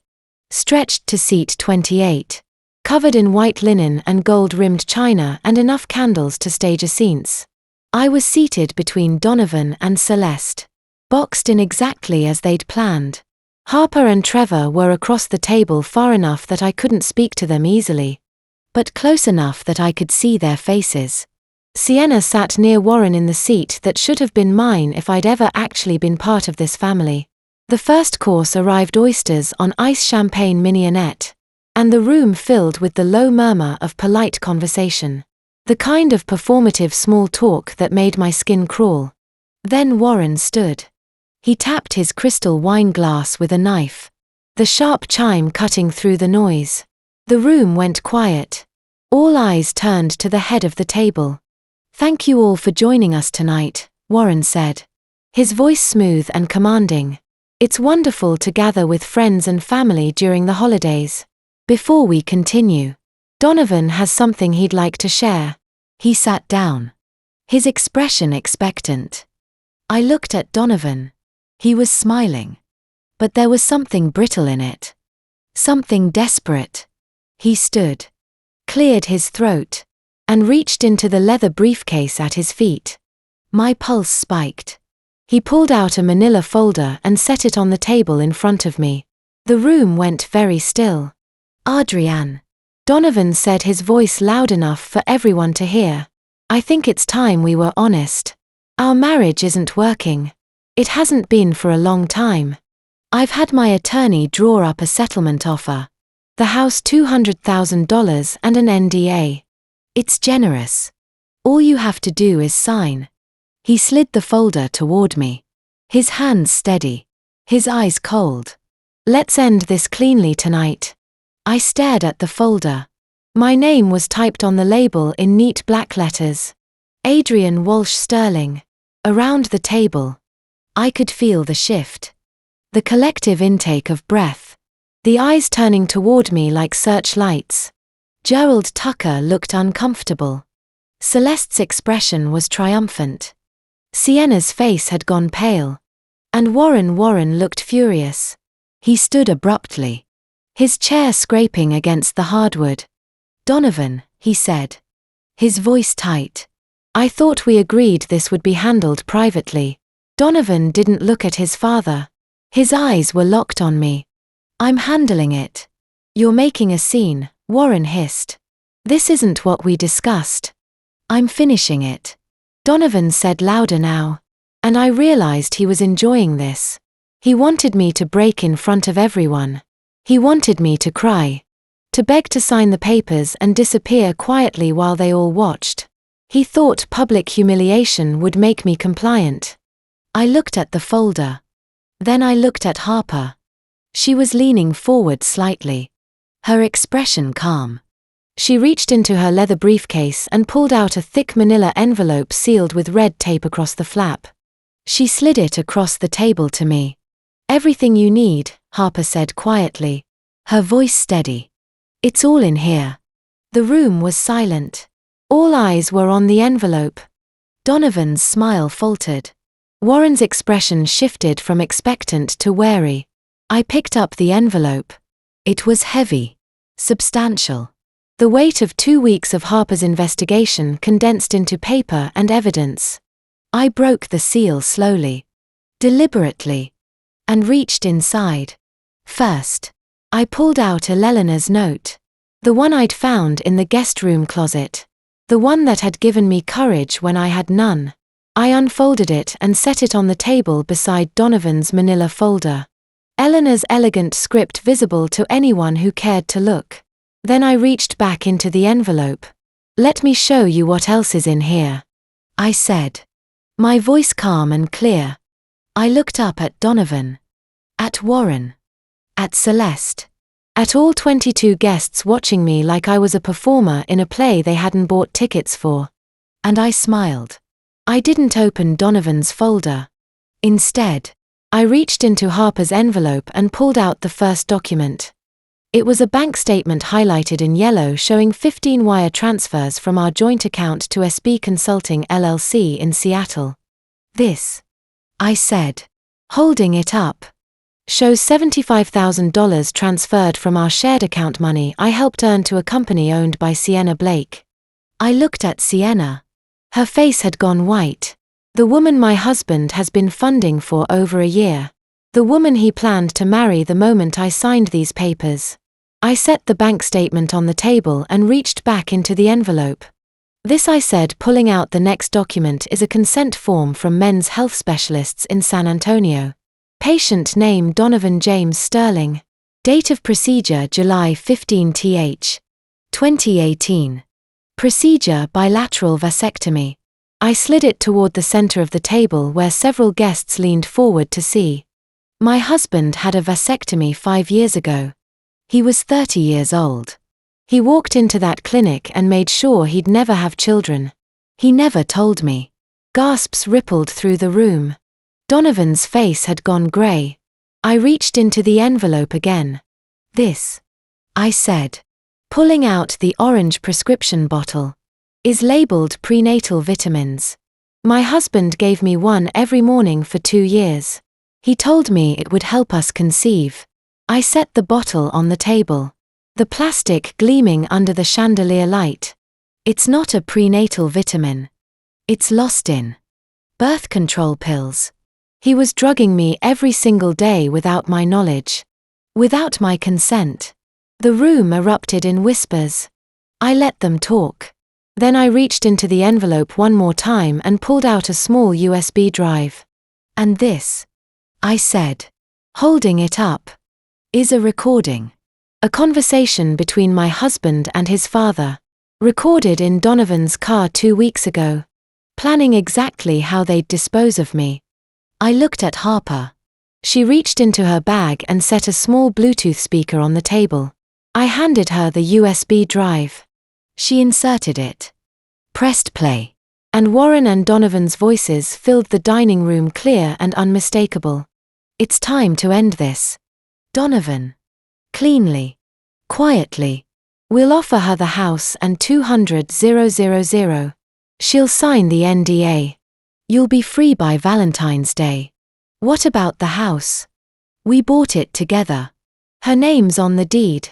Stretched to seat 28. Covered in white linen and gold-rimmed china and enough candles to stage a scene. I was seated between Donovan and Celeste. Boxed in exactly as they'd planned. Harper and Trevor were across the table far enough that I couldn't speak to them easily. But close enough that I could see their faces. Sienna sat near Warren in the seat that should have been mine if I'd ever actually been part of this family. The first course arrived oysters on ice champagne mignonette. And the room filled with the low murmur of polite conversation. The kind of performative small talk that made my skin crawl. Then Warren stood. He tapped his crystal wine glass with a knife. The sharp chime cutting through the noise. The room went quiet. All eyes turned to the head of the table. Thank you all for joining us tonight, Warren said. His voice smooth and commanding. It's wonderful to gather with friends and family during the holidays. Before we continue, Donovan has something he'd like to share. He sat down. His expression expectant. I looked at Donovan. He was smiling. but there was something brittle in it. Something desperate. He stood, cleared his throat, and reached into the leather briefcase at his feet. My pulse spiked. He pulled out a manila folder and set it on the table in front of me. The room went very still. "Adrienne," Donovan said, his voice loud enough for everyone to hear. "I think it's time we were honest. Our marriage isn't working. It hasn't been for a long time. I've had my attorney draw up a settlement offer. The house $200,000 and an NDA. It's generous. All you have to do is sign." He slid the folder toward me. His hands steady. His eyes cold. "Let's end this cleanly tonight." I stared at the folder. My name was typed on the label in neat black letters. Adrienne Walsh Sterling. Around the table, I could feel the shift. The collective intake of breath. The eyes turning toward me like searchlights. Gerald Tucker looked uncomfortable. Celeste's expression was triumphant. Sienna's face had gone pale. And Warren looked furious. He stood abruptly, his chair scraping against the hardwood. "Donovan," he said, his voice tight. "I thought we agreed this would be handled privately." Donovan didn't look at his father. His eyes were locked on me. "I'm handling it." "You're making a scene," Warren hissed. "This isn't what we discussed." "I'm finishing it," Donovan said louder now. And I realized he was enjoying this. He wanted me to break in front of everyone. He wanted me to cry. To beg to sign the papers and disappear quietly while they all watched. He thought public humiliation would make me compliant. I looked at the folder. Then I looked at Harper. She was leaning forward slightly. Her expression calm. She reached into her leather briefcase and pulled out a thick manila envelope sealed with red tape across the flap. She slid it across the table to me. "Everything you need," Harper said quietly, her voice steady. "It's all in here." The room was silent. All eyes were on the envelope. Donovan's smile faltered. Warren's expression shifted from expectant to wary. I picked up the envelope. It was heavy, substantial. The weight of 2 weeks of Harper's investigation condensed into paper and evidence. I broke the seal slowly, deliberately, and reached inside. First, I pulled out Elena's note. The one I'd found in the guest room closet. The one that had given me courage when I had none. I unfolded it and set it on the table beside Donovan's manila folder. Eleanor's elegant script visible to anyone who cared to look. Then I reached back into the envelope. "Let me show you what else is in here," I said, my voice calm and clear. I looked up at Donovan, at Warren, at Celeste, at all 22 guests watching me like I was a performer in a play they hadn't bought tickets for. And I smiled. I didn't open Donovan's folder. Instead, I reached into Harper's envelope and pulled out the first document. It was a bank statement highlighted in yellow showing 15 wire transfers from our joint account to SB Consulting LLC in Seattle. "This," I said, holding it up, "shows $75,000 transferred from our shared account money I helped earn to a company owned by Sienna Blake." I looked at Sienna. Her face had gone white. The woman my husband has been funding for over a year. The woman he planned to marry the moment I signed these papers. I set the bank statement on the table and reached back into the envelope. "This," I said, pulling out the next document, "is a consent form from men's health specialists in San Antonio. Patient name Donovan James Sterling. Date of procedure July 15th, 2018. Procedure bilateral vasectomy." I slid it toward the center of the table where several guests leaned forward to see. My husband had a vasectomy 5 years ago. He was 30 years old. He walked into that clinic and made sure he'd never have children. He never told me. Gasps rippled through the room. Donovan's face had gone gray. I reached into the envelope again. "This," I said, pulling out the orange prescription bottle, "is labeled prenatal vitamins. My husband gave me one every morning for 2 years. He told me it would help us conceive. I set the bottle on the table. The plastic gleaming under the chandelier light. It's not a prenatal vitamin. It's lost in birth control pills. He was drugging me every single day without my knowledge. Without my consent. The room erupted in whispers. I let them talk. Then I reached into the envelope one more time and pulled out a small USB drive. And this, I said, holding it up, is a recording. A conversation between my husband and his father, recorded in Donovan's car 2 weeks ago, planning exactly how they'd dispose of me. I looked at Harper. She reached into her bag and set a small Bluetooth speaker on the table. I handed her the USB drive. She inserted it, pressed play, and Warren and Donovan's voices filled the dining room clear and unmistakable. It's time to end this. Donovan. Cleanly. Quietly. We'll offer her the house and 200,000. She'll sign the NDA. You'll be free by Valentine's Day. What about the house? We bought it together. Her name's on the deed.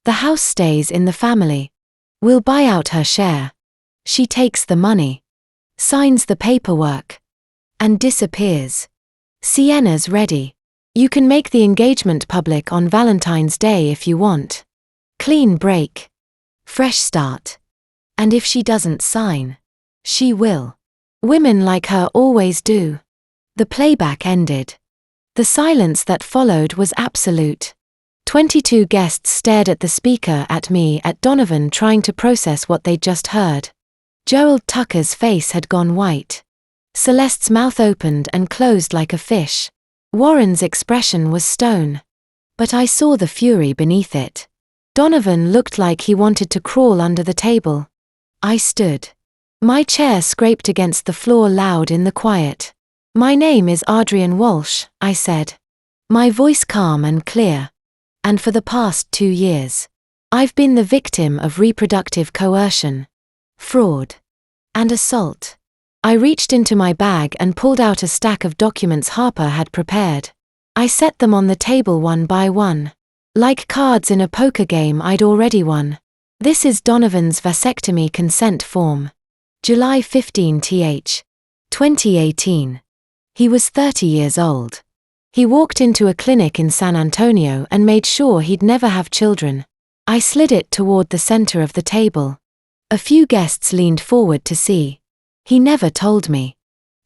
The house stays in the family. We'll buy out her share. She takes the money, signs the paperwork, and disappears. Sienna's ready. You can make the engagement public on Valentine's Day if you want. Clean break. Fresh start. And if she doesn't sign, she will. Women like her always do. The playback ended. The silence that followed was absolute. 22 guests stared at the speaker, at me, at Donovan, trying to process what they'd just heard. Gerald Tucker's face had gone white. Celeste's mouth opened and closed like a fish. Warren's expression was stone. But I saw the fury beneath it. Donovan looked like he wanted to crawl under the table. I stood. My chair scraped against the floor loud in the quiet. My name is Adrian Walsh, I said. My voice calm and clear. And for the past 2 years, I've been the victim of reproductive coercion, fraud, and assault. I reached into my bag and pulled out a stack of documents Harper had prepared. I set them on the table one by one. Like cards in a poker game I'd already won. This is Donovan's vasectomy consent form. July 15, 2018. He was 30 years old. He walked into a clinic in San Antonio and made sure he'd never have children. I slid it toward the center of the table. A few guests leaned forward to see. He never told me.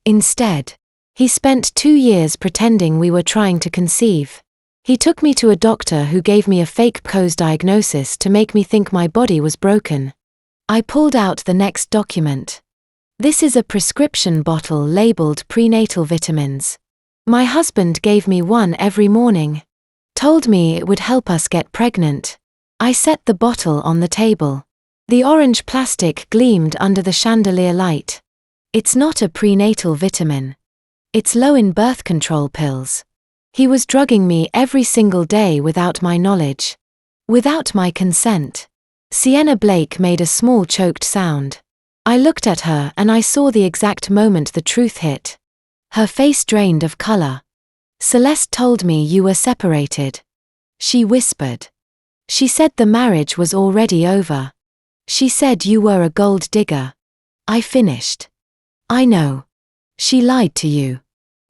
Instead, he spent 2 years pretending we were trying to conceive. He took me to a doctor who gave me a fake PCOS diagnosis to make me think my body was broken. I pulled out the next document. This is a prescription bottle labeled prenatal vitamins. My husband gave me one every morning. Told me it would help us get pregnant. I set the bottle on the table. The orange plastic gleamed under the chandelier light. It's not a prenatal vitamin. It's low in birth control pills. He was drugging me every single day without my knowledge. Without my consent. Sienna Blake made a small choked sound. I looked at her and I saw the exact moment the truth hit. Her face drained of color. Celeste told me you were separated. She whispered. She said the marriage was already over. She said you were a gold digger. I finished. I know. She lied to you.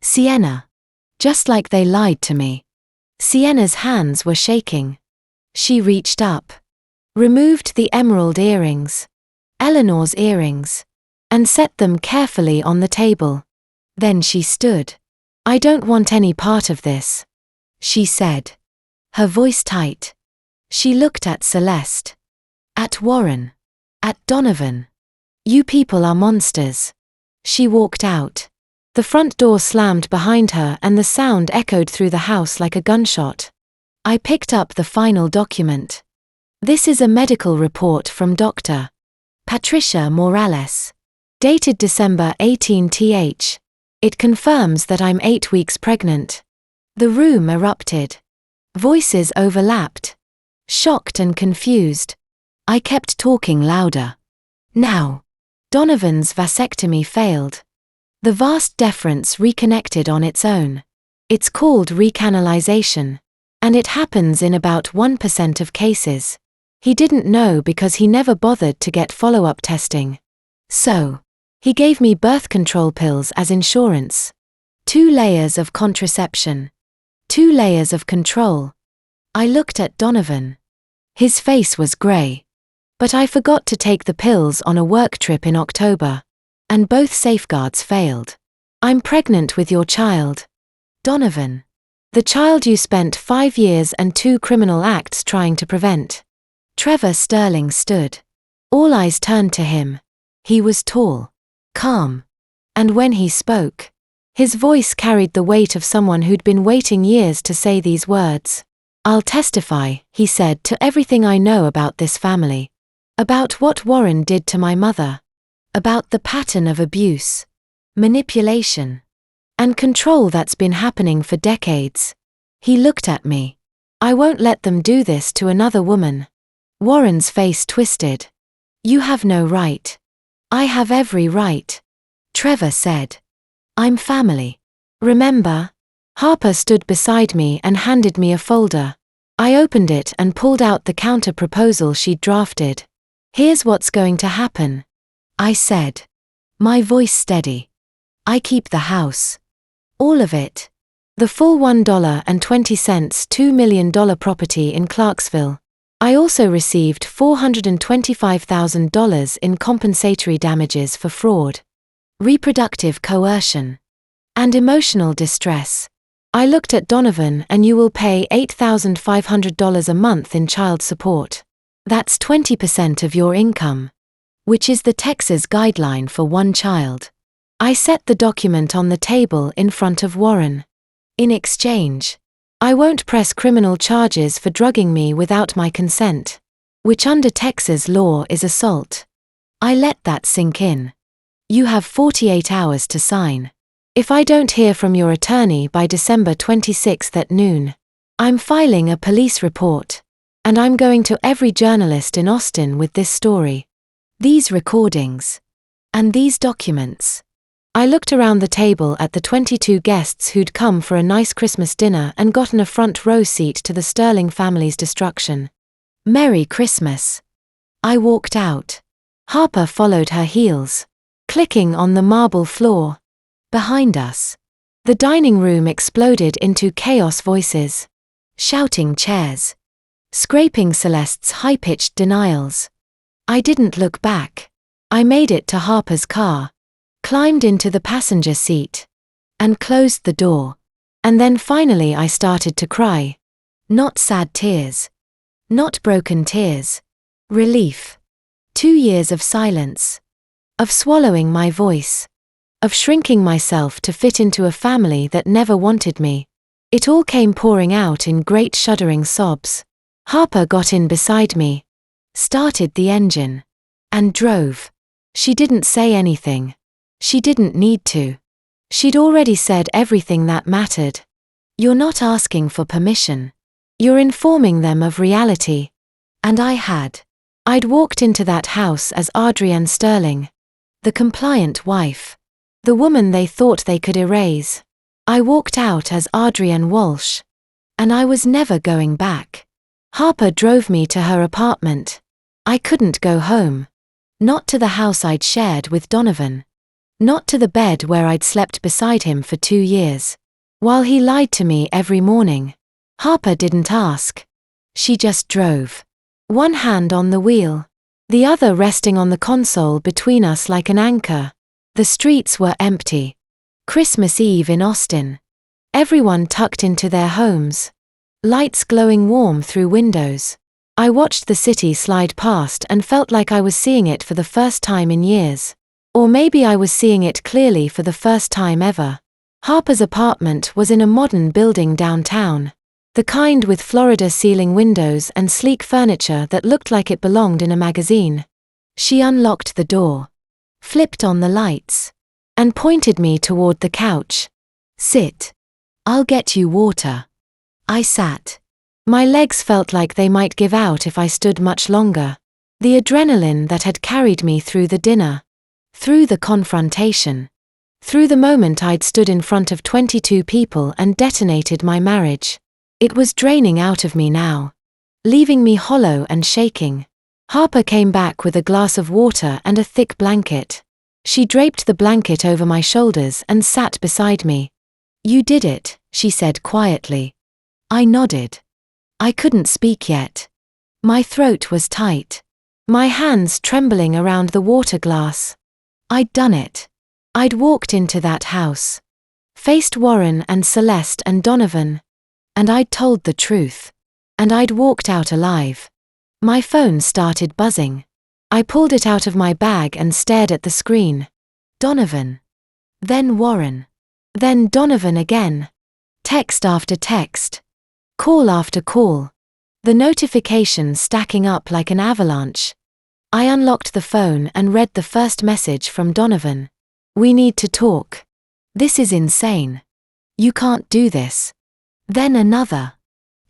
Sienna. Just like they lied to me. Sienna's hands were shaking. She reached up. Removed the emerald earrings. Eleanor's earrings. And set them carefully on the table. Then she stood. I don't want any part of this, she said. Her voice tight. She looked at Celeste. At Warren. At Donovan. You people are monsters. She walked out. The front door slammed behind her and the sound echoed through the house like a gunshot. I picked up the final document. This is a medical report from Dr. Patricia Morales. Dated December 18, It confirms that I'm 8 weeks pregnant. The room erupted. Voices overlapped. Shocked and confused. I kept talking louder. Now. Donovan's vasectomy failed. The vast deference reconnected on its own. It's called recanalization. And it happens in about 1% of cases. He didn't know because he never bothered to get follow-up testing. So, he gave me birth control pills as insurance. 2 layers of contraception. 2 layers of control. I looked at Donovan. His face was grey. But I forgot to take the pills on a work trip in October. And both safeguards failed. I'm pregnant with your child. Donovan. The child you spent 5 years and 2 criminal acts trying to prevent. Trevor Sterling stood. All eyes turned to him. He was tall, calm. And when he spoke, his voice carried the weight of someone who'd been waiting years to say these words. I'll testify, he said, to everything I know about this family. About what Warren did to my mother. About the pattern of abuse, manipulation, and control that's been happening for decades. He looked at me. I won't let them do this to another woman. Warren's face twisted. You have no right. I have every right. Trevor said. I'm family. Remember? Harper stood beside me and handed me a folder. I opened it and pulled out the counter-proposal she'd drafted. Here's what's going to happen, I said. My voice steady. I keep the house. All of it. The full $1.20 $2 million property in Clarksville. I also received $425,000 in compensatory damages for fraud, reproductive coercion, and emotional distress. I looked at Donovan. And you will pay $8,500 a month in child support. That's 20% of your income, which is the Texas guideline for one child. I set the document on the table in front of Warren. In exchange, I won't press criminal charges for drugging me without my consent, which under Texas law is assault. I let that sink in. You have 48 hours to sign. If I don't hear from your attorney by December 26th at noon, I'm filing a police report, and I'm going to every journalist in Austin with this story. These recordings. And these documents. I looked around the table at the 22 guests who'd come for a nice Christmas dinner and gotten a front row seat to the Sterling family's destruction. Merry Christmas. I walked out. Harper followed her heels, clicking on the marble floor. Behind us, the dining room exploded into chaos voices, shouting chairs, scraping Celeste's high-pitched denials. I didn't look back. I made it to Harper's car, climbed into the passenger seat, and closed the door. And then finally I started to cry. Not sad tears. Not broken tears. Relief. 2 years of silence. Of swallowing my voice. Of shrinking myself to fit into a family that never wanted me. It all came pouring out in great shuddering sobs. Harper got in beside me, started the engine, and drove. She didn't say anything. She didn't need to. She'd already said everything that mattered. You're not asking for permission. You're informing them of reality. And I had. I'd walked into that house as Adrienne Sterling, the compliant wife, the woman they thought they could erase. I walked out as Adrienne Walsh. And I was never going back. Harper drove me to her apartment. I couldn't go home. Not to the house I'd shared with Donovan. Not to the bed where I'd slept beside him for 2 years. While he lied to me every morning. Harper didn't ask. She just drove. One hand on the wheel, the other resting on the console between us like an anchor. The streets were empty. Christmas Eve in Austin. Everyone tucked into their homes. Lights glowing warm through windows. I watched the city slide past and felt like I was seeing it for the first time in years. Or maybe I was seeing it clearly for the first time ever. Harper's apartment was in a modern building downtown. The kind with Florida ceiling windows and sleek furniture that looked like it belonged in a magazine. She unlocked the door, flipped on the lights, and pointed me toward the couch. Sit. I'll get you water. I sat. My legs felt like they might give out if I stood much longer. The adrenaline that had carried me through the dinner, through the confrontation, Through the moment I'd stood in front of 22 people and detonated my marriage. It was draining out of me now, leaving me hollow and shaking. Harper came back with a glass of water and a thick blanket. She draped the blanket over my shoulders and sat beside me. "You did it," she said quietly. I nodded. I couldn't speak yet. My throat was tight. My hands trembling around the water glass. I'd done it. I'd walked into that house, faced Warren and Celeste and Donovan, and I'd told the truth. And I'd walked out alive. My phone started buzzing. I pulled it out of my bag and stared at the screen. Donovan. Then Warren. Then Donovan again. Text after text. Call after call. The notifications stacking up like an avalanche. I unlocked the phone and read the first message from Donovan. "We need to talk. This is insane. You can't do this." Then another.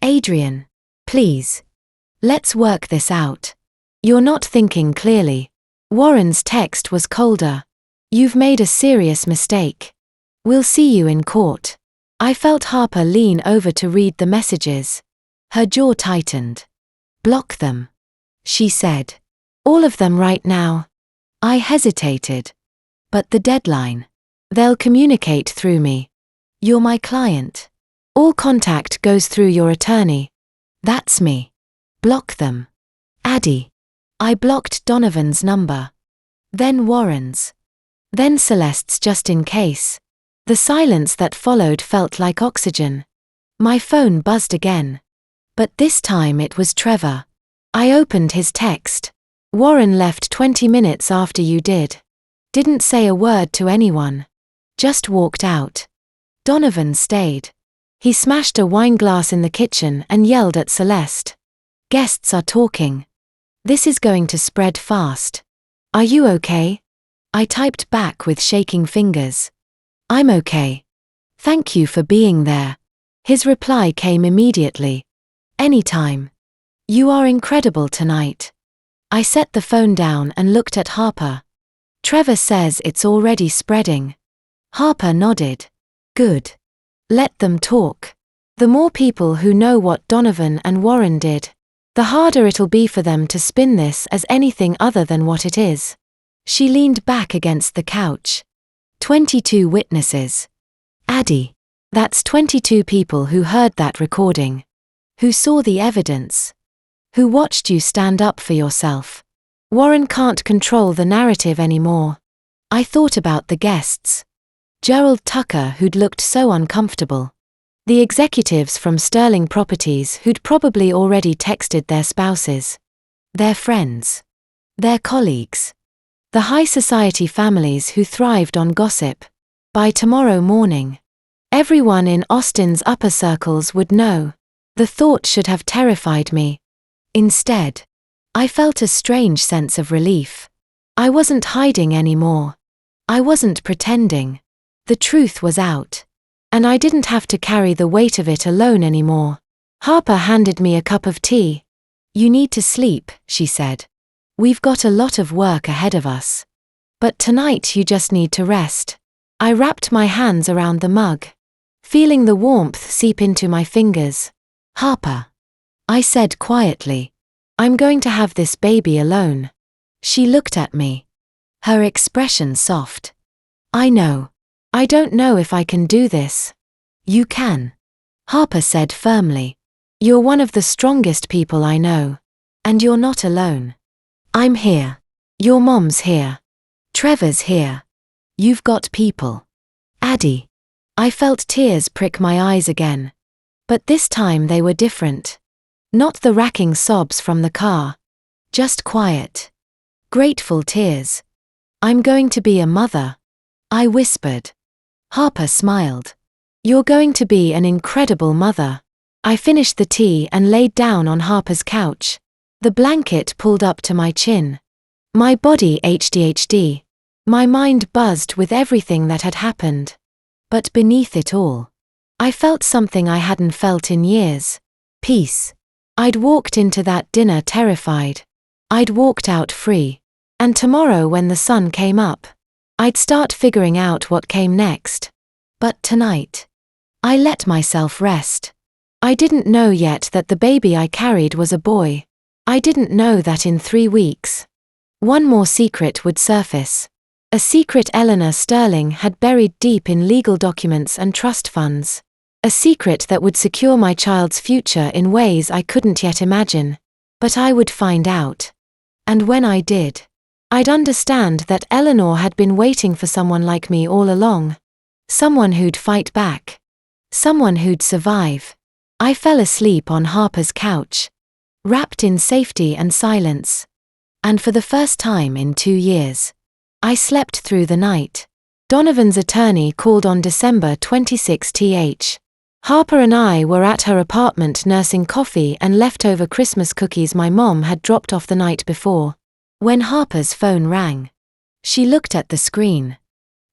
"Adrian, please. Let's work this out. You're not thinking clearly." Warren's text was colder. "You've made a serious mistake. We'll see you in court." I felt Harper lean over to read the messages. Her jaw tightened. "Block them," she said. "All of them right now." I hesitated. "But the deadline. They'll communicate through me. You're my client. All contact goes through your attorney." "That's me." "Block them." "Addie." I blocked Donovan's number. Then Warren's. Then Celeste's just in case. The silence that followed felt like oxygen. My phone buzzed again. But this time it was Trevor. I opened his text. "Warren left 20 minutes after you did. Didn't say a word to anyone. Just walked out." Donovan stayed. He smashed a wine glass in the kitchen and yelled at Celeste. "Guests are talking. This is going to spread fast. Are you okay?" I typed back with shaking fingers. "I'm okay. Thank you for being there." His reply came immediately. "Anytime. You are incredible tonight." I set the phone down and looked at Harper. "Trevor says it's already spreading." Harper nodded. "Good. Let them talk. The more people who know what Donovan and Warren did, the harder it'll be for them to spin this as anything other than what it is." She leaned back against the couch. 22 witnesses. Addie. That's 22 people who heard that recording. Who saw the evidence. Who watched you stand up for yourself. Warren can't control the narrative anymore. I thought about the guests. Gerald Tucker, who'd looked so uncomfortable. The executives from Sterling Properties who'd probably already texted their spouses. Their friends. Their colleagues. The high society families who thrived on gossip. By tomorrow morning, everyone in Austin's upper circles would know. The thought should have terrified me. Instead, I felt a strange sense of relief. I wasn't hiding anymore. I wasn't pretending. The truth was out. And I didn't have to carry the weight of it alone anymore. Harper handed me a cup of tea. "You need to sleep," she said. "We've got a lot of work ahead of us. But tonight you just need to rest." I wrapped my hands around the mug, feeling the warmth seep into my fingers. "Harper," I said quietly, "I'm going to have this baby alone." She looked at me. Her expression soft. "I know. I don't know if I can do this." "You can," Harper said firmly. "You're one of the strongest people I know. And you're not alone. I'm here. Your mom's here. Trevor's here. You've got people." "Addie." I felt tears prick my eyes again. But this time they were different. Not the racking sobs from the car. Just quiet. Grateful tears. "I'm going to be a mother," I whispered. Harper smiled. "You're going to be an incredible mother." I finished the tea and laid down on Harper's couch. The blanket pulled up to my chin. My body ADHD. My mind buzzed with everything that had happened. But beneath it all, I felt something I hadn't felt in years. Peace. I'd walked into that dinner terrified. I'd walked out free. And tomorrow when the sun came up, I'd start figuring out what came next. But tonight, I let myself rest. I didn't know yet that the baby I carried was a boy. I didn't know that in 3 weeks, one more secret would surface. A secret Eleanor Sterling had buried deep in legal documents and trust funds. A secret that would secure my child's future in ways I couldn't yet imagine. But I would find out. And when I did, I'd understand that Eleanor had been waiting for someone like me all along. Someone who'd fight back. Someone who'd survive. I fell asleep on Harper's couch, wrapped in safety and silence. And for the first time in 2 years, I slept through the night. Donovan's attorney called on December 26th. Harper and I were at her apartment nursing coffee and leftover Christmas cookies my mom had dropped off the night before. When Harper's phone rang, she looked at the screen,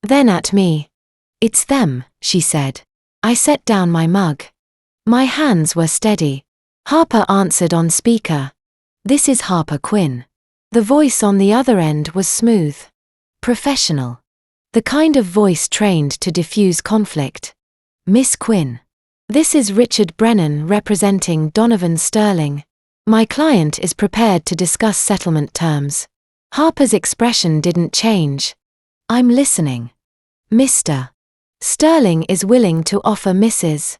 then at me. "It's them," she said. I set down my mug. My hands were steady. Harper answered on speaker. "This is Harper Quinn." The voice on the other end was smooth. Professional. The kind of voice trained to diffuse conflict. "Miss Quinn. This is Richard Brennan representing Donovan Sterling. My client is prepared to discuss settlement terms." Harper's expression didn't change. "I'm listening. Mr. Sterling is willing to offer Mrs.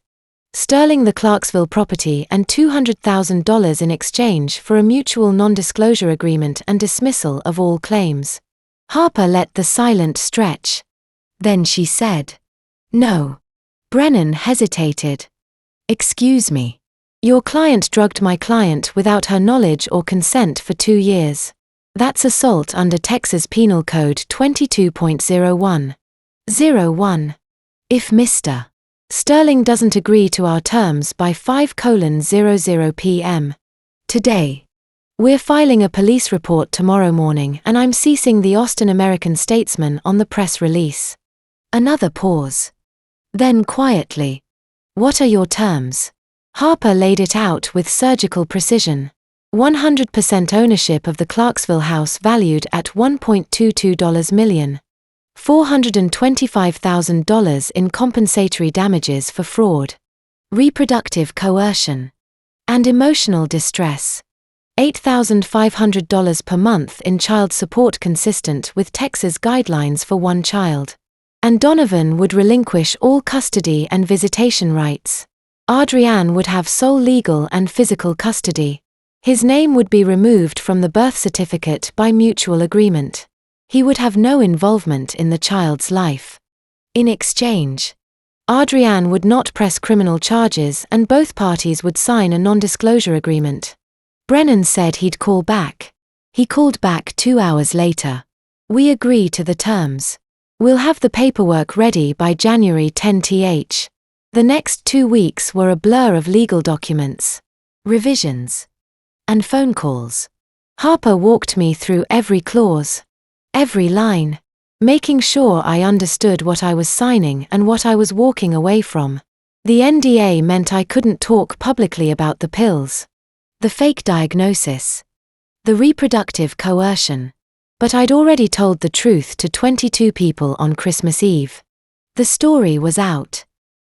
Sterling the Clarksville property and $200,000 in exchange for a mutual non-disclosure agreement and dismissal of all claims." Harper let the silence stretch. Then she said, "No." Brennan hesitated. "Excuse me. Your client drugged my client without her knowledge or consent for 2 years. That's assault under Texas Penal Code 22.01. 01. If Mr. Sterling doesn't agree to our terms by 5:00 p.m. today, we're filing a police report tomorrow morning and I'm ceasing the Austin American-Statesman on the press release." Another pause. Then quietly, "What are your terms?" Harper laid it out with surgical precision. 100% ownership of the Clarksville house valued at $1.22 million. $425,000 in compensatory damages for fraud, reproductive coercion, and emotional distress. $8,500 per month in child support consistent with Texas guidelines for 1 child. And Donovan would relinquish all custody and visitation rights. Adrienne would have sole legal and physical custody. His name would be removed from the birth certificate by mutual agreement. He would have no involvement in the child's life. In exchange, Adrienne would not press criminal charges and both parties would sign a non-disclosure agreement. Brennan said he'd call back. He called back 2 hours later. "We agree to the terms. We'll have the paperwork ready by January 10th. The next 2 weeks were a blur of legal documents, revisions, and phone calls. Harper walked me through every clause, every line, making sure I understood what I was signing and what I was walking away from. The NDA meant I couldn't talk publicly about the pills, the fake diagnosis, the reproductive coercion. But I'd already told the truth to 22 people on Christmas Eve. The story was out.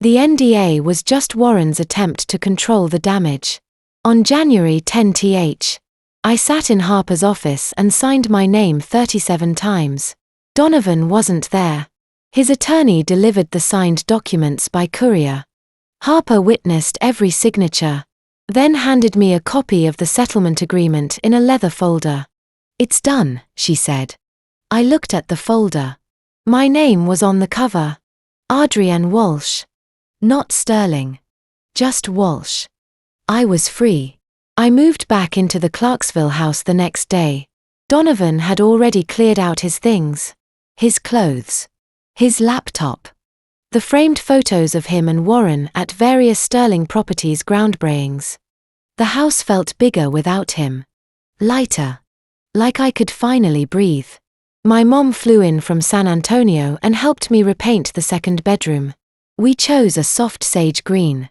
The NDA was just Warren's attempt to control the damage. On January 10th, I sat in Harper's office and signed my name 37 times. Donovan wasn't there. His attorney delivered the signed documents by courier. Harper witnessed every signature, then handed me a copy of the settlement agreement in a leather folder. "It's done," she said. I looked at the folder. My name was on the cover. Adrienne Walsh. Not Sterling. Just Walsh. I was free. I moved back into the Clarksville house the next day. Donovan had already cleared out his things. His clothes. His laptop. The framed photos of him and Warren at various Sterling Properties groundbreakings. The house felt bigger without him. Lighter. Like I could finally breathe. My mom flew in from San Antonio and helped me repaint the second bedroom. We chose a soft sage green.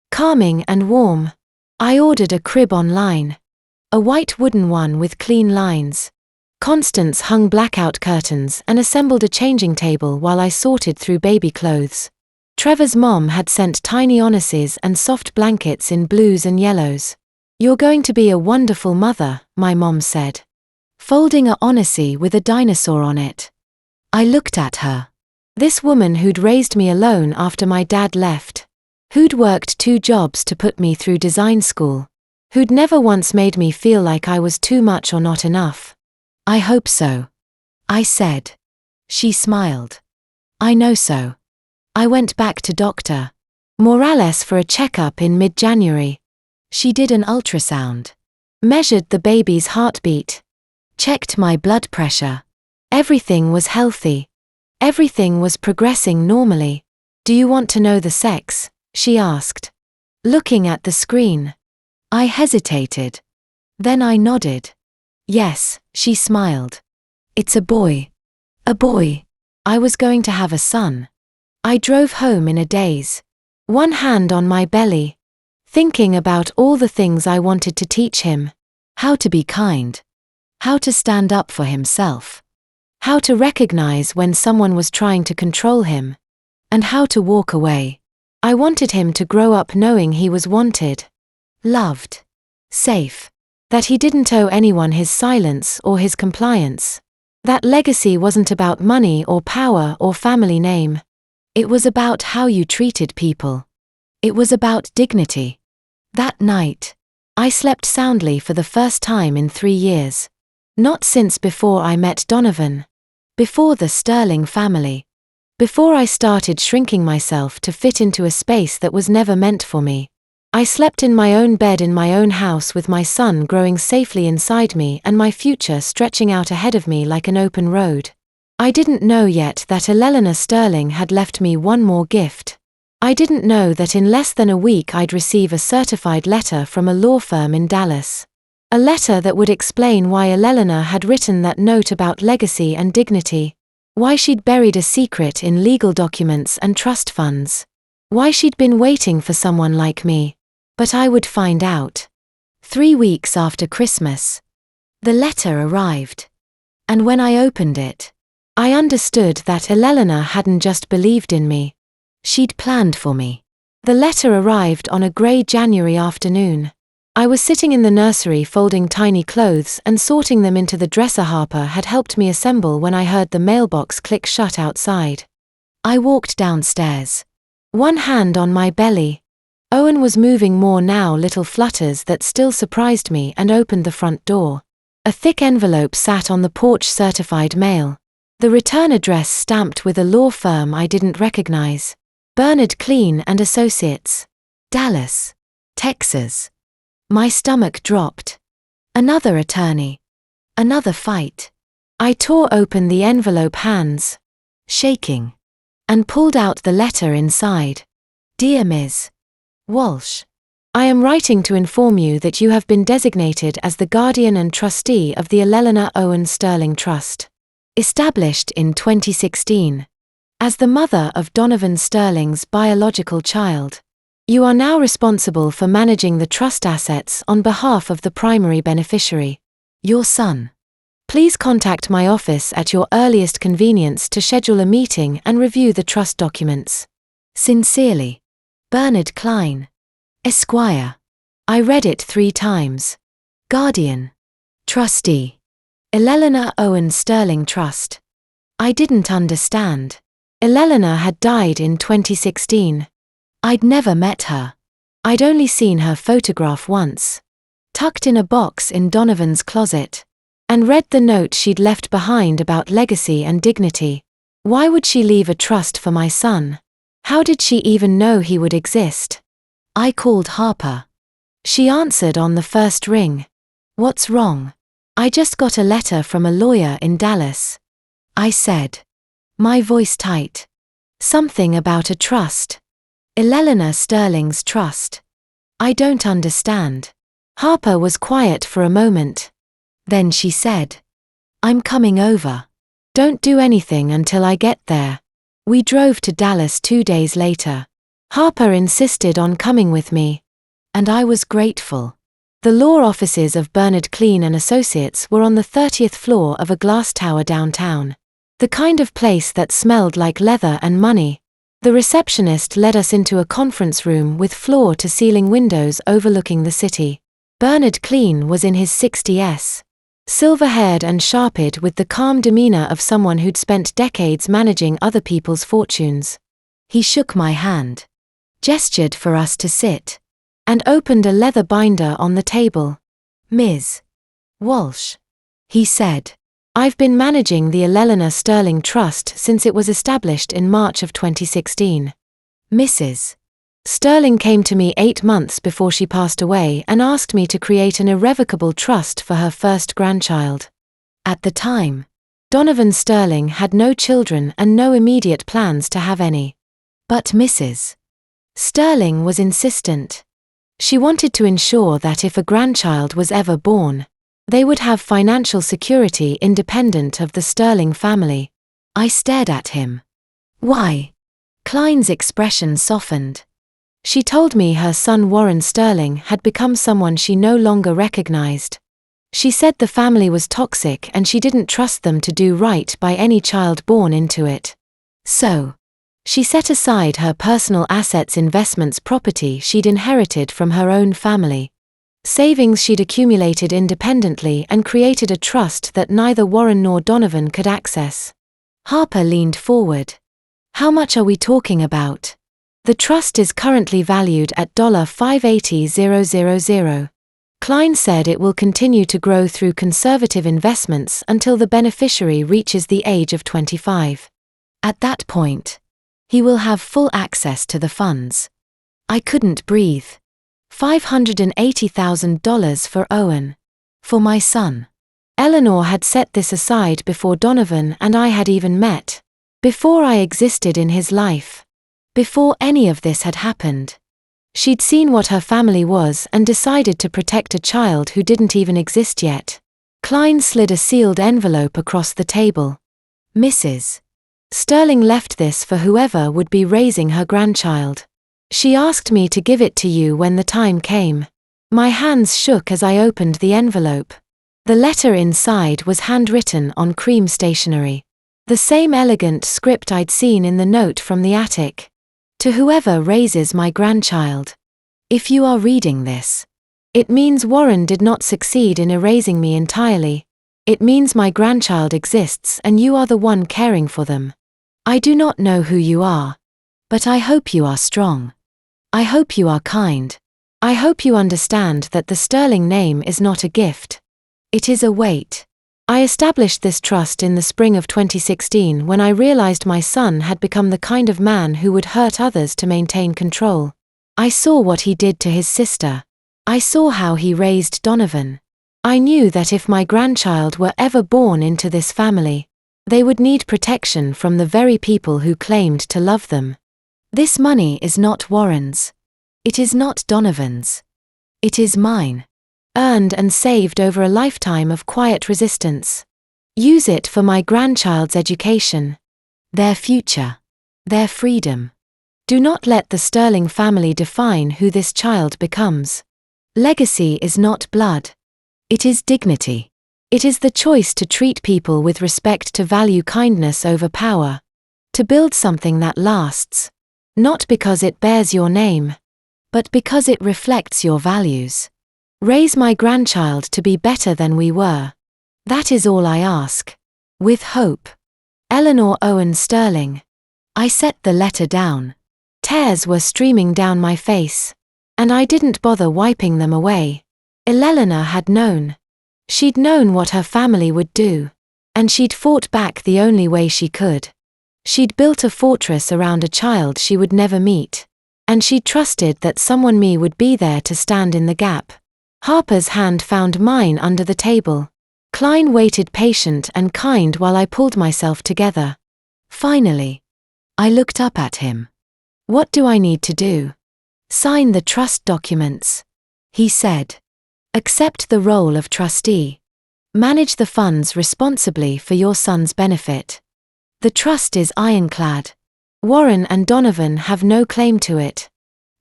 Calming and warm. I ordered a crib online. A white wooden one with clean lines. Constance hung blackout curtains and assembled a changing table while I sorted through baby clothes. Trevor's mom had sent tiny onuses and soft blankets in blues and yellows. "You're going to be a wonderful mother," my mom said, folding a onusie with a dinosaur on it. I looked at her. This woman who'd raised me alone after my dad left. Who'd worked 2 jobs to put me through design school. Who'd never once made me feel like I was too much or not enough. "I hope so," I said. She smiled. "I know so." I went back to Dr. Morales for a checkup in mid-January. She did an ultrasound, measured the baby's heartbeat, checked my blood pressure. Everything was healthy. Everything was progressing normally. "Do you want to know the sex?" she asked, looking at the screen. I hesitated. Then I nodded. "Yes," she smiled. "It's a boy." A boy. I was going to have a son. I drove home in a daze, one hand on my belly, thinking about all the things I wanted to teach him. How to be kind. How to stand up for himself. How to recognize when someone was trying to control him. And how to walk away. I wanted him to grow up knowing he was wanted, loved, safe. That he didn't owe anyone his silence or his compliance. That legacy wasn't about money or power or family name. It was about how you treated people. It was about dignity. That night, I slept soundly for the first time in 3 years. Not since before I met Donovan. Before the Sterling family. Before I started shrinking myself to fit into a space that was never meant for me. I slept in my own bed in my own house with my son growing safely inside me and my future stretching out ahead of me like an open road. I didn't know yet that Eleanor Sterling had left me one more gift. I didn't know that in less than a week I'd receive a certified letter from a law firm in Dallas. A letter that would explain why Eleanor had written that note about legacy and dignity. Why she'd buried a secret in legal documents and trust funds. Why she'd been waiting for someone like me. But I would find out. 3 weeks after Christmas. The letter arrived. And when I opened it, I understood that Eleanor hadn't just believed in me. She'd planned for me. The letter arrived on a grey January afternoon. I was sitting in the nursery folding tiny clothes and sorting them into the dresser Harper had helped me assemble when I heard the mailbox click shut outside. I walked downstairs. One hand on my belly. Owen was moving more now, little flutters that still surprised me, and opened the front door. A thick envelope sat on the porch, certified mail. The return address stamped with a law firm I didn't recognize. Bernard Clean and Associates. Dallas, Texas. My stomach dropped. Another attorney. Another fight. I tore open the envelope, hands shaking, and pulled out the letter inside. "Dear Ms. Walsh, I am writing to inform you that you have been designated as the guardian and trustee of the Eleanor Owen Sterling Trust, established in 2016. As the mother of Donovan Sterling's biological child, you are now responsible for managing the trust assets on behalf of the primary beneficiary, your son. Please contact my office at your earliest convenience to schedule a meeting and review the trust documents. Sincerely, Bernard Klein, Esquire." I read it 3 times. Guardian. Trustee. Eleanor Owen Sterling Trust. I didn't understand. Eleanor had died in 2016. I'd never met her. I'd only seen her photograph once, tucked in a box in Donovan's closet, and read the note she'd left behind about legacy and dignity. Why would she leave a trust for my son? How did she even know he would exist? I called Harper. She answered on the first ring. "What's wrong?" "I just got a letter from a lawyer in Dallas," I said, my voice tight. "Something about a trust. Eleanor Sterling's trust." "I don't understand." Harper was quiet for a moment. Then she said, "I'm coming over. Don't do anything until I get there." We drove to Dallas 2 days later. Harper insisted on coming with me, and I was grateful. The law offices of Bernard Clean and Associates were on the 30th floor of a glass tower downtown. The kind of place that smelled like leather and money. The receptionist led us into a conference room with floor-to-ceiling windows overlooking the city. Bernard Clean was in his 60s. Silver-haired and sharp-eyed, with the calm demeanor of someone who'd spent decades managing other people's fortunes. He shook my hand, gestured for us to sit, and opened a leather binder on the table. "Ms. Walsh," he said. "I've been managing the Eleanor Sterling Trust since it was established in March of 2016. Mrs. Sterling came to me 8 months before she passed away and asked me to create an irrevocable trust for her first grandchild. At the time, Donovan Sterling had no children and no immediate plans to have any. But Mrs. Sterling was insistent. She wanted to ensure that if a grandchild was ever born, they would have financial security independent of the Sterling family." I stared at him. "Why?" Klein's expression softened. She told me her son Warren Sterling had become someone she no longer recognized. She said the family was toxic and she didn't trust them to do right by any child born into it. So, she set aside her personal assets, investments, property she'd inherited from her own family, savings she'd accumulated independently, and created a trust that neither Warren nor Donovan could access. Harper leaned forward. "How much are we talking about?" "The trust is currently valued at $580,000. Klein said it will continue to grow through conservative investments until the beneficiary reaches the age of 25. At that point, he will have full access to the funds." I couldn't breathe. $580,000 for Owen. For my son. Eleanor had set this aside before Donovan and I had even met. Before I existed in his life. Before any of this had happened. She'd seen what her family was and decided to protect a child who didn't even exist yet. Klein slid a sealed envelope across the table. "Mrs. Sterling left this for whoever would be raising her grandchild. She asked me to give it to you when the time came." My hands shook as I opened the envelope. The letter inside was handwritten on cream stationery. The same elegant script I'd seen in the note from the attic. "To whoever raises my grandchild. If you are reading this, it means Warren did not succeed in erasing me entirely. It means my grandchild exists and you are the one caring for them. I do not know who you are, but I hope you are strong. I hope you are kind. I hope you understand that the Sterling name is not a gift. It is a weight. I established this trust in the spring of 2016 when I realized my son had become the kind of man who would hurt others to maintain control. I saw what he did to his sister. I saw how he raised Donovan. I knew that if my grandchild were ever born into this family, they would need protection from the very people who claimed to love them. This money is not Warren's. It is not Donovan's. It is mine. Earned and saved over a lifetime of quiet resistance. Use it for my grandchild's education. Their future. Their freedom. Do not let the Sterling family define who this child becomes. Legacy is not blood. It is dignity. It is the choice to treat people with respect, to value kindness over power. To build something that lasts. Not because it bears your name, but because it reflects your values. Raise my grandchild to be better than we were. That is all I ask. With hope. Eleanor Owen Sterling. I set the letter down. Tears were streaming down my face, and I didn't bother wiping them away. Eleanor had known. She'd known what her family would do, and she'd fought back the only way she could. She'd built a fortress around a child she would never meet, and she'd trusted that someone me would be there to stand in the gap. Harper's hand found mine under the table. Klein waited patient and kind while I pulled myself together. Finally, I looked up at him. "What do I need to do?" "Sign the trust documents," he said. "Accept the role of trustee. Manage the funds responsibly for your son's benefit. The trust is ironclad. Warren and Donovan have no claim to it.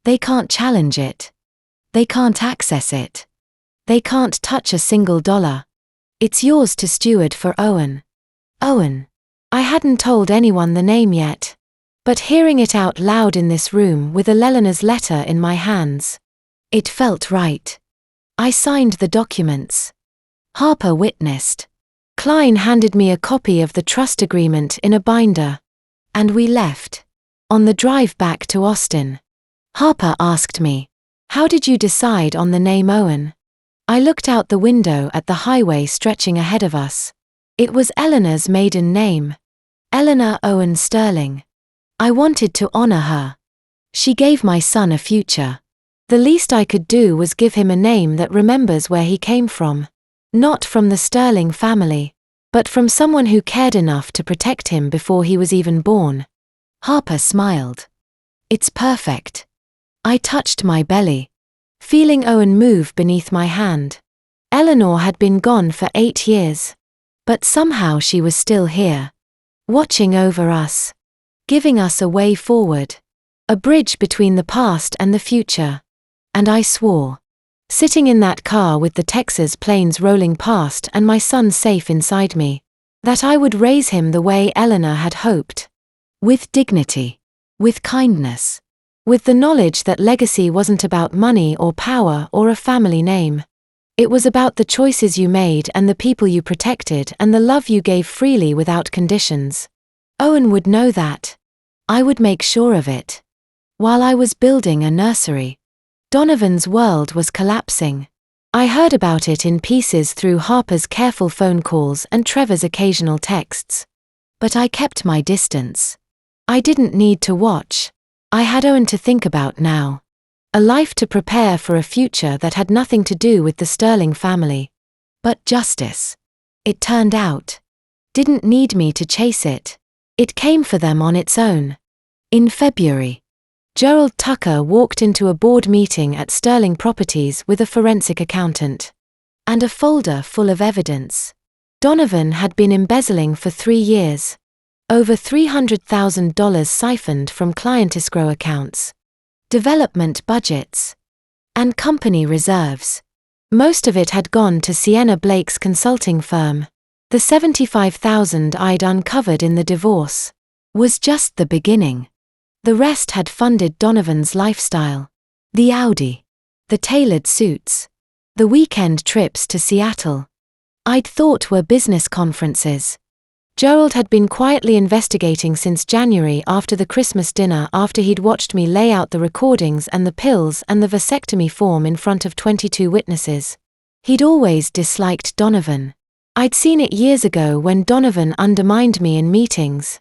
They can't challenge it. They can't access it. They can't touch a single dollar. It's yours to steward for Owen. Owen. I hadn't told anyone the name yet. But hearing it out loud in this room with Elena's letter in my hands, it felt right. I signed the documents. Harper witnessed. Klein handed me a copy of the trust agreement in a binder. And we left. On the drive back to Austin, Harper asked me, "How did you decide on the name Owen?" I looked out the window at the highway stretching ahead of us. It was Eleanor's maiden name. Eleanor Owen Sterling. I wanted to honor her. She gave my son a future. The least I could do was give him a name that remembers where he came from. Not from the Sterling family, but from someone who cared enough to protect him before he was even born. Harper smiled. It's perfect. I touched my belly, feeling Owen move beneath my hand. Eleanor had been gone for 8 years. But somehow she was still here, watching over us, giving us a way forward, a bridge between the past and the future. And I swore, sitting in that car with the Texas planes rolling past and my son safe inside me, that I would raise him the way Eleanor had hoped. With dignity, with kindness, with the knowledge that legacy wasn't about money or power or a family name. It was about the choices you made and the people you protected and the love you gave freely without conditions. Owen would know that. I would make sure of it. While I was building a nursery, Donovan's world was collapsing. I heard about it in pieces through Harper's careful phone calls and Trevor's occasional texts. But I kept my distance. I didn't need to watch. I had Owen to think about now. A life to prepare for a future that had nothing to do with the Sterling family. But justice, it turned out, didn't need me to chase it. It came for them on its own. In February, Gerald Tucker walked into a board meeting at Sterling Properties with a forensic accountant. And a folder full of evidence. Donovan had been embezzling for 3 years. Over $300,000 siphoned from client escrow accounts, development budgets, and company reserves. Most of it had gone to Sienna Blake's consulting firm. The $75,000 I'd uncovered in the divorce was just the beginning. The rest had funded Donovan's lifestyle. The Audi, the tailored suits, the weekend trips to Seattle. I'd thought were business conferences. Gerald had been quietly investigating since January after the Christmas dinner after he'd watched me lay out the recordings and the pills and the vasectomy form in front of 22 witnesses. He'd always disliked Donovan. I'd seen it years ago when Donovan undermined me in meetings,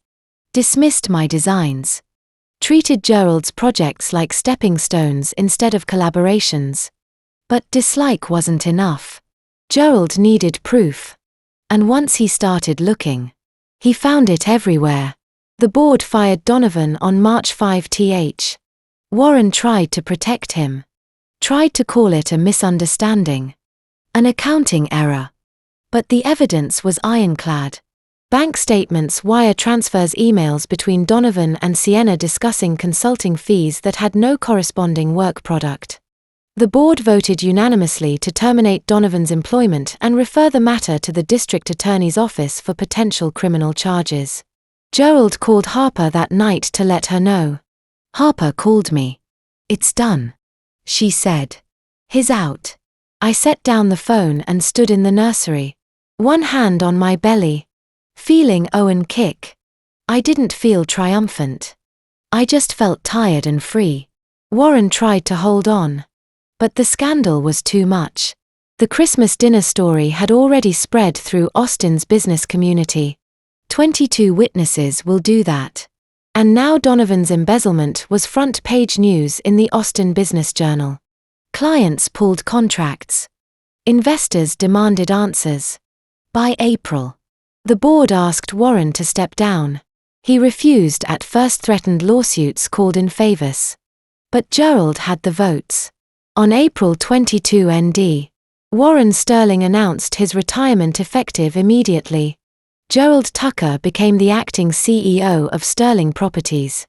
dismissed my designs, treated Gerald's projects like stepping stones instead of collaborations. But dislike wasn't enough. Gerald needed proof. And once he started looking, he found it everywhere. The board fired Donovan on March 5th. Warren tried to protect him. Tried to call it a misunderstanding. An accounting error. But the evidence was ironclad. Bank statements, wire transfers, emails between Donovan and Sienna discussing consulting fees that had no corresponding work product. The board voted unanimously to terminate Donovan's employment and refer the matter to the district attorney's office for potential criminal charges. Gerald called Harper that night to let her know. Harper called me. "It's done," she said. "He's out." I set down the phone and stood in the nursery, one hand on my belly, feeling Owen kick. I didn't feel triumphant. I just felt tired and free. Warren tried to hold on. But the scandal was too much. The Christmas dinner story had already spread through Austin's business community. 22 witnesses will do that. And now Donovan's embezzlement was front-page news in the Austin Business Journal. Clients pulled contracts. Investors demanded answers. By April, the board asked Warren to step down. He refused, at first threatened lawsuits called in favors. But Gerald had the votes. On April 22 ND, Warren Sterling announced his retirement effective immediately. Gerald Tucker became the acting CEO of Sterling Properties.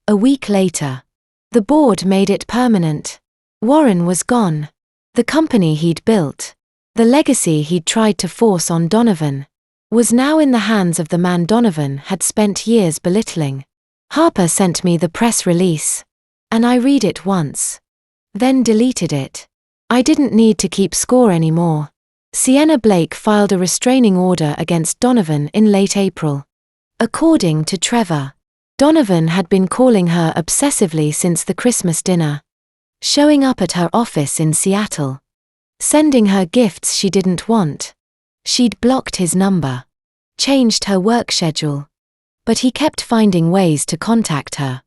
A week later, the board made it permanent. Warren was gone. The company he'd built, the legacy he'd tried to force on Donovan, was now in the hands of the man Donovan had spent years belittling. Harper sent me the press release, and I read it once, then deleted it. I didn't need to keep score anymore. Sienna Blake filed a restraining order against Donovan in late April. According to Trevor, Donovan had been calling her obsessively since the Christmas dinner, showing up at her office in Seattle, sending her gifts she didn't want. She'd blocked his number, changed her work schedule, but he kept finding ways to contact her.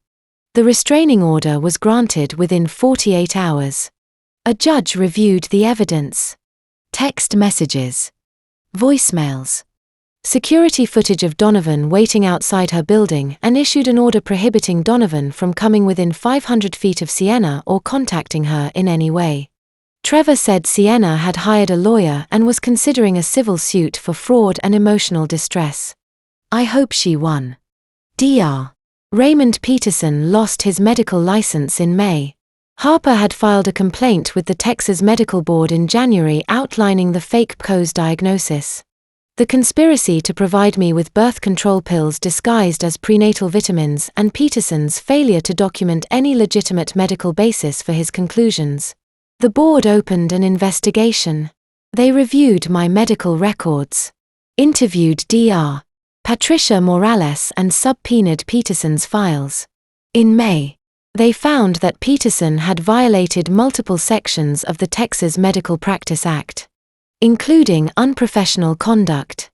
The restraining order was granted within 48 hours. A judge reviewed the evidence: text messages, voicemails, security footage of Donovan waiting outside her building, and issued an order prohibiting Donovan from coming within 500 feet of Sienna or contacting her in any way. Trevor said Sienna had hired a lawyer and was considering a civil suit for fraud and emotional distress. I hope she won. Dr. Raymond Peterson lost his medical license in May. Harper had filed a complaint with the Texas Medical Board in January outlining the fake PCOS diagnosis. The conspiracy to provide me with birth control pills disguised as prenatal vitamins, and Peterson's failure to document any legitimate medical basis for his conclusions. The board opened an investigation. They reviewed my medical records, interviewed Dr. Patricia Morales, and subpoenaed Peterson's files. In May, they found that Peterson had violated multiple sections of the Texas Medical Practice Act, including unprofessional conduct,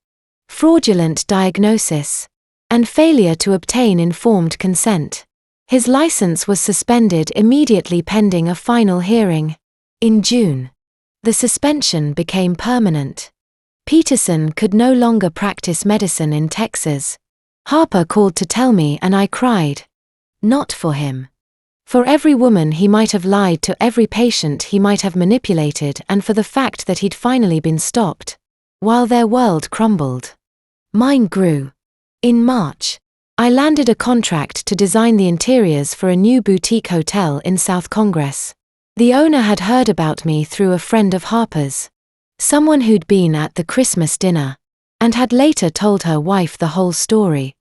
fraudulent diagnosis, and failure to obtain informed consent. His license was suspended immediately pending a final hearing. In June, the suspension became permanent. Peterson could no longer practice medicine in Texas. Harper called to tell me, and I cried. Not for him. For every woman he might have lied to, every patient he might have manipulated, and for the fact that he'd finally been stopped, while their world crumbled. Mine grew. In March, I landed a contract to design the interiors for a new boutique hotel in South Congress. The owner had heard about me through a friend of Harper's, someone who'd been at the Christmas dinner, and had later told her wife the whole story.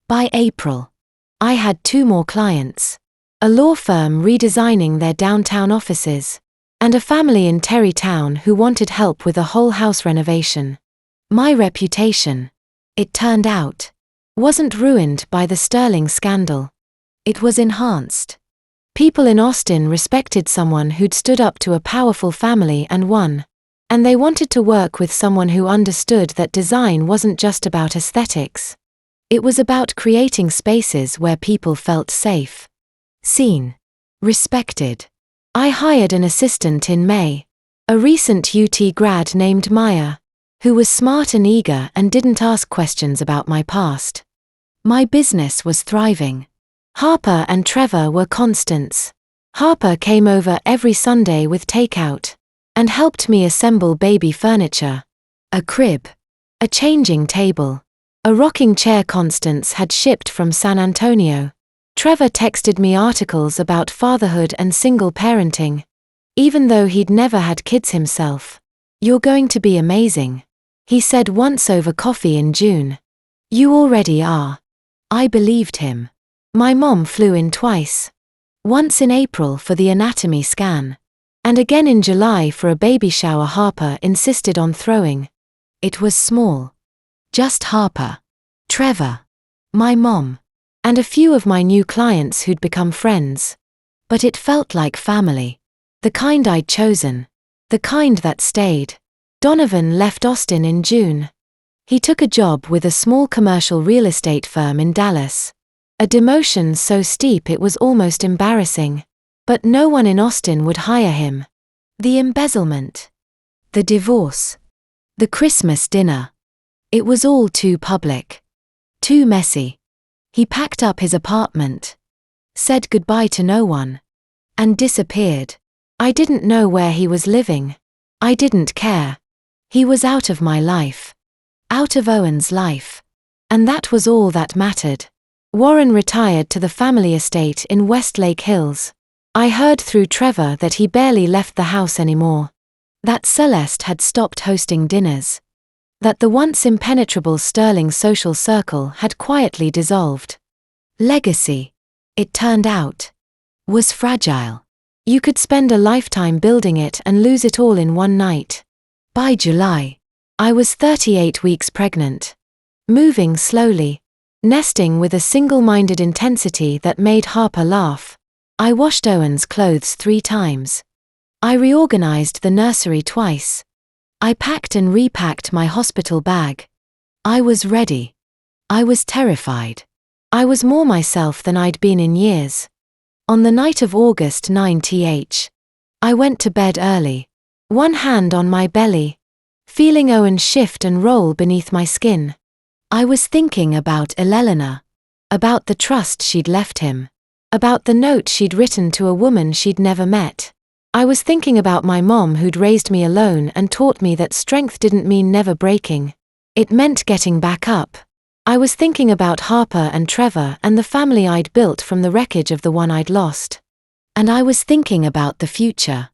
By April, I had 2 more clients: a law firm redesigning their downtown offices, and a family in Terrytown who wanted help with a whole house renovation. My reputation, it turned out, wasn't ruined by the Sterling scandal. It was enhanced. People in Austin respected someone who'd stood up to a powerful family and won, and they wanted to work with someone who understood that design wasn't just about aesthetics. It was about creating spaces where people felt safe, seen, respected. I hired an assistant in May, a recent UT grad named Maya, who was smart and eager and didn't ask questions about my past. My business was thriving. Harper and Trevor were constants. Harper came over every Sunday with takeout, and helped me assemble baby furniture. A crib, a changing table, a rocking chair Constance had shipped from San Antonio. Trevor texted me articles about fatherhood and single parenting, even though he'd never had kids himself. "You're going to be amazing," he said once over coffee in June. "You already are." I believed him. My mom flew in twice. Once in April for the anatomy scan, and again in July for a baby shower Harper insisted on throwing. It was small. Just Harper, Trevor, my mom, and a few of my new clients who'd become friends. But it felt like family. The kind I'd chosen. The kind that stayed. Donovan left Austin in June. He took a job with a small commercial real estate firm in Dallas. A demotion so steep it was almost embarrassing. But no one in Austin would hire him. The embezzlement. The divorce. The Christmas dinner. It was all too public. Too messy. He packed up his apartment, said goodbye to no one, and disappeared. I didn't know where he was living. I didn't care. He was out of my life. Out of Owen's life. And that was all that mattered. Warren retired to the family estate in Westlake Hills. I heard through Trevor that he barely left the house anymore. That Celeste had stopped hosting dinners. That the once impenetrable Sterling social circle had quietly dissolved. Legacy, it turned out, was fragile. You could spend a lifetime building it and lose it all in one night. By July, I was 38 weeks pregnant. Moving slowly. Nesting with a single-minded intensity that made Harper laugh. I washed Owen's clothes 3 times. I reorganized the nursery twice. I packed and repacked my hospital bag. I was ready. I was terrified. I was more myself than I'd been in years. On the night of August 9th, I went to bed early, one hand on my belly, feeling Owen shift and roll beneath my skin. I was thinking about Elelena, about the trust she'd left him, about the note she'd written to a woman she'd never met. I was thinking about my mom who'd raised me alone and taught me that strength didn't mean never breaking. It meant getting back up. I was thinking about Harper and Trevor and the family I'd built from the wreckage of the one I'd lost. And I was thinking about the future.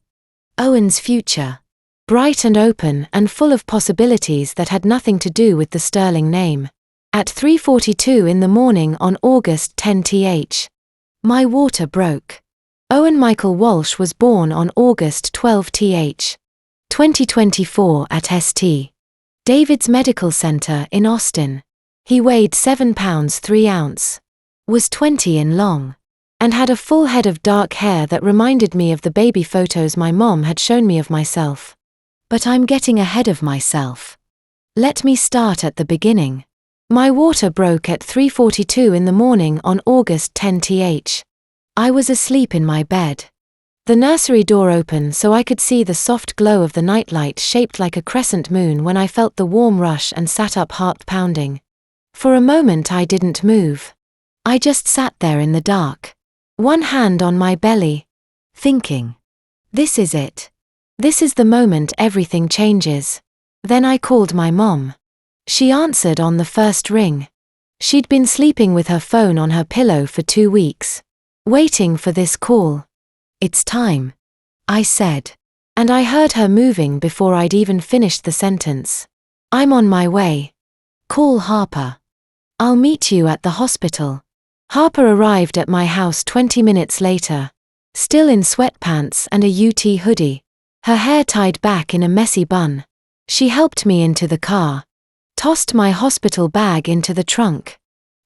Owen's future. Bright and open and full of possibilities that had nothing to do with the Sterling name. At 3:42 in the morning on August 10th, my water broke. Owen Michael Walsh was born on August 12th, 2024 at St. David's Medical Center in Austin. He weighed 7 pounds 3 ounces, was 20 in long, and had a full head of dark hair that reminded me of the baby photos my mom had shown me of myself. But I'm getting ahead of myself. Let me start at the beginning. My water broke at 3:42 in the morning on August 10th. I was asleep in my bed. The nursery door open so I could see the soft glow of the nightlight shaped like a crescent moon when I felt the warm rush and sat up, heart pounding. For a moment I didn't move. I just sat there in the dark, one hand on my belly, thinking, this is it. This is the moment everything changes. Then I called my mom. She answered on the first ring. She'd been sleeping with her phone on her pillow for 2 weeks, waiting for this call. It's time, I said. And I heard her moving before I'd even finished the sentence. I'm on my way. Call Harper. I'll meet you at the hospital. Harper arrived at my house 20 minutes later, still in sweatpants and a UT hoodie, her hair tied back in a messy bun. She helped me into the car, tossed my hospital bag into the trunk,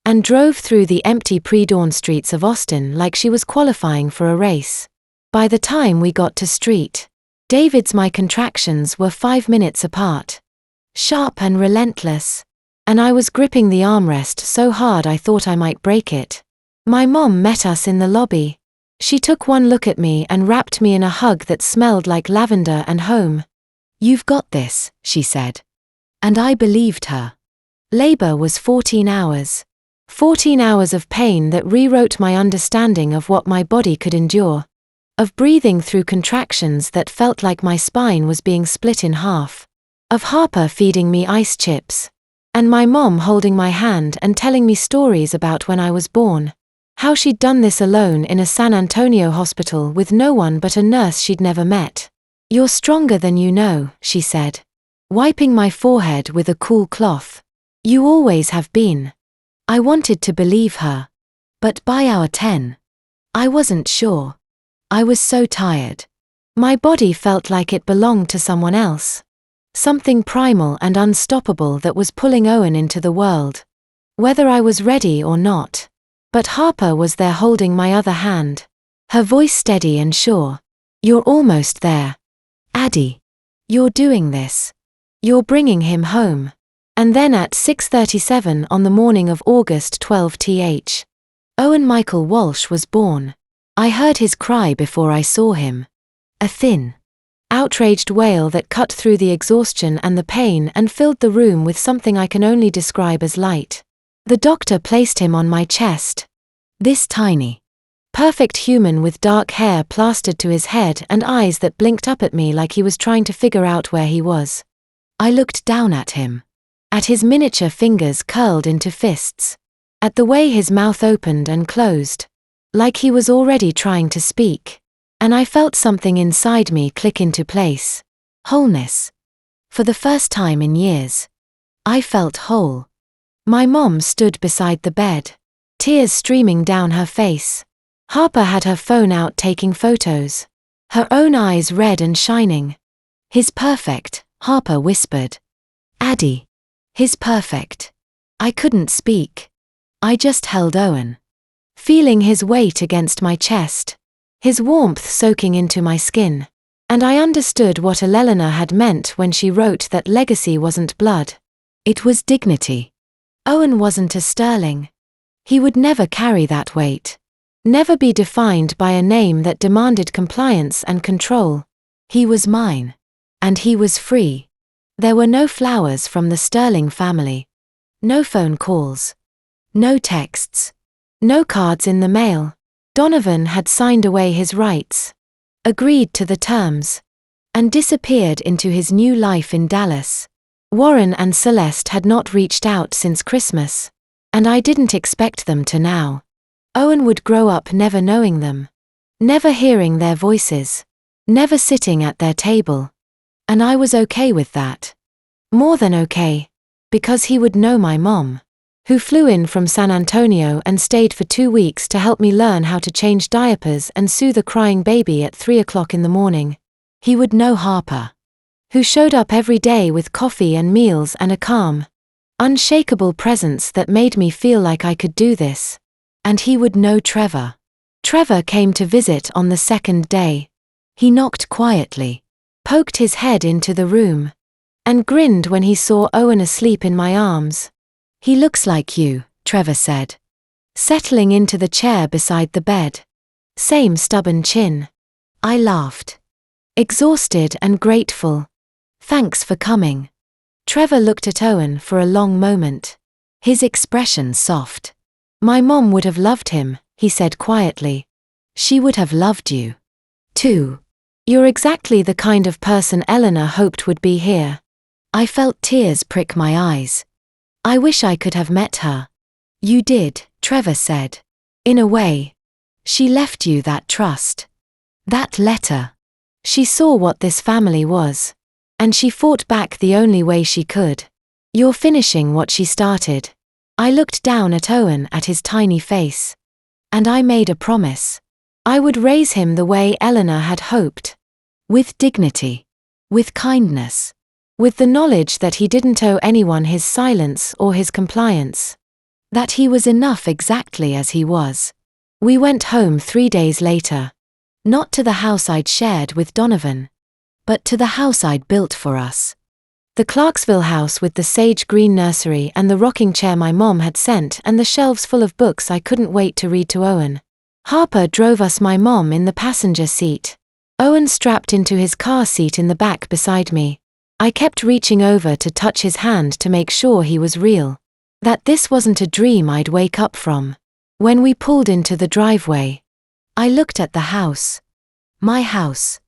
and drove through the empty pre-dawn streets of Austin like she was qualifying for a race. By the time we got to St. David's, my contractions were 5 minutes apart, sharp and relentless, and I was gripping the armrest so hard I thought I might break it. My mom met us in the lobby. She took one look at me and wrapped me in a hug that smelled like lavender and home. You've got this, she said. And I believed her. Labor was 14 hours. 14 hours of pain that rewrote my understanding of what my body could endure. Of breathing through contractions that felt like my spine was being split in half. Of Harper feeding me ice chips. And my mom holding my hand and telling me stories about when I was born. How she'd done this alone in a San Antonio hospital with no one but a nurse she'd never met. You're stronger than you know, she said, wiping my forehead with a cool cloth. You always have been. I wanted to believe her. But by hour 10, I wasn't sure. I was so tired. My body felt like it belonged to someone else. Something primal and unstoppable that was pulling Owen into the world. Whether I was ready or not. But Harper was there holding my other hand. Her voice steady and sure. You're almost there. Addie. You're doing this. You're bringing him home. And then at 6:37 on the morning of August 12th, Owen Michael Walsh was born. I heard his cry before I saw him. A thin, outraged wail that cut through the exhaustion and the pain and filled the room with something I can only describe as light. The doctor placed him on my chest. This tiny, perfect human with dark hair plastered to his head and eyes that blinked up at me like he was trying to figure out where he was. I looked down at him. At his miniature fingers curled into fists. At the way his mouth opened and closed. Like he was already trying to speak. And I felt something inside me click into place. Wholeness. For the first time in years, I felt whole. My mom stood beside the bed, tears streaming down her face. Harper had her phone out taking photos, her own eyes red and shining. "He's perfect," Harper whispered. "Addie. He's perfect." I couldn't speak. I just held Owen, feeling his weight against my chest, his warmth soaking into my skin. And I understood what Eleanor had meant when she wrote that legacy wasn't blood. It was dignity. Owen wasn't a Sterling. He would never carry that weight. Never be defined by a name that demanded compliance and control. He was mine. And he was free. There were no flowers from the Sterling family. No phone calls. No texts. No cards in the mail. Donovan had signed away his rights, agreed to the terms, and disappeared into his new life in Dallas. Warren and Celeste had not reached out since Christmas, and I didn't expect them to now. Owen would grow up never knowing them, never hearing their voices, never sitting at their table. And I was okay with that. More than okay, because he would know my mom, who flew in from San Antonio and stayed for 2 weeks to help me learn how to change diapers and soothe a crying baby at 3 o'clock in the morning. He would know Harper, who showed up every day with coffee and meals and a calm, unshakable presence that made me feel like I could do this. And he would know Trevor. Trevor came to visit on the second day. He knocked quietly, poked his head into the room, and grinned when he saw Owen asleep in my arms. "He looks like you," Trevor said, settling into the chair beside the bed. "Same stubborn chin." I laughed, exhausted and grateful. "Thanks for coming." Trevor looked at Owen for a long moment, his expression soft. "My mom would have loved him," he said quietly. "She would have loved you, too. You're exactly the kind of person Eleanor hoped would be here." I felt tears prick my eyes. "I wish I could have met her." "You did," Trevor said. "In a way. She left you that trust. That letter. She saw what this family was. And she fought back the only way she could. You're finishing what she started." I looked down at Owen, at his tiny face. And I made a promise. I would raise him the way Eleanor had hoped. With dignity. With kindness. With the knowledge that he didn't owe anyone his silence or his compliance. That he was enough exactly as he was. We went home 3 days later. Not to the house I'd shared with Donovan, but to the house I'd built for us. The Clarksville house with the sage green nursery and the rocking chair my mom had sent and the shelves full of books I couldn't wait to read to Owen. Harper drove us, my mom in the passenger seat. Owen strapped into his car seat in the back beside me. I kept reaching over to touch his hand to make sure he was real. That this wasn't a dream I'd wake up from. When we pulled into the driveway, I looked at the house. My house.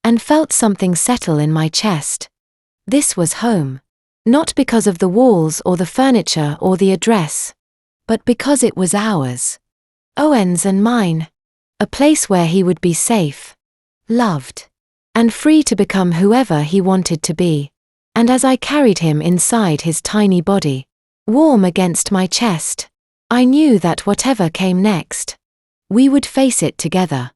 And felt something settle in my chest. This was home. Not because of the walls or the furniture or the address, but because it was ours. Owen's and mine. A place where he would be safe, loved, and free to become whoever he wanted to be. And as I carried him inside his tiny body, warm against my chest, I knew that whatever came next, we would face it together.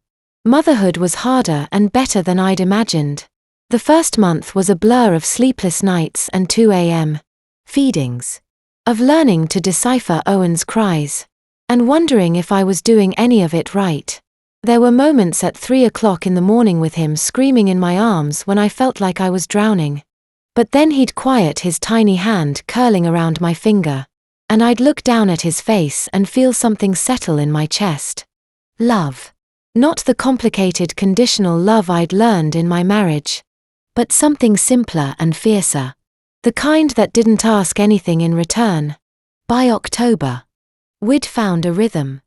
Motherhood was harder and better than I'd imagined. The first month was a blur of sleepless nights and 2 a.m. feedings, of learning to decipher Owen's cries, and wondering if I was doing any of it right. There were moments at 3 o'clock in the morning with him screaming in my arms when I felt like I was drowning. But then he'd quiet his tiny hand curling around my finger, and I'd look down at his face and feel something settle in my chest. Love. Not the complicated conditional love I'd learned in my marriage, but something simpler and fiercer. The kind that didn't ask anything in return. By October, we'd found a rhythm.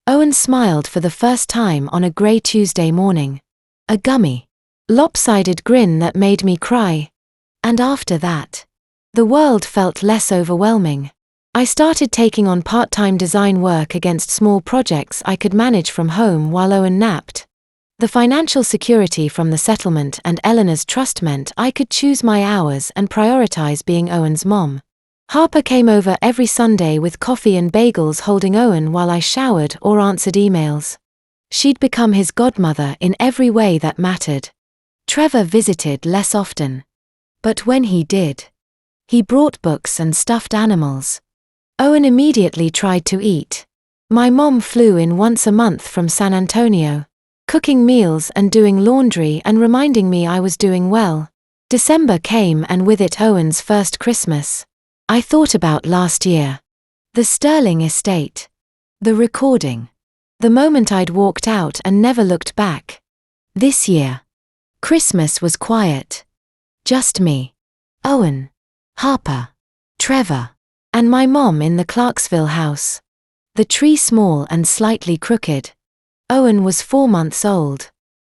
Owen smiled for the first time on a grey Tuesday morning. A gummy, lopsided grin that made me cry. And after that, the world felt less overwhelming. I started taking on part-time design work against small projects I could manage from home while Owen napped. The financial security from the settlement and Eleanor's trust meant I could choose my hours and prioritize being Owen's mom. Harper came over every Sunday with coffee and bagels, holding Owen while I showered or answered emails. She'd become his godmother in every way that mattered. Trevor visited less often. But when he did, he brought books and stuffed animals. Owen immediately tried to eat. My mom flew in once a month from San Antonio, cooking meals and doing laundry and reminding me I was doing well. December came, and with it Owen's first Christmas. I thought about last year. The Sterling estate. The recording. The moment I'd walked out and never looked back. This year, Christmas was quiet. Just me, Owen, Harper, Trevor, and my mom in the Clarksville house. The tree small and slightly crooked. Owen was 4 months old.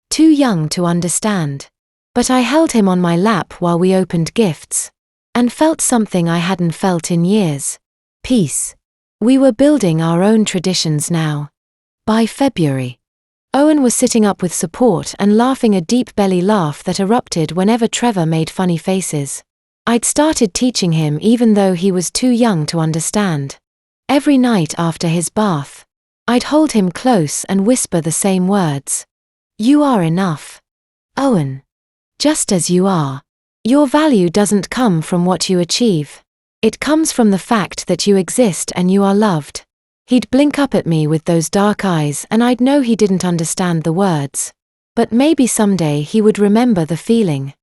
Too young to understand. But I held him on my lap while we opened gifts. And felt something I hadn't felt in years. Peace. We were building our own traditions now. By February, Owen was sitting up with support and laughing a deep belly laugh that erupted whenever Trevor made funny faces. I'd started teaching him even though he was too young to understand. Every night after his bath, I'd hold him close and whisper the same words. You are enough, Owen. Just as you are. Your value doesn't come from what you achieve. It comes from the fact that you exist and you are loved. He'd blink up at me with those dark eyes and I'd know he didn't understand the words. But maybe someday he would remember the feeling.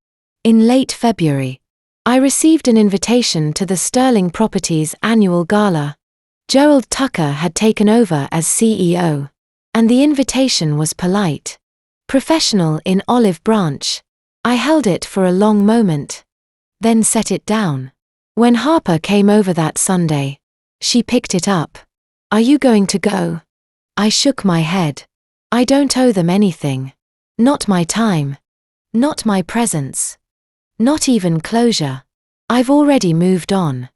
In late February, I received an invitation to the Sterling Properties annual gala. Gerald Tucker had taken over as CEO. And the invitation was polite. Professional in olive branch. I held it for a long moment. Then set it down. When Harper came over that Sunday, she picked it up. Are you going to go? I shook my head. I don't owe them anything. Not my time. Not my presence. Not even closure. I've already moved on.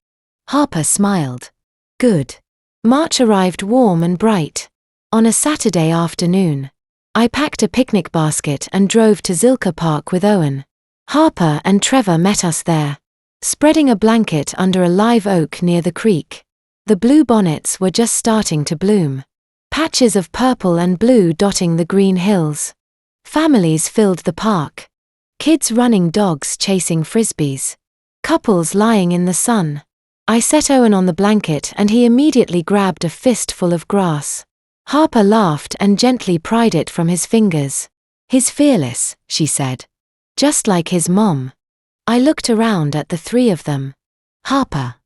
Harper smiled. Good. March arrived warm and bright. On a Saturday afternoon, I packed a picnic basket and drove to Zilker Park with Owen. Harper and Trevor met us there, spreading a blanket under a live oak near the creek. The blue bonnets were just starting to bloom. Patches of purple and blue dotting the green hills. Families filled the park. Kids running, dogs chasing frisbees. Couples lying in the sun. I set Owen on the blanket and he immediately grabbed a fistful of grass. Harper laughed and gently pried it from his fingers. He's fearless, she said. Just like his mom. I looked around at the three of them. Harper,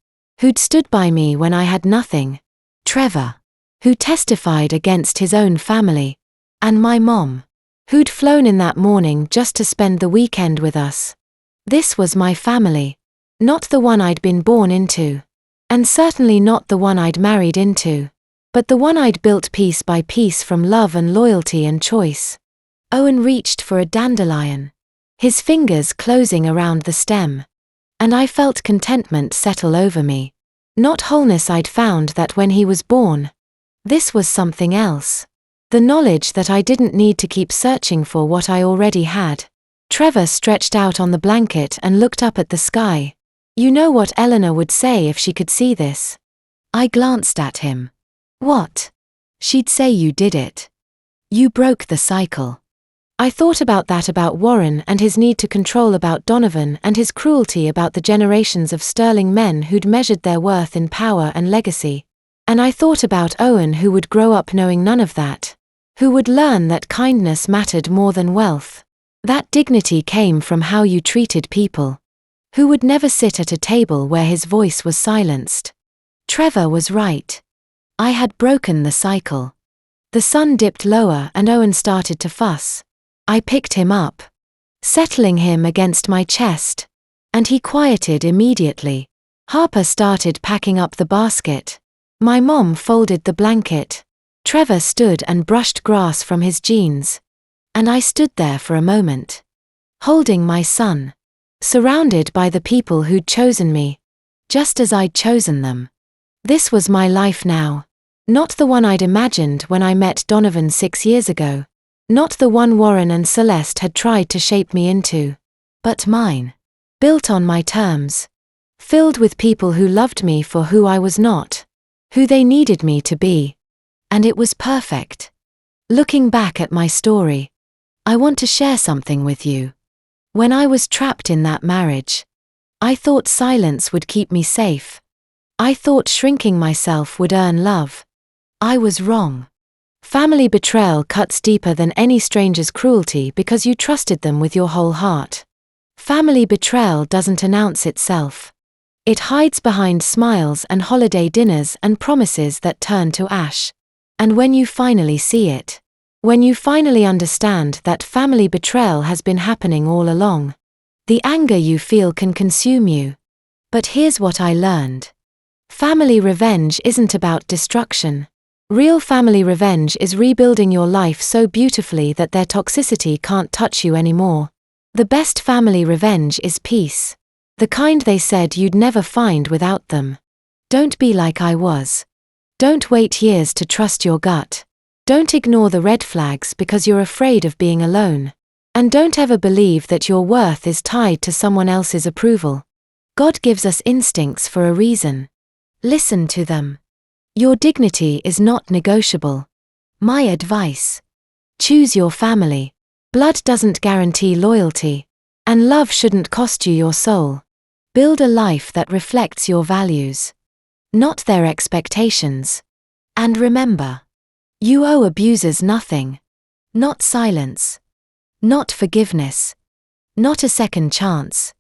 who'd stood by me when I had nothing. Trevor, who testified against his own family. And my mom, who'd flown in that morning just to spend the weekend with us. This was my family. Not the one I'd been born into. And certainly not the one I'd married into. But the one I'd built piece by piece from love and loyalty and choice. Owen reached for a dandelion, his fingers closing around the stem. And I felt contentment settle over me. Not wholeness I'd found that when he was born. This was something else. The knowledge that I didn't need to keep searching for what I already had. Trevor stretched out on the blanket and looked up at the sky. You know what Eleanor would say if she could see this? I glanced at him. What? She'd say you did it. You broke the cycle. I thought about that, about Warren and his need to control, about Donovan and his cruelty, about the generations of Sterling men who'd measured their worth in power and legacy. And I thought about Owen, who would grow up knowing none of that. Who would learn that kindness mattered more than wealth. That dignity came from how you treated people. Who would never sit at a table where his voice was silenced. Trevor was right. I had broken the cycle. The sun dipped lower and Owen started to fuss. I picked him up, settling him against my chest. And he quieted immediately. Harper started packing up the basket. My mom folded the blanket. Trevor stood and brushed grass from his jeans. And I stood there for a moment, holding my son, surrounded by the people who'd chosen me, just as I'd chosen them. This was my life now, not the one I'd imagined when I met Donovan 6 years ago. Not the one Warren and Celeste had tried to shape me into, but mine. Built on my terms. Filled with people who loved me for who I was not, who they needed me to be. And it was perfect. Looking back at my story, I want to share something with you. When I was trapped in that marriage, I thought silence would keep me safe. I thought shrinking myself would earn love. I was wrong. Family betrayal cuts deeper than any stranger's cruelty because you trusted them with your whole heart. Family betrayal doesn't announce itself. It hides behind smiles and holiday dinners and promises that turn to ash. And when you finally see it, when you finally understand that family betrayal has been happening all along, the anger you feel can consume you. But here's what I learned. Family revenge isn't about destruction. Real family revenge is rebuilding your life so beautifully that their toxicity can't touch you anymore. The best family revenge is peace. The kind they said you'd never find without them. Don't be like I was. Don't wait years to trust your gut. Don't ignore the red flags because you're afraid of being alone. And don't ever believe that your worth is tied to someone else's approval. God gives us instincts for a reason. Listen to them. Your dignity is not negotiable. My advice. Choose your family. Blood doesn't guarantee loyalty. And love shouldn't cost you your soul. Build a life that reflects your values, not their expectations. And remember, you owe abusers nothing. Not silence. Not forgiveness. Not a second chance.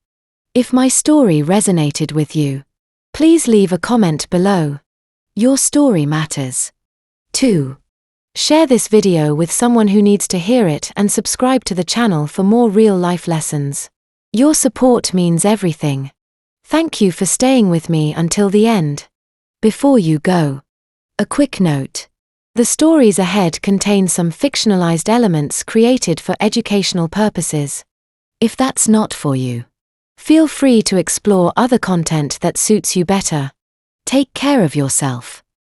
If my story resonated with you, please leave a comment below. Your story matters. 2. Share this video with someone who needs to hear it and subscribe to the channel for more real-life lessons. Your support means everything. Thank you for staying with me until the end. Before you go, a quick note. The stories ahead contain some fictionalized elements created for educational purposes. If that's not for you, feel free to explore other content that suits you better. Take care of yourself.